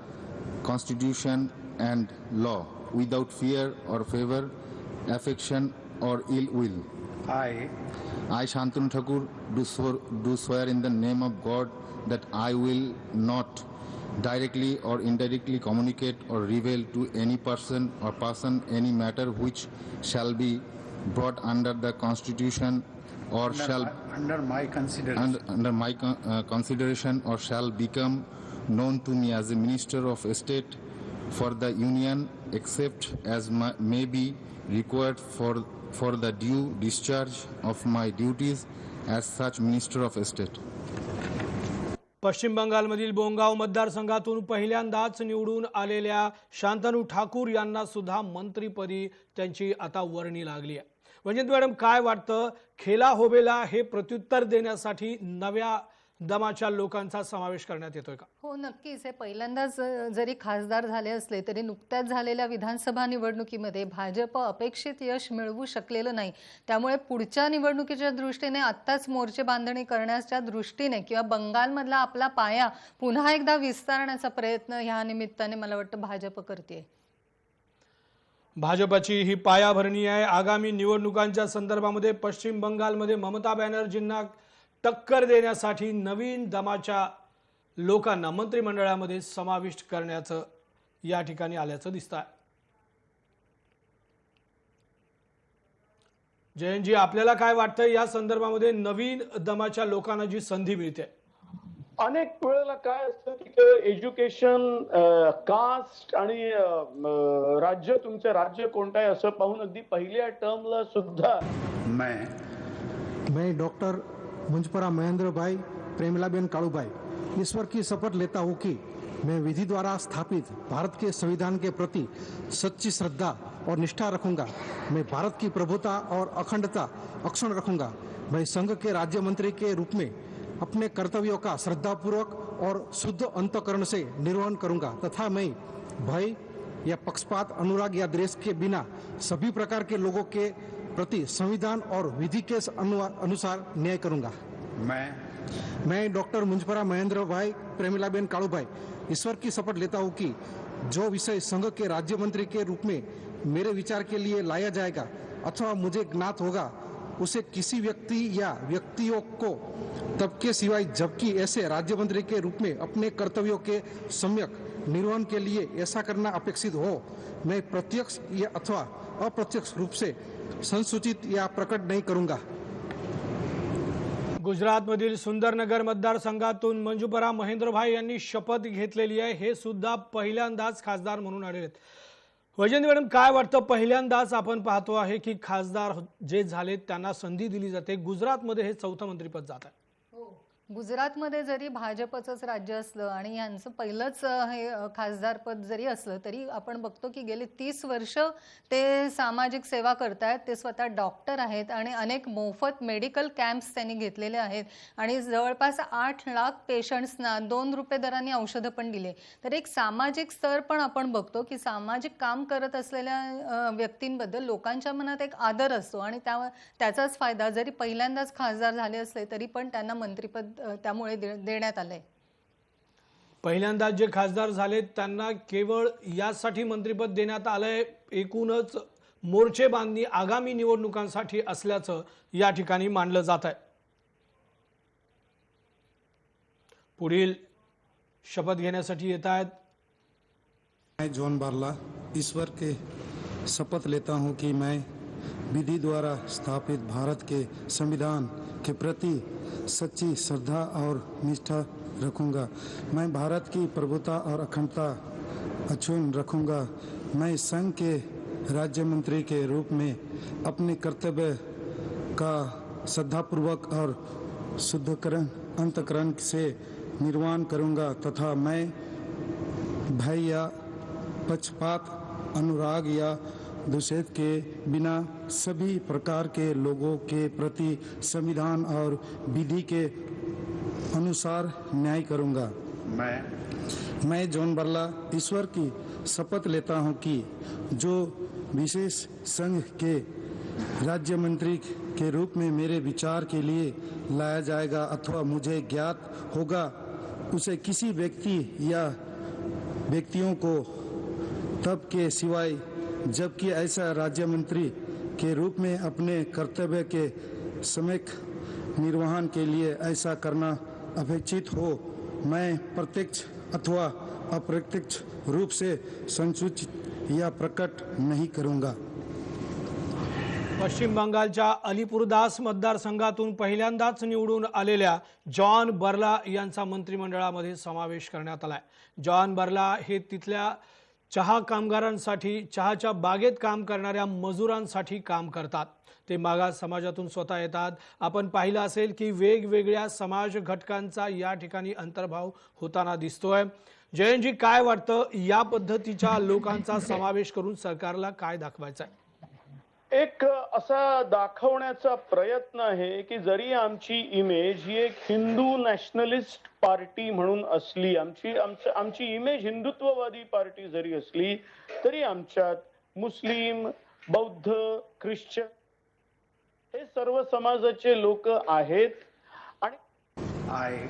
Constitution and law, without fear or favor, affection or ill will. I, Shantanu Thakur, do swear in the name of God that I will not directly or indirectly communicate or reveal to any person or person any matter which shall be brought under the Constitution or under my consideration or shall become known to me as a Minister of State for the Union, except as may be required for the due discharge of my duties as such Minister of State. पश्चिम बंगालमधील बोंगाव मतदारसंघातून पहिल्यांदाच निवडून आलेल्या शांतनू ठाकूर यांना सुद्धा मंत्रीपदी त्यांची आता वर्णी लागली आहे. म्हणजे मॅडम, काय वाटतं, खेला होबेला हे प्रत्युत्तर देण्यासाठी नव्या दमाच्या लोकांचा समावेश करण्यात येतोय का? हो, नक्कीच. हे पहिल्यांदाच जरी खासदार झाले असले तरी नुकत्याच झालेल्या विधानसभा निवडणुकीमध्ये भाजप अपेक्षित यश मिळवू शकलेलं नाही. त्यामुळे पुढच्या निवडणुकीच्या दृष्टीने आत्ताच मोर्चे बांधणी करण्याच्या दृष्टीने किंवा बंगालमधला आपला पाया पुन्हा एकदा विस्तारण्याचा प्रयत्न ह्या निमित्ताने मला वाटतं भाजप करते. भाजपची ही पायाभरणी आहे. आगामी निवडणुकांच्या संदर्भामध्ये पश्चिम बंगालमध्ये ममता बॅनर्जींना टक्कर देण्यासाठी नवीन दमाच्या लोकांना मंत्रिमंडळामध्ये समाविष्ट करण्याचं या ठिकाणी आल्याचं दिसतंय. जयंतजी, आपल्याला काय वाटतं या संदर्भामध्ये नवीन दमाच्या लोकांना जी संधी मिळते? अनेक वेळेला काय असतं की एज्युकेशन, कास्ट आणि राज्य, तुमचं राज्य कोणतं आहे असं पाहून अगदी पहिल्या टर्मला सुद्धा मैं डॉक्टर मुंजपरा महेंद्र भाई प्रेमलाबेन कालूभाई ईश्वर की शपथ लेता हूँ कि मैं विधि द्वारा स्थापित भारत के संविधान के प्रति सच्ची श्रद्धा और निष्ठा रखूंगा. मैं भारत की प्रभुता और अखंडता अक्षुण्ण रखूंगा. मैं संघ के राज्य मंत्री के रूप में अपने कर्तव्यों का श्रद्धापूर्वक और शुद्ध अंतःकरण से निर्वहन करूंगा तथा मैं भय या पक्षपात, अनुराग या द्वेष के बिना सभी प्रकार के लोगों के प्रति संविधान और विधि के अनुसार न्याय करूंगा। मैं डॉक्टर मुंजपरा महेंद्र भाई प्रेमिलाबेन कालूभाई ईश्वर की शपथ लेता हूं कि जो विषय संघ के राज्य मंत्री के रूप में मेरे विचार के लिए लाया जाएगा अथवा मुझे ज्ञात होगा उसे किसी व्यक्ति या व्यक्तियों को तब के सिवाय जबकि ऐसे राज्य मंत्री के रूप में अपने कर्तव्यों के सम्यक निर्वहन के लिए ऐसा करना अपेक्षित हो मैं प्रत्यक्ष या अथवा अप्रत्यक्ष रूप से संसूचित या प्रकट नहीं करूंगा। गुजरातमधील सुंदरनगर मतदारसंघातून मंजुपरा महेंद्रभाई यांनी शपथ घेतलेली आहे। हे सुद्धा पहिल्यांदाच खासदार म्हणून आलेले आहेत। वैजयंती मॅडम, काय वाटतं, पहिल्यांदाच आपण पाहतो आहे की खासदार जे झाले त्यांना संधी दिली जाते। गुजरातमध्ये हे चौथं मंत्रिपद जात आहे। गुजरातमध्ये जरी भाजपचंच राज्य असलं आणि यांचं पहिलंच हे खासदारपद जरी असलं तरी आपण बघतो की गेली 30 वर्ष ते सामाजिक सेवा करतायत। ते स्वतः डॉक्टर आहेत आणि अनेक मोफत मेडिकल कॅम्प्स त्यांनी घेतलेले आहेत आणि जवळपास 8 लाख पेशंट्सना 2 रुपये दराने औषधं पण दिले। तर एक सामाजिक स्तर पण आपण बघतो की सामाजिक काम करत असलेल्या व्यक्तींबद्दल लोकांच्या मनात एक आदर असतो आणि त्याचाच फायदा जरी पहिल्यांदाच खासदार झाले असले तरी पण त्यांना मंत्रिपद त्यामुळे देण्यात आले। पहिल्यांदा जे खासदार झाले त्यांना केवळ यासाठी मंत्रिपद देण्यात आलंय, एकूणच मोर्चे बांधणी आगामी निवडणुकांसाठी असल्याचं या ठिकाणी मानलं जात आहे। पुढील शपथ घेण्यासाठी येत आहेत। मैं जॉन बार्ला ईश्वर के शपथ लेता हूं कि मैं विधि द्वारा स्थापित भारत के संविधान के प्रति सच्ची श्रद्धा और निष्ठा रखूंगा। मैं भारत की प्रभुता और अखंडता अक्षुण्ण रखूंगा। मैं संघ के राज्य मंत्री के रूप में अपने कर्तव्य का श्रद्धापूर्वक और शुद्धकरण अंतकरण से निर्वहन करूंगा तथा मैं भय या पक्षपात अनुराग या द्वेष के बिना सभी प्रकार के लोगों के प्रति संविधान और विधि के अनुसार न्याय करूंगा। मैं जॉन बार्ला ईश्वर की शपथ लेता हूं कि जो विशेष संघ के राज्य मंत्री के रूप में मेरे विचार के लिए लाया जाएगा अथवा मुझे ज्ञात होगा उसे किसी व्यक्ति या व्यक्तियों को तब के सिवाय जबकि ऐसा राज्य मंत्री के रूप में अपने कर्तव्य के सम्यक निर्वहन के लिए ऐसा करना अपेक्षित हो मैं प्रत्यक्ष अथवा अप्रत्यक्ष रूप से संसूचित या प्रकट नहीं करूंगा। पश्चिम बंगालच्या अलीपुरदास मतदारसंघातून पहिल्यांदाच निवडून आलेल्या जॉन बर्ला यांचा मंत्रिमंडळामध्ये समावेश करण्यात आलाय। जॉन बर्ला हे तिथल्या चहा कामगारांसाठी, चहाच्या बागेत काम करणाऱ्या मजुरांसाठी काम करतात। ते मागास समाजातून स्वतः येतात। आपण पाहिलं असेल की वेगवेगळ्या समाज घटकांचा या ठिकाणी अंतर्भाव होताना दिसतोय। जयंतजी, काय वाटतं, या पद्धतीच्या लोकांचा समावेश करून सरकारला काय दाखवायचं आहे? एक असा दाखवण्याचा प्रयत्न आहे की जरी आमची इमेज ही एक हिंदू नॅशनलिस्ट पार्टी म्हणून असली, आमची इमेज हिंदुत्ववादी पार्टी जरी असली तरी आमच्यात मुस्लिम, बौद्ध, ख्रिश्चन हे सर्व समाजाचे लोक आहेत। आणि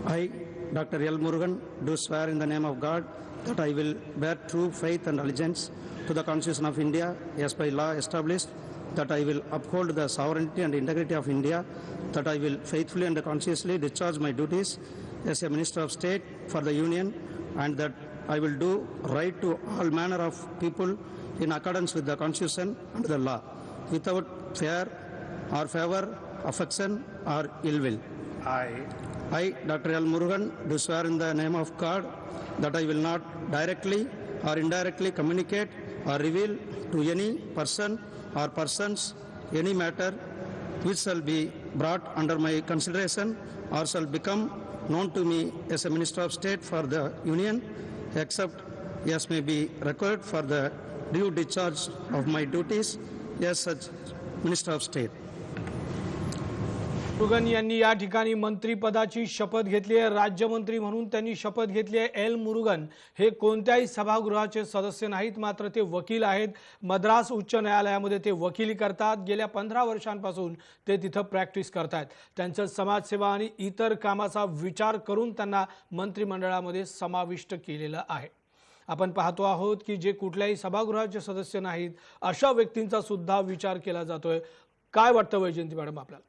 I, Dr. L. Murugan, do swear in the name of God that I will bear true faith and allegiance to the Constitution of India as by law established, that I will uphold the sovereignty and integrity of India, that I will faithfully and conscientiously discharge my duties as a Minister of State for the Union, and that I will do right to all manner of people in accordance with the Constitution and the law, without fear or favor, affection or ill will. I, Dr. L. Murugan, do swear in the name of God that I will not directly or indirectly communicate or reveal to any person or persons any matter which shall be brought under my consideration or shall become known to me as a Minister of State for the Union, except as may be required for the due discharge of my duties as such Minister of State. Murugan यांनी या ठिकाणी मंत्रिपदाची शपथ घेतली आहे। राज्यमंत्री म्हणून त्यांनी शपथ घेतली आहे। एल मुरुगन हे कोणत्याही सभागृहाचे सदस्य नाहीत, मात्र ते वकील आहेत। मद्रास उच्च न्यायालयामध्ये ते वकिली करतात। गेल्या 15 वर्षांपासून ते तिथं प्रॅक्टिस करतात। त्यांचं समाजसेवा आणि इतर कामाचा विचार करून त्यांना मंत्रिमंडळामध्ये समाविष्ट केलेलं आहे। आपण पाहतो आहोत की जे कुठल्याही सभागृहाचे सदस्य नाहीत अशा व्यक्तींचा सुद्धा विचार केला जातोय। काय वाटतं वैजयंती मॅडम आपल्याला?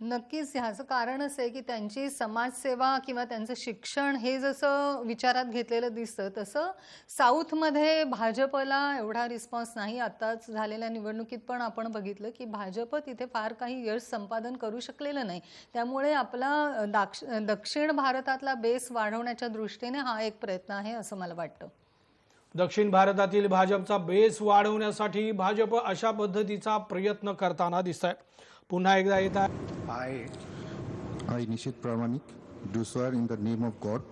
नक्कीच ह्याचं कारण असं आहे की त्यांची समाजसेवा किंवा त्यांचं शिक्षण हे जसं विचारात घेतलेलं दिसतं तसं साऊथमध्ये भाजपला एवढा रिस्पॉन्स नाही। आताच झालेल्या निवडणुकीत पण आपण बघितलं की भाजप तिथे फार काही यश संपादन करू शकलेलं नाही। त्यामुळे आपला दक्षिण भारतातला बेस वाढवण्याच्या दृष्टीने हा एक प्रयत्न आहे असं मला वाटतं। दक्षिण भारतातील भाजपचा बेस वाढवण्यासाठी भाजप अशा पद्धतीचा प्रयत्न करताना दिसतंय। पुन्हा एकदा येत आहे। I, Nishit Pramanik, do swear in the name of God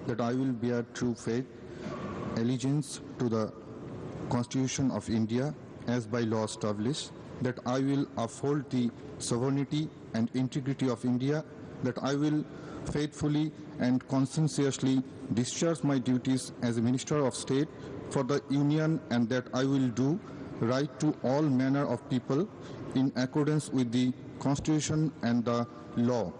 that I will bear true faith, allegiance to the Constitution of India as by law established, that I will uphold the sovereignty and integrity of India, that I will faithfully and conscientiously discharge my duties as a Minister of State for the Union, and that I will do right to all manner of people in accordance with the Constitution and the law,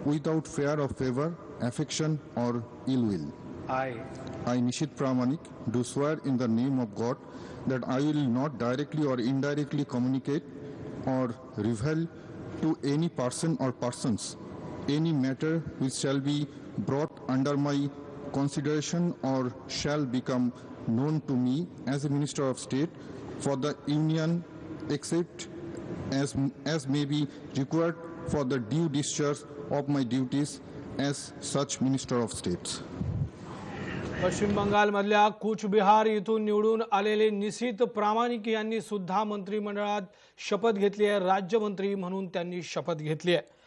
without fear of favor, affection or ill will. I, Nishit Pramanik, do swear in the name of God that I will not directly or indirectly communicate or reveal to any person or persons any matter which shall be brought under my consideration or shall become known to me as a Minister of State for the Union, except as may be required for the due discharge of my duties as such Minister of State. पश्चिम बंगालमधल्या कूचबिहार इथून निवडून आलेले निशित प्रामाणिक यांनी सुद्धा मंत्रिमंडळात शपथ घेतली आहे। राज्यमंत्री म्हणून त्यांनी शपथ घेतली आहे।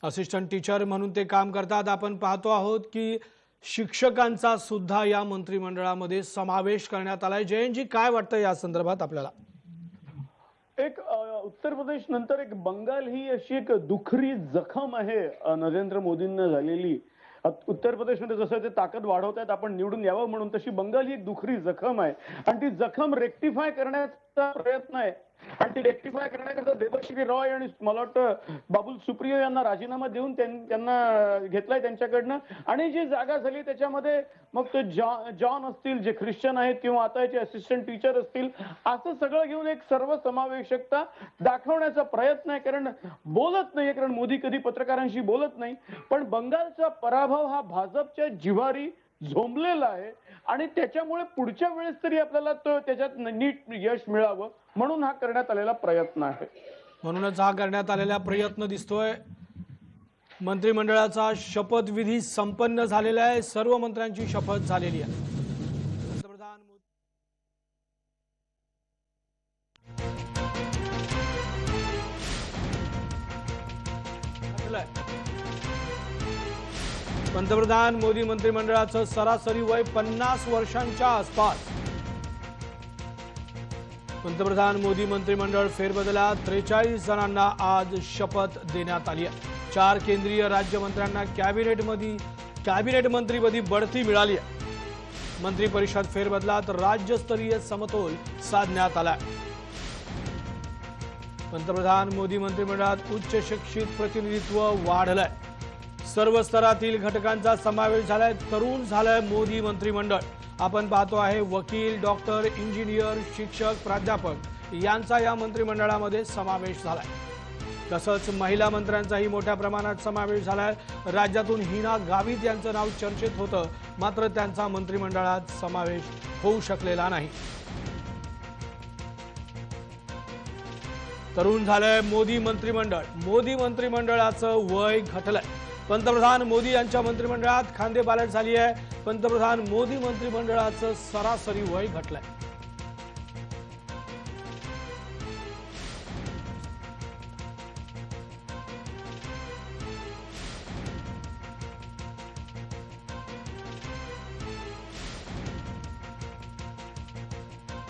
असिस्टंट टीचर म्हणून ते काम करतात। आपण पाहतो आहोत की शिक्षकांचा सुद्धा या मंत्रिमंडळामध्ये समावेश करण्यात आलाय। जयंतजी काय वाटतं या संदर्भात आपल्याला? एक उत्तर प्रदेश नंतर एक बंगाल ही अशी एक दुखरी जखम आहे नरेंद्र मोदींना झालेली। उत्तर प्रदेशमध्ये जसं ते ताकद वाढवतात आपण निवडून यावं म्हणून, तशी बंगाल ही एक दुखरी जखम आहे आणि ती जखम रेक्टिफाय करण्याचा प्रयत्न आहे। आणि ती रेक्टिफाय करण्याकरता देबश्री रॉय आणि मला वाटतं बाबुल सुप्रियो यांना राजीनामा देऊन त्यांना घेतलाय त्यांच्याकडनं। आणि जी जागा झाली त्याच्यामध्ये मग ते जॉन असतील जे ख्रिश्चन आहेत किंवा आता याचे असिस्टंट टीचर असतील, असं सगळं घेऊन एक सर्वसमावेशकता दाखवण्याचा प्रयत्न आहे। कारण बोलत नाही, कारण मोदी कधी पत्रकारांशी बोलत नाही, पण बंगालचा पराभव हा भाजपच्या जिव्हारी झोंबलेला आहे आणि त्याच्यामुळे पुढच्या वेळेस तरी आपल्याला त्याच्यात नीट यश मिळावं म्हणून हा करण्यात आलेला प्रयत्न आहे। म्हणूनच हा करण्यात आलेला प्रयत्न दिसतोय। मंत्रिमंडळाचा शपथविधी संपन्न झालेला आहे। सर्व मंत्र्यांची शपथ झालेली आहे। पंतप्रधान मोदी मंत्रिमंडळाचं सरासरी वय 50 वर्षांच्या आसपास। पंतप्रधान मोदी मंत्रिमंडळ फेरबदलात 43 जणांना आज शपथ देण्यात आली आहे। 4 केंद्रीय राज्यमंत्र्यांना कॅबिनेट मंत्रीपदी बढती मिळाली आहे। मंत्री परिषद फेरबदलात राज्यस्तरीय समतोल साधण्यात आला। पंतप्रधान मोदी मंत्रिमंडळात उच्च शिक्षित प्रतिनिधित्व वाढलंय। सर्व स्तरातील घटकांचा समावेश झालाय। तरुण झालंय मोदी मंत्रिमंडळ। आपण पाहतो आहे वकील, डॉक्टर, इंजिनियर, शिक्षक, प्राध्यापक यांचा या मंत्रिमंडळामध्ये समावेश झालाय। तसंच महिला मंत्र्यांचाही मोठ्या प्रमाणात समावेश झालाय। राज्यातून हिना गावित यांचं नाव चर्चेत होतं, मात्र त्यांचा मंत्रिमंडळात समावेश होऊ शकलेला नाही। तरुण झालंय मोदी मंत्रिमंडळ। मोदी मंत्रिमंडळाचं वय घटलंय। पंतप्रधान मोदी यांच्या मंत्रिमंडळात खांदेबालट झाली आहे। पंतप्रधान मोदी मंत्रिमंडळाचं सरासरी वय घटलंय।